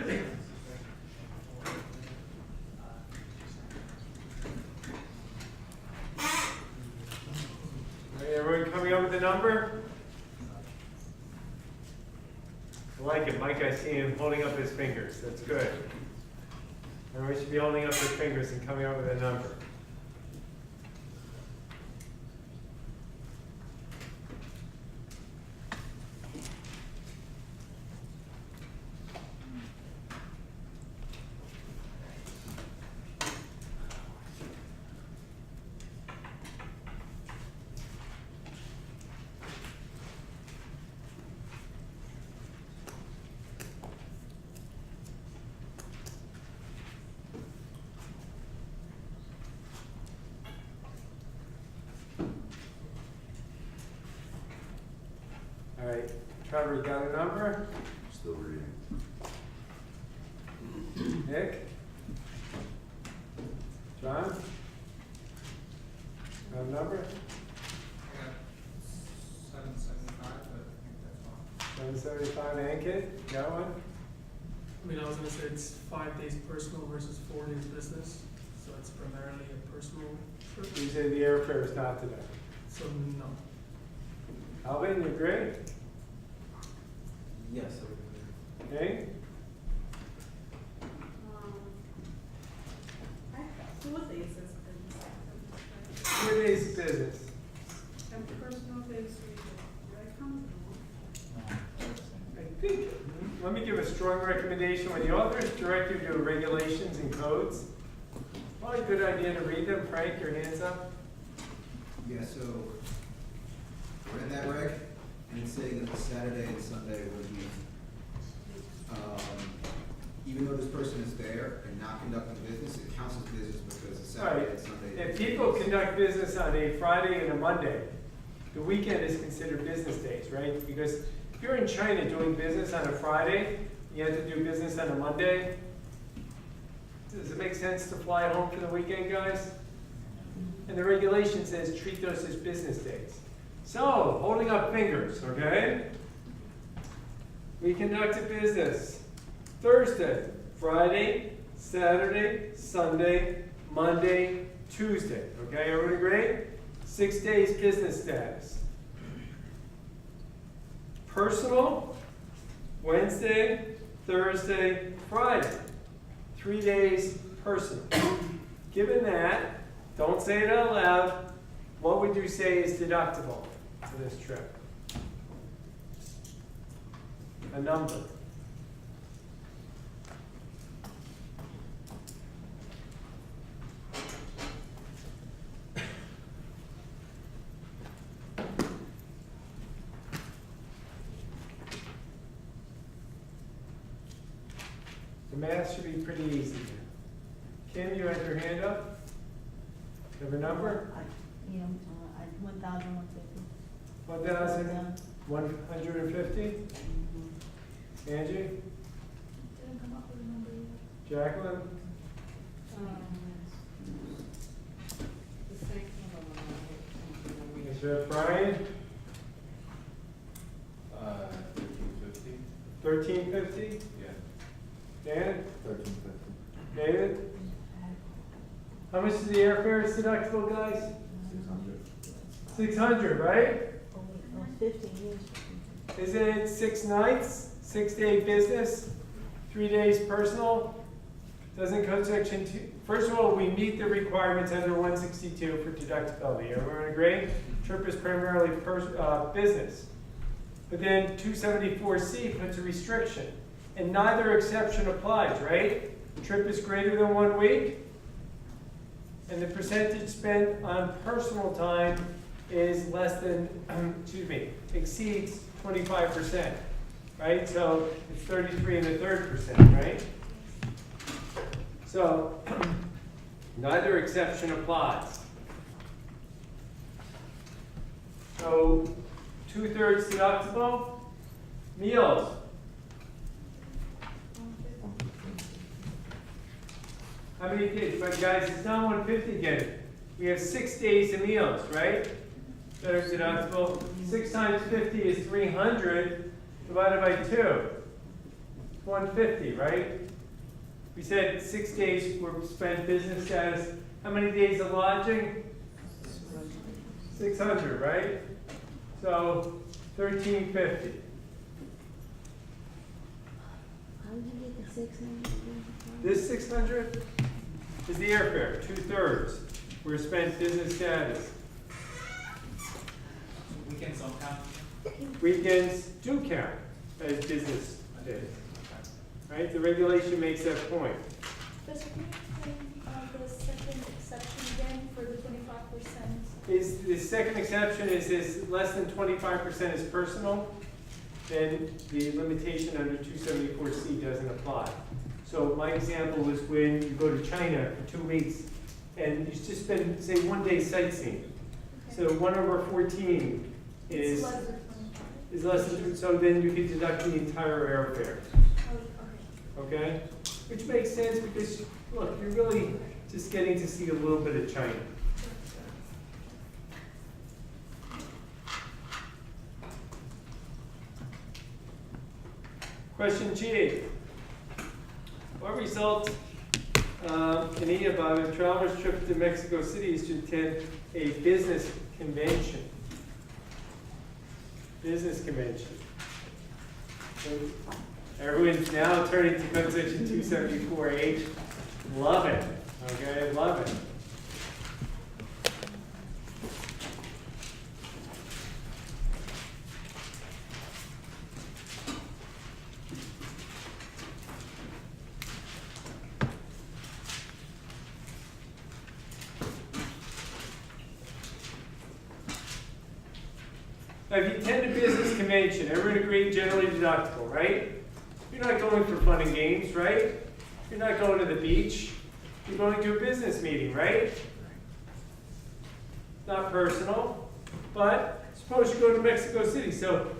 Okay. Everyone coming up with a number? I like it. Mike, I see him holding up his fingers. That's good. Everyone should be holding up their fingers and coming up with a number. All right, Trevor, you got a number? Still reading. Nick? John? Got a number? I got 775, but I think that's fine. 775, Ankit? Got one? I mean, I was gonna say it's 5 days personal versus 4 days business, so it's primarily a personal trip, You say the airfare is not today. so no. Alvin, you agree? Yes, I would agree. Okay? So what day is this business? 4 days business. And personal days, right, comes No, that's recommendation, when the authors direct you to regulations and codes, probably a good idea to read them. Frank, your hands up. Yeah, so, I read that reg, and it's saying that the Saturday and Sunday would be, even though this person is there and not conducting business, it counts as business because it's Saturday Right. and Sunday. If people conduct business on a Friday and a Monday, the weekend is considered business days, right? Because if you're in China doing business on a Friday, you have to do business on a Monday. Does it make sense to fly home for the weekend, guys? And the regulation says treat those as business days. So, holding up fingers, okay? We conducted business Thursday, Friday, Saturday, Sunday, Monday, Tuesday. Okay, everybody agree? 6 days business status. Personal, Wednesday, Thursday, Friday. 3 days personal. Given that, don't say it out loud, what would you say is deductible for this trip? A number. The math should be pretty easy here. Kim, you had your hand up? You have a number? Yeah, 1,150. 1,150? Angie? Didn't come up with a number yet. Jacqueline? The same thing. Is that Brian? 1350? 1,350? Yeah. Dan? 1350. David? How much is the airfare is deductible, guys? 600. 600, right? Oh, 50 years. Isn't it 6 nights, 6 day business, 3 days personal? Doesn't code section 2, first of all, we meet the requirements under 162 for deductibility. Everyone agree? Trip is primarily business. But then 274C puts a restriction, and neither exception applies, right? Trip is greater than 1 week, and the percentage spent on personal time is less than, exceeds 25%, right? So it's 33.33%, right? So neither exception applies. So 2/3 deductible, meals. How many days? But guys, it's not 150 again. We have 6 days of meals, right? That are deductible. 6 times 50 is 300 divided by 2. 150, right? We said 6 days were spent business status. How many days of lodging? 600, right? So 1,350. How did you get the 600? This 600 is the airfare, 2/3 were spent business status. Weekends don't count. Weekends do count as business days, right? The regulation makes that point. Just repeat the second exception again for the 25%. Is the second exception is less than 25% is personal, then the limitation under 274C doesn't apply. So my example was when you go to China for 2 weeks and you just spend, say, 1 day sightseeing. So 1/14 is It's less than 25. is less than, so then you can deduct the entire airfare, Oh, okay. okay? Which makes sense because, look, you're really just getting to see a little bit of China. Question G. What results in EABA of a traveler's trip to Mexico City is to attend a business convention? Business convention. So everyone's now turning to code section 274H. Love it. Okay, love it. Now, if you attend a business convention, everyone agreed generally deductible, right? You're not going for fun and games, right? You're not going to the beach. You're going to a business meeting, right? Not personal, but suppose you go to Mexico City. So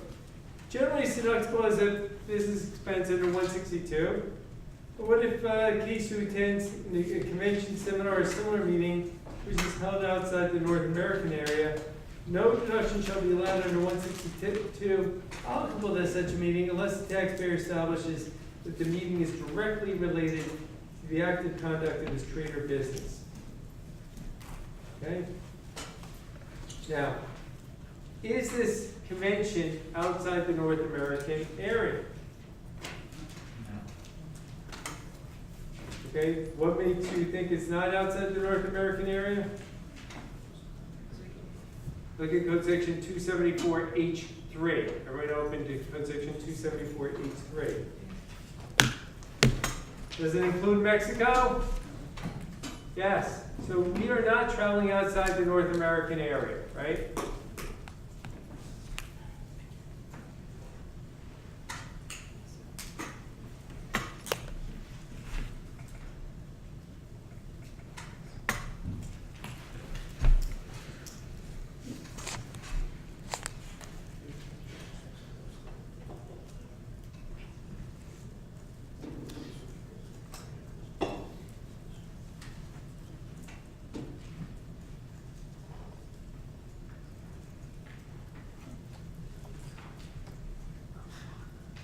generally it's deductible as a business expense under 162. But what if a case who attends a convention, seminar, or similar meeting which is held outside the North American area, no deduction shall be allowed under 162 applicable to such a meeting unless the taxpayer establishes that the meeting is directly related to the active conduct of his trade or business. Okay? Now, is this convention outside the North American area? Okay, what makes you think it's not outside the North American area? Look at code section 274H3. Everyone open to code section 274H3. Does it include Mexico? Yes. So we are not traveling outside the North American area, right?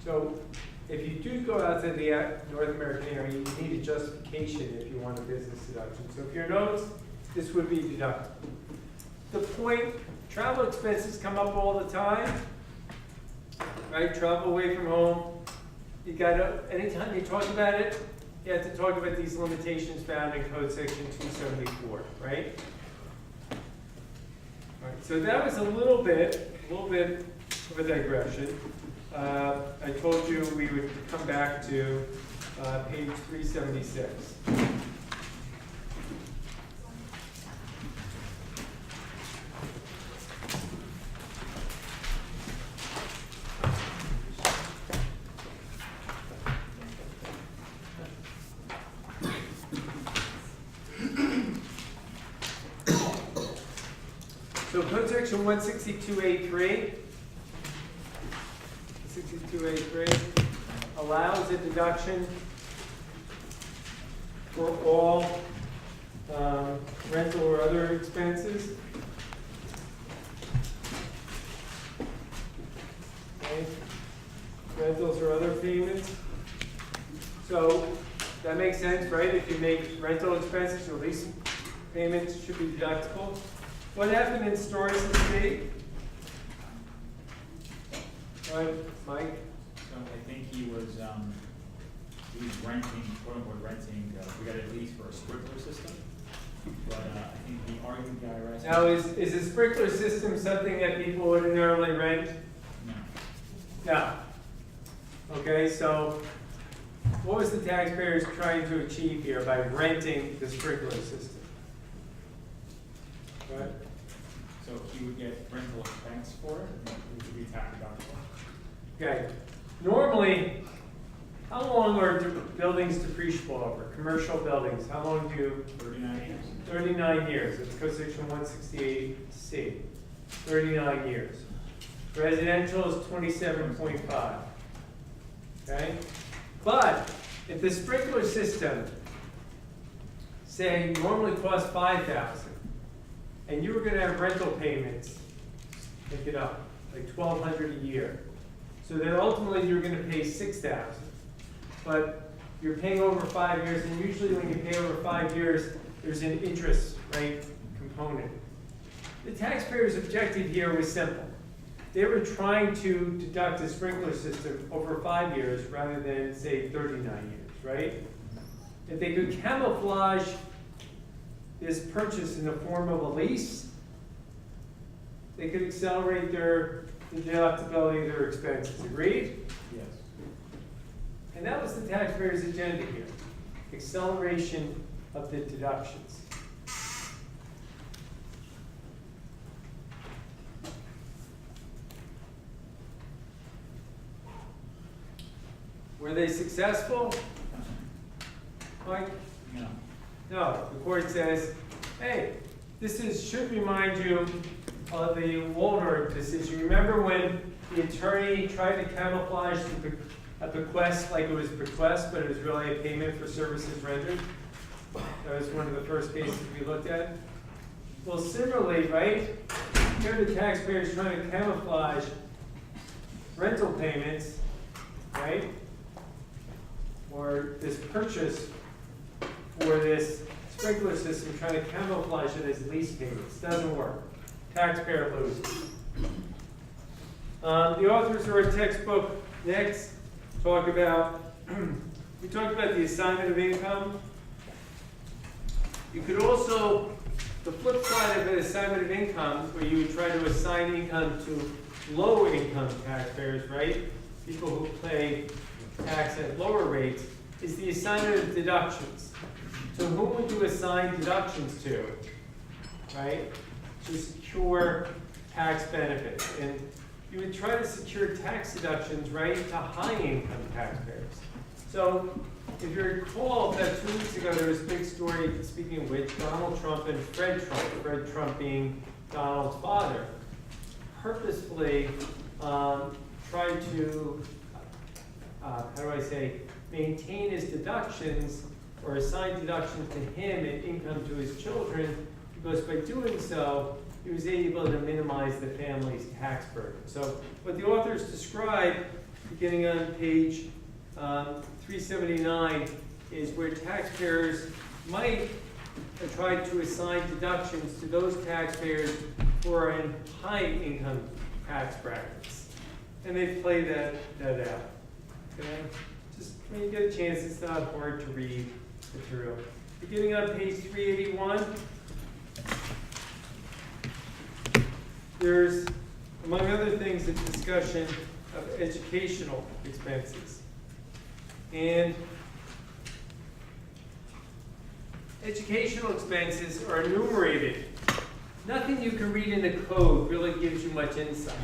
So if you do go outside the North American area, you need a justification if you want a business deduction. So if your notes, this would be deductible. The point, travel expenses come up all the time, right? Travel away from home. You gotta, anytime you talk about it, you have to talk about these limitations found in code section 274, right? All right, so that was a little bit of a digression. I told you we would come back to page 376. So code section 162A3. 62A3 allows a deduction for all rental or other expenses. Okay. Rentals or other payments. So that makes sense, right? If you make rental expenses or lease payments should be deductible. What happened in Stories and State? Right, Mike? So I think he was renting, quote unquote renting, we got a lease for a sprinkler system. But I think the argument guy, right? Now, is a sprinkler system something that people ordinarily rent? No. No. Okay, so what was the taxpayers trying to achieve here by renting the sprinkler system? Right? So he would get rental expense for it, and it would be tax deductible. Okay. Normally, how long are buildings depreciable over? Commercial buildings, how long do? 39 years. 39 years. It's code section 168C. 39 years. Residential is 27.5. Okay? But if the sprinkler system, say, normally costs $5,000, and you were going to have rental payments, pick it up, like $1,200 a year. So then ultimately you're going to pay $6,000. But you're paying over 5 years, and usually when you pay over 5 years, there's an interest rate component. The taxpayer's objective here was simple. They were trying to deduct a sprinkler system over 5 years rather than, say, 39 years, right? If they could camouflage this purchase in the form of a lease, they could accelerate the deductibility of their expenses. Agreed? Yes. And that was the taxpayer's agenda here. Acceleration of the deductions. Were they successful? Mike? No. No, the court says, hey, should remind you of the Waldorf decision. Remember when the attorney tried to camouflage a bequest like it was bequest, but it was really a payment for services rendered? That was one of the first cases we looked at. Well, similarly, right, here the taxpayer is trying to camouflage rental payments, right? Or this purchase for this sprinkler system, trying to camouflage it as lease payments. Doesn't work. Taxpayer loses. The authors of our textbook next talk about, we talked about the assignment of income. You could also, the flip side of an assignment of income, where you would try to assign income to low income taxpayers, right? People who pay tax at lower rates, is the assignment of deductions. So whom would you assign deductions to, right? To secure tax benefits. And you would try to secure tax deductions, right, to high income taxpayers. So if you recall, about 2 weeks ago, there was a big story, speaking of which, Donald Trump and Fred Trump being Donald's father, purposefully tried to, maintain his deductions or assign deductions to him and income to his children, because by doing so, he was able to minimize the family's tax burden. So what the authors describe, beginning on page 379, is where taxpayers might try to assign deductions to those taxpayers who are in high income tax brackets. And they play that out. Okay? Just when you get a chance, it's not hard to read material. Beginning on page 381, there's, among other things, a discussion of educational expenses. And educational expenses are enumerated. Nothing you can read in the code really gives you much insight.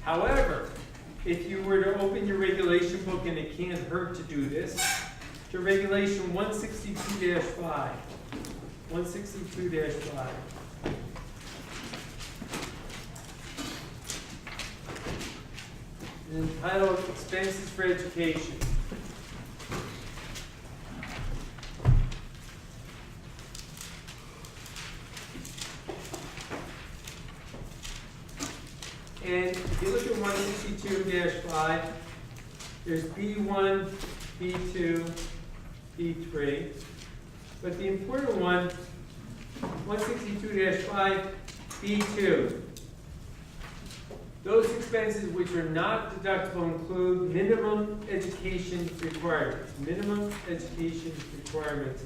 However, if you were to open your regulation book, and it can't hurt to do this, to regulation 162-5. 162-5. Entitled Expenses for Education. And if you look at 162-5, there's B1, B2, B3. But the important one, 162-5, B2. Those expenses which are not deductible include minimum education requirements. Minimum education requirements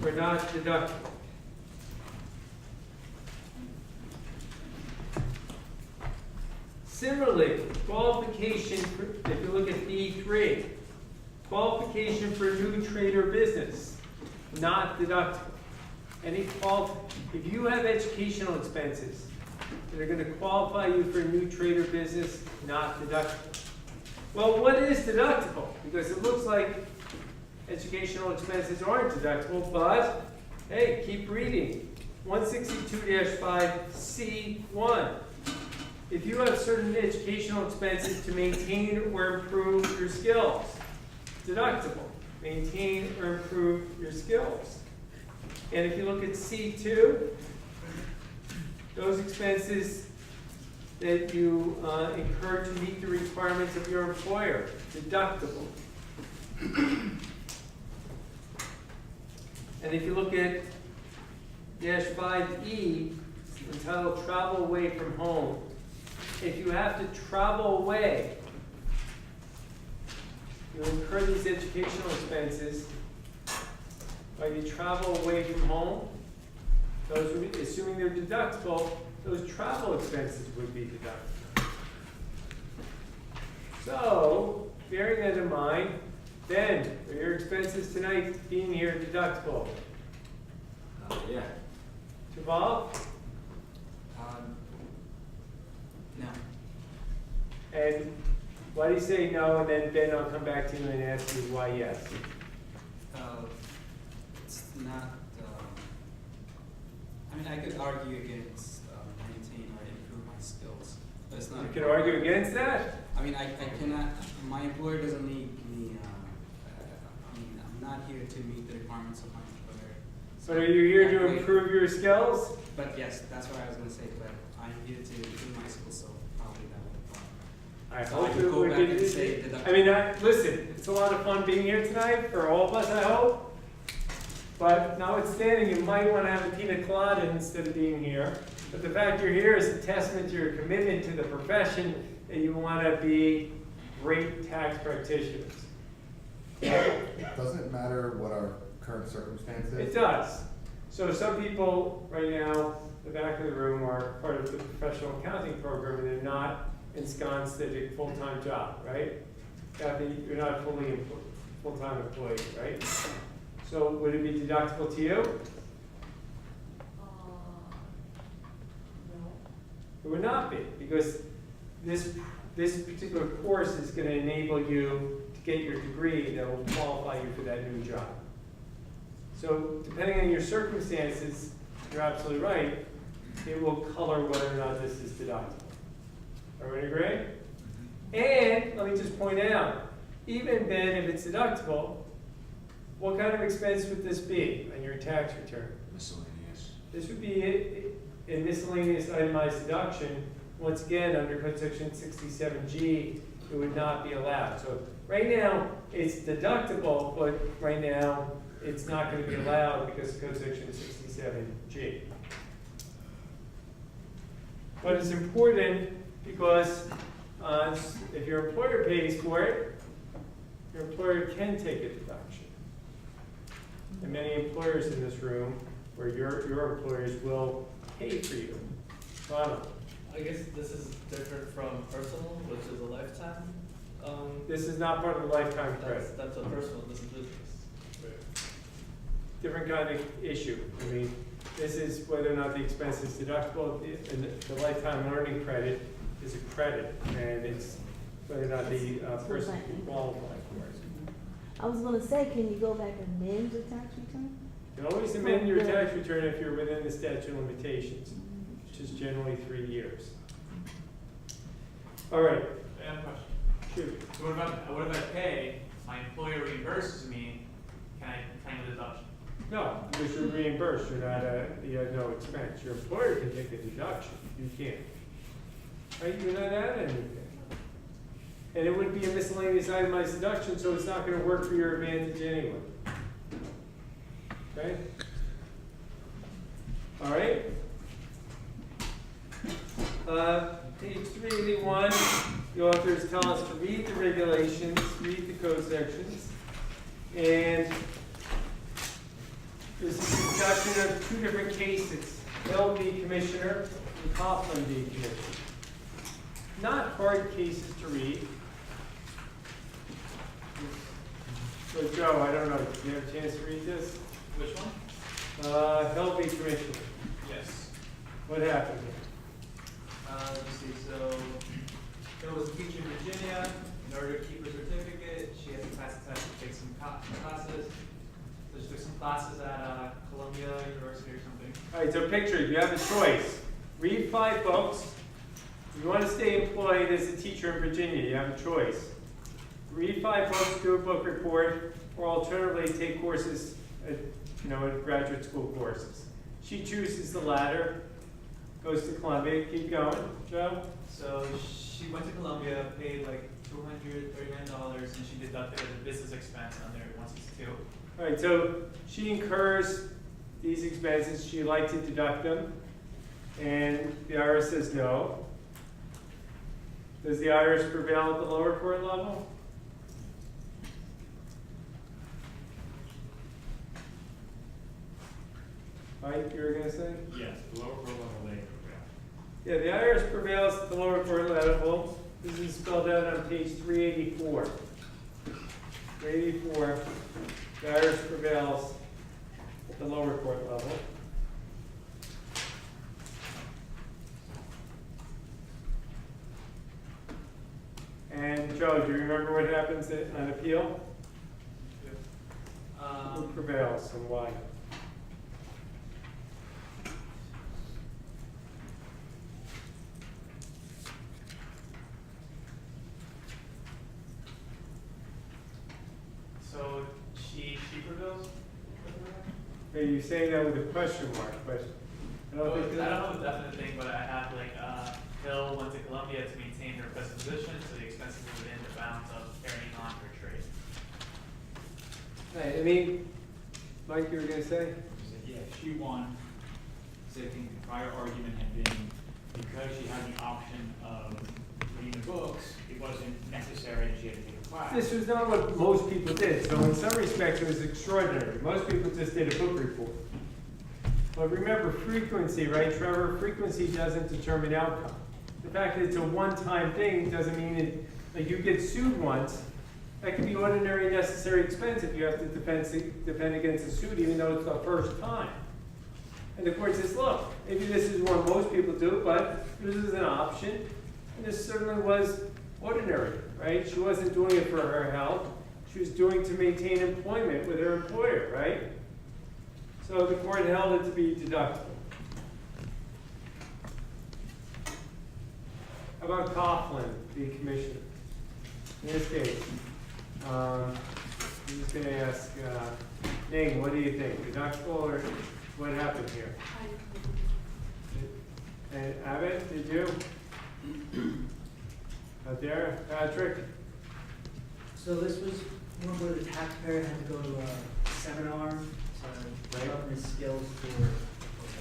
are not deductible. Similarly, qualification, if you look at B3, qualification for new trade or business, not deductible. If you have educational expenses that are going to qualify you for a new trade or business, not deductible. Well, what is deductible? Because it looks like educational expenses aren't deductible, but hey, keep reading. 162-5C1. If you have certain educational expenses to maintain or improve your skills, deductible. Maintain or improve your skills. And if you look at C2, those expenses that you incur to meet the requirements of your employer, deductible. And if you look at -5E, entitled Travel Away from Home, if you have to travel away, you incur these educational expenses while you travel away from home. Those would be, assuming they're deductible, those travel expenses would be deductible. So, bearing that in mind, Ben, are your expenses tonight being here deductible? Yeah. Javal? No. And Why do you say no, and then Ben, I'll come back to you and ask you why yes? It's not, I mean, I could argue against maintain or improve my skills, but it's not. You can argue against that? I mean, I cannot, my employer doesn't need me, I mean, I'm not here to meet the requirements of my employer. But are you here to That way- improve your skills? But yes, that's what I was gonna say, but I'm here to improve my skills, so probably that would apply. I So hope could it go would back be- and say deduction. I mean, listen, it's a lot of fun being here tonight for all of us, I hope. But notwithstanding, you might want to have a pina colada instead of being here. But the fact you're here is a testament to your commitment to the profession, that you want to be great tax practitioners. Doesn't it matter what our current circumstance is? It does. So some people right now, the back of the room, are part of the professional accounting program, and they're not ensconced at a full-time job, right? Kathy, you're not fully full-time employee, right? So would it be deductible to you? No. It would not be, because this particular course is going to enable you to get your degree that will qualify you for that new job. So depending on your circumstances, you're absolutely right, it will color whether or not this is deductible. Everybody agree? And let me just point out, even then, if it's deductible, what kind of expense would this be on your tax return? Miscellaneous. This would be a miscellaneous itemized deduction. Once again, under Code Section 67G, it would not be allowed. So right now, it's deductible, but right now, it's not going to be allowed because of Code Section 67G. But it's important because if your employer pays for it, your employer can take a deduction. And many employers in this room, or your employers, will pay for you. Ronald? I guess this is different from personal, which is a lifetime. This is not part of the lifetime credit. That's a personal, this is business. Different kind of issue. I mean, this is whether or not the expense is deductible, and the lifetime learning credit is a credit, and it's whether or not the person can qualify for it. I was gonna say, can you go back and amend your tax return? You can always amend your tax return if you're within the statute of limitations, which is generally 3 years. All right. I have a question. Shoot. So what if I pay, my employer reimburses me, can I claim a deduction? No, because you're reimbursed, you have no expense. Your employer can take a deduction, you can't. Right, you're not adding anything. And it would be a miscellaneous itemized deduction, so it's not gonna work for your advantage anyway. Okay? All right? Page 381, the authors tell us to read the regulations, read the code sections, and there's a discussion of 2 different cases, Hill v. Commissioner and Coughlin v. Commissioner. Not hard cases to read. So Joe, I don't know, did you have a chance to read this? Which one? Hill v. Commissioner. Yes. What happened here? Let's see, so, there was a teacher in Virginia, in order to keep her certificate, she had to pass the test to take some classes. So she took some classes at Columbia University or something. All right, so picture, you have a choice. Read 5 books. If you want to stay employed as a teacher in Virginia, you have a choice. Read 5 books, do a book report, or alternatively take courses, at graduate school courses. She chooses the latter, goes to Columbia. Keep going, Joe. So she went to Columbia, paid like $239, and she deducted it as a business expense under 162. All right, so she incurs these expenses. She'd like to deduct them, and the IRS says no. Does the IRS prevail at the lower court level? Mike, you were going to say? Yes, the lower court level they prevail. Yeah, the IRS prevails at the lower court level. This is spelled out on page 384. 384, the IRS prevails at the lower court level. And Joe, do you remember what happens on appeal? Who prevails and why? So she prevails? Are you saying that with a question mark, but I don't think I don't know the definite thing, but I have like, Hill went to Columbia to maintain her best position, so the expenses were within the bounds of carrying on her trade. Right, I mean, Mike, you were gonna say? She said, yeah, she won. So I think the prior argument had been because she had the option of reading the books, it wasn't necessary that she had to take a class. This was not what most people did, so in some respects it was extraordinary. Most people just did a book report. But remember frequency, right, Trevor? Frequency doesn't determine outcome. The fact that it's a one-time thing doesn't mean it, like you get sued once, that can be ordinary necessary expense if you have to defend against a suit even though it's the first time. And the court says, look, maybe this is what most people do, but this is an option. And this certainly was ordinary, right? She wasn't doing it for her health. She was doing it to maintain employment with her employer, right? So the court held it to be deductible. How about Coughlin, the commissioner? In this case, I'm just going to ask Ning, what do you think? Deductible or what happened here? And Abbott, did you? Out there, Patrick? So this was one where the taxpayer had to go to a seminar to develop his skills for.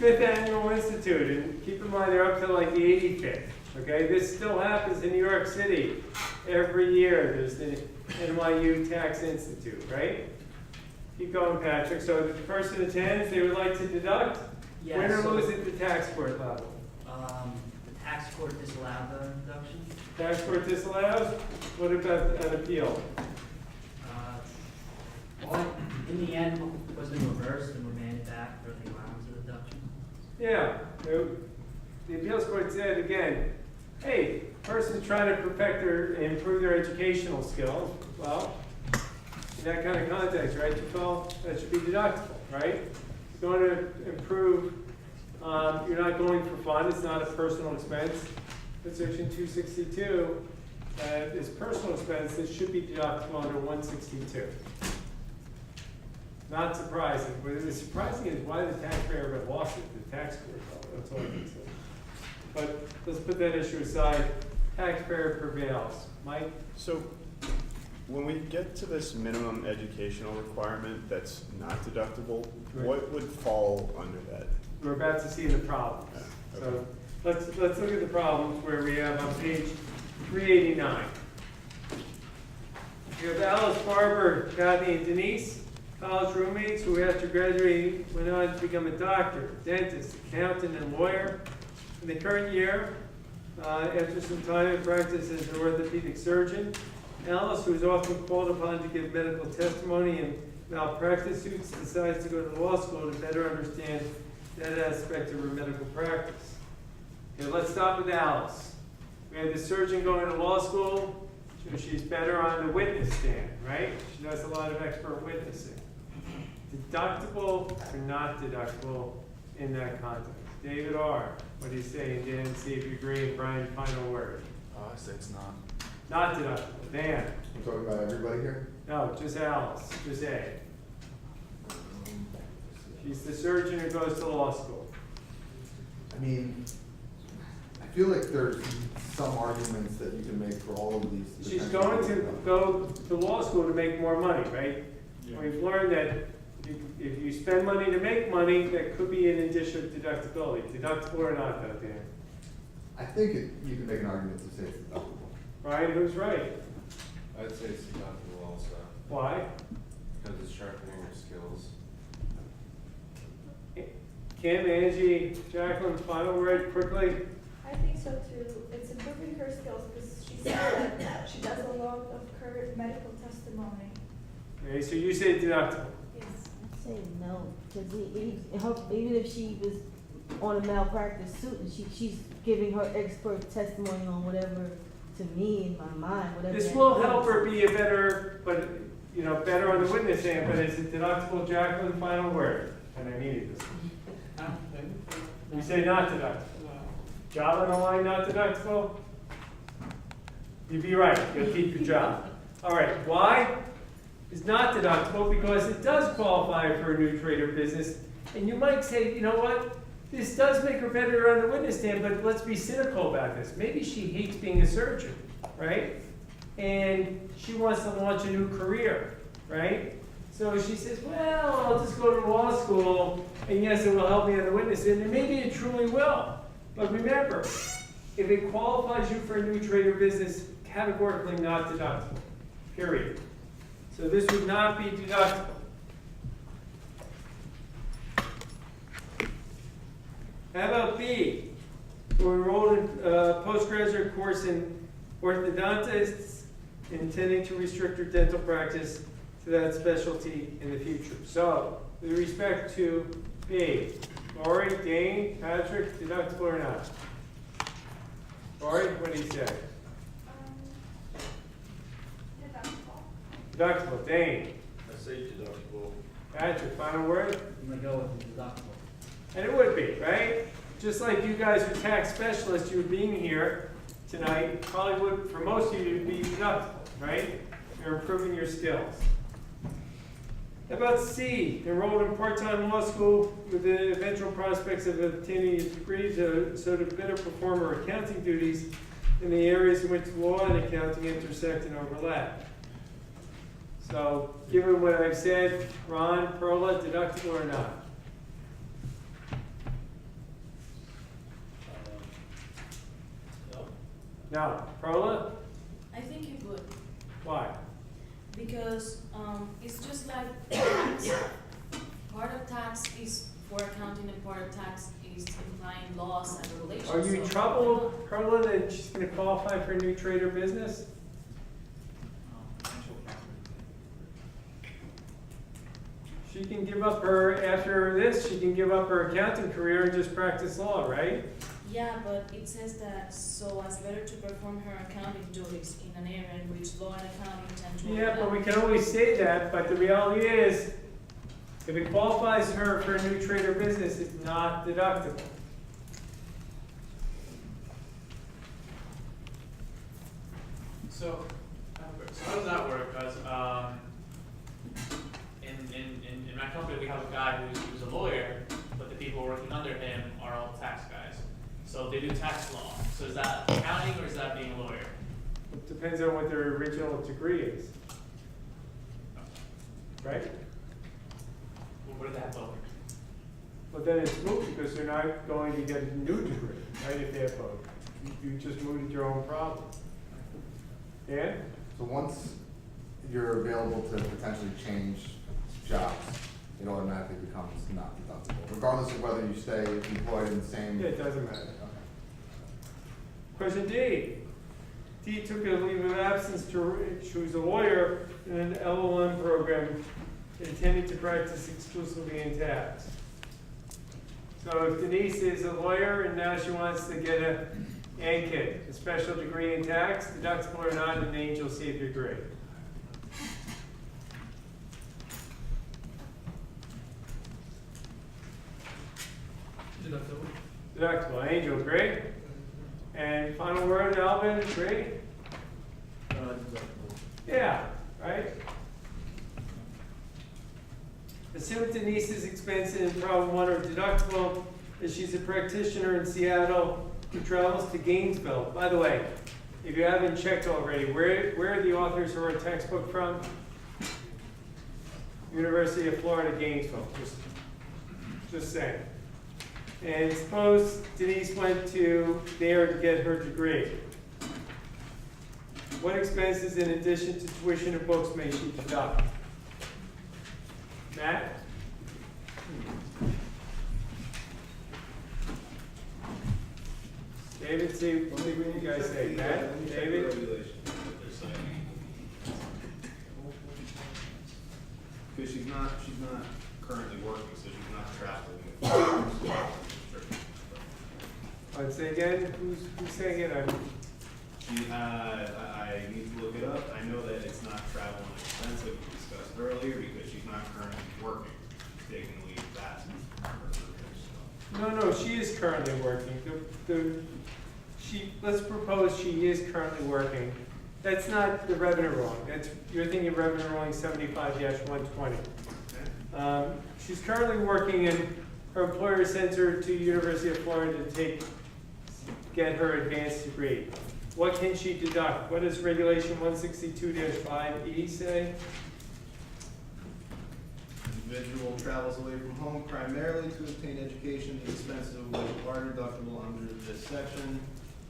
5th Annual Institute, and keep in mind they're up to like the 85th. Okay, this still happens in New York City every year. There's the NYU Tax Institute, right? Keep going, Patrick. So the person attends, they would like to deduct. Yeah, Win or so- lose at the tax court level. The tax court disallowed the deduction. Tax court disallows. What about an appeal? Well, in the end, it was in reverse and remanded back for the allowance of deduction. Yeah, the appeals court said again, hey, person's trying to perfect their, improve their educational skills. Well, in that kind of context, right, you felt that should be deductible, right? You're going to improve, you're not going for fun, it's not a personal expense. But section 262 is personal expense that should be deductible under 162. Not surprising. What is surprising is why the taxpayer ever lost it, the tax court level. That's all I can say. But let's put that issue aside. Taxpayer prevails. Mike? So when we get to this minimum educational requirement that's not deductible, Right. what would fall under that? We're about to see the problems. Yeah, So okay. let's look at the problems where we have on page 389. We have Alice, Barbara, Kathy, and Denise, college roommates who after graduating went on to become a doctor, dentist, accountant, and lawyer. In the current year, after some time in practice as an orthopedic surgeon, Alice, who is often called upon to give medical testimony in malpractice suits, decides to go to law school to better understand that aspect of her medical practice. Okay, let's stop with Alice. We had the surgeon going to law school, so she's better on the witness stand, right? She does a lot of expert witnessing. Deductible or not deductible in that context? David R., what do you say? And Dan, see if you agree, and Brian, final word. I say it's not. Not deductible. Dan? I'm talking about everybody here? No, just Alice, just A. She's the surgeon who goes to law school. I mean, I feel like there's some arguments that you can make for all of these. She's potential going to outcomes. go to law school to make more money, right? Yeah. We've learned that if you spend money to make money, that could be an addition of deductibility. Deductible or not, though, Dan? I think you can make an argument to say it's deductible. Brian, who's right? I'd say it's deductible also, Why? because it's sharpening your skills. Kim, Angie, Jacqueline, final word quickly? I think so too. It's improving her skills because she said that she does a lot of her medical testimony. Okay, so you say deductible. Yes. I say no, because even if she was on a malpractice suit and she's giving her expert testimony on whatever to me, in my mind, whatever. This that will is. help her be a better, but, you know, better on the witness stand, but is it deductible, Jacqueline, final word? And I needed this. You say not deductible. Job on the line, not deductible? You'd be right, you'll keep your job. All right, why? It's not deductible because it does qualify for a new trade or business. And you might say, you know what? This does make her better on the witness stand, but let's be cynical about this. Maybe she hates being a surgeon, right? And she wants to launch a new career, right? So she says, well, I'll just go to law school, and yes, it will help me on the witness stand, and maybe it truly will. But remember, if it qualifies you for a new trade or business, categorically not deductible, period. So this would not be deductible. How about B? We're enrolled in a postgraduate course in orthodontists, intending to restrict her dental practice to that specialty in the future. So, with respect to B, Lori, Dane, Patrick, deductible or not? Lori, what do you say? Deductible. Deductible. Dane? I say deductible. Patrick, final word? I'm gonna go with the deductible. And it would be, right? Just like you guys are tax specialists, you being here tonight, probably would, for most of you, be deductible, right? You're improving your skills. How about C, enrolled in part-time law school with the eventual prospects of obtaining a degree so to better perform her accounting duties in the areas in which law and accounting intersect and overlap. So, given what I've said, Ron, Perla, deductible or not? No. Perla? I think you would, Why? because it's just like tax. Part of tax is for accounting and part of tax is implying laws and regulations. Are you in So- trouble, Perla, that she's gonna qualify for a new trade or business? She can give up her, after this, she can give up her accounting career and just practice law, right? Yeah, but it says that so as better to perform her accounting duties in an area in which law and accounting tend to Yeah, but we overlap. can always say that, but the reality is, if it qualifies her for a new trade or business, it's not deductible. So how does that work? Because in my company, we have a guy who's a lawyer, but the people working under him are all tax guys. So they do tax law. So is that accounting or is that being a lawyer? It depends on what their original degree is. Right? Well, what do they have both? But then it's moot because they're not going to get a new degree, right, if they have both. You just mooted your own problem. Dan? So once you're available to potentially change jobs, it automatically becomes not deductible, regardless of whether you stay employed in the same. Yeah, it doesn't matter. Okay. Question D. D took a leave of absence to choose a lawyer in an LLM program intended to practice exclusively in tax. So if Denise is a lawyer and now she wants to get a ANCIT, a special degree in tax, deductible or not, and Angel see if you agree. Deductible. Deductible. Angel, agree? And final word, Alvin, agree? Deductible. Yeah, right? Assume Denise's expenses in problem 1 are deductible, as she's a practitioner in Seattle who travels to Gainesville. By the way, if you haven't checked already, where are the authors of our textbook from? University of Florida, Gainesville. Just saying. And suppose Denise went to there to get her degree. What expenses in addition to tuition and books may she deduct? Matt? David, see what you guys say. Matt? David? Because she's not currently working, so she's not traveling. I'd say again, who's saying it? She had, I need to look it up, I know that it's not travel and expense like we discussed earlier, because she's not currently working, she's taking leave, that's her purpose, No, she is currently working. Let's propose she is currently working. That's not the revenue ruling. You're thinking revenue ruling 75-120. She's currently working and her employer sends her to University of Florida to get her advanced degree. What can she deduct? What does regulation 162-5E say? Individual travels away from home primarily to obtain education. The expenses of which are deductible under this section.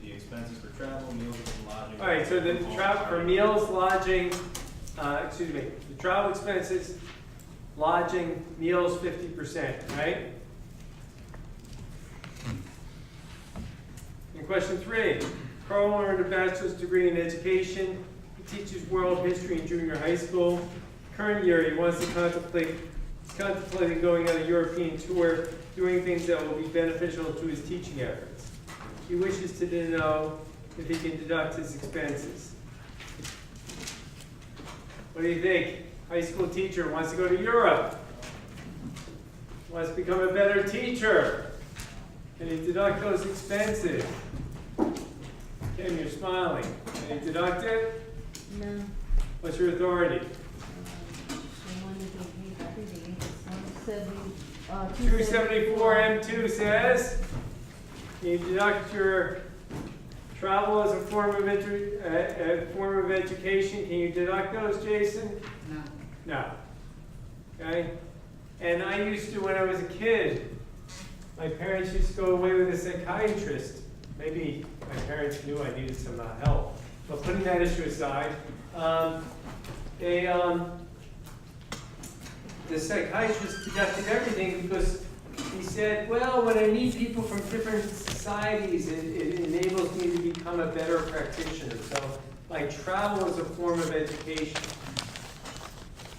The expenses for travel, meals, and lodging. All right, so the travel for meals, lodging, the travel expenses, lodging, meals, 50%, right? And question 3, Carl earned a bachelor's degree in education. He teaches world history in junior high school. Current year, he wants to contemplating going on a European tour, doing things that will be beneficial to his teaching efforts. He wishes to know if he can deduct his expenses. What do you think? High school teacher wants to go to Europe. Wants to become a better teacher. Can you deduct those expenses? Kim, you're smiling. Can you deduct it? No. What's your authority? 274 M2 says, can you deduct your travel as a form of education? Can you deduct those, Jason? No. No. Okay? And I used to, when I was a kid, my parents used to go away with a psychiatrist. Maybe my parents knew I needed some help. But putting that issue aside, the psychiatrist deducted everything because he said, well, when I meet people from different societies, it enables me to become a better practitioner. So, like, travel is a form of education.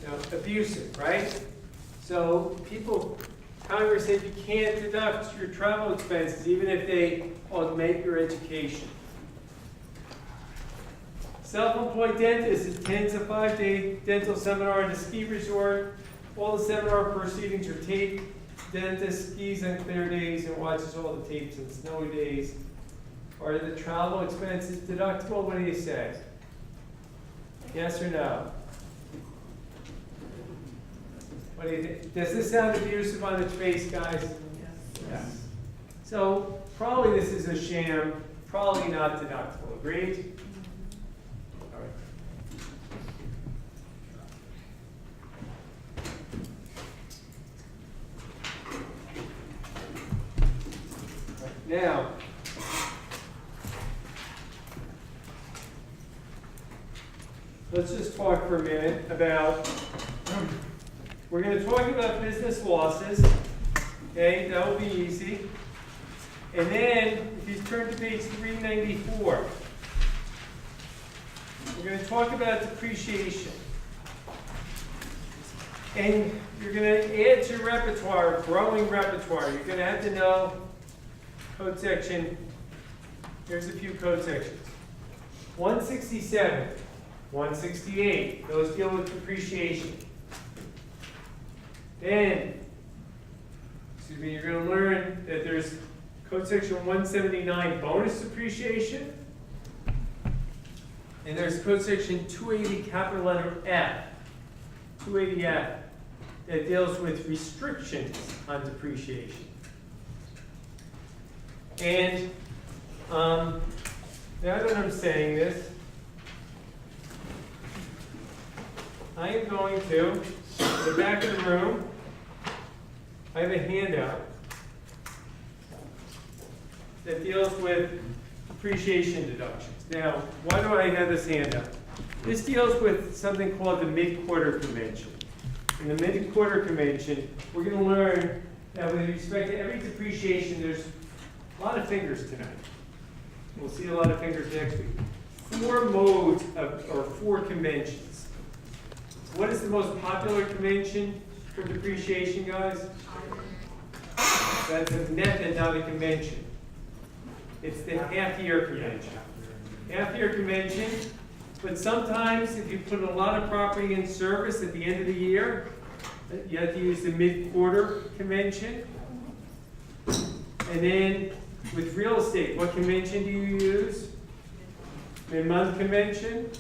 You know, abusive, right? So Congress said you can't deduct your travel expenses even if they augment your education. Self-employed dentist attends a 5-day dental seminar at a ski resort. All the seminar proceedings are taped. Dentist skis on clear days and watches all the tapes on snowy days. Are the travel expenses deductible? What do you say? Yes or no? What do you think? Does this sound abusive on its face, guys? Yes. So probably this is a sham, probably not deductible. Agreed? All right. Now, let's just talk for a minute about, we're going to talk about business losses. Okay, that will be easy. And then, if you turn to page 394, we're going to talk about depreciation. And you're going to add to your repertoire, growing repertoire. You're going to have to know code section. Here's a few code sections. 167, 168, those deal with depreciation. Then, you're going to learn that there's code section 179, bonus depreciation. And there's code section 280, capital letter F, 280F, that deals with restrictions on depreciation. And now that I'm saying this, I am going to, in the back of the room, I have a handout that deals with depreciation deductions. Now, why do I have this handout? This deals with something called the mid-quarter convention. In the mid-quarter convention, we're going to learn that with respect to every depreciation, there's a lot of fingers tonight. We'll see a lot of fingers next week. 4 modes or 4 conventions. What is the most popular convention for depreciation, guys? That's a method, not a convention. It's the half-year convention. half your convention, but sometimes if you put a lot of property in service at the end of the year, you have to use the mid-quarter convention. And then with real estate, what convention do you use? Mid-month convention?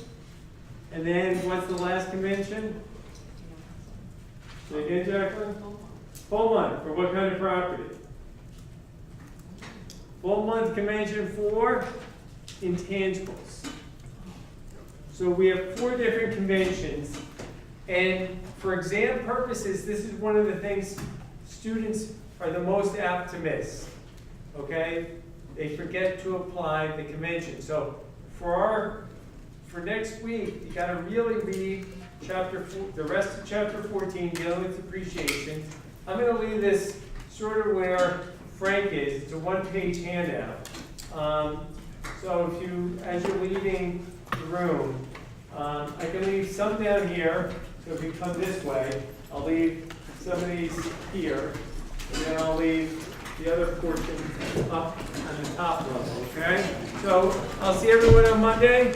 And then what's the last convention? Say again, Jacqueline? Full month, for what kind of property? Full month convention for intangibles. So we have 4 different conventions, and for exam purposes, this is one of the things students are the most apt to miss, okay? They forget to apply the convention. So for next week, you gotta really read the rest of chapter 14, dealing with depreciation. I'm gonna leave this sort of where Frank is. It's a 1-page handout. So if you, as you're leaving the room, I can leave some down here. So if you come this way, I'll leave some of these here, and then I'll leave the other portion up on the top level, okay? So I'll see everyone on Monday.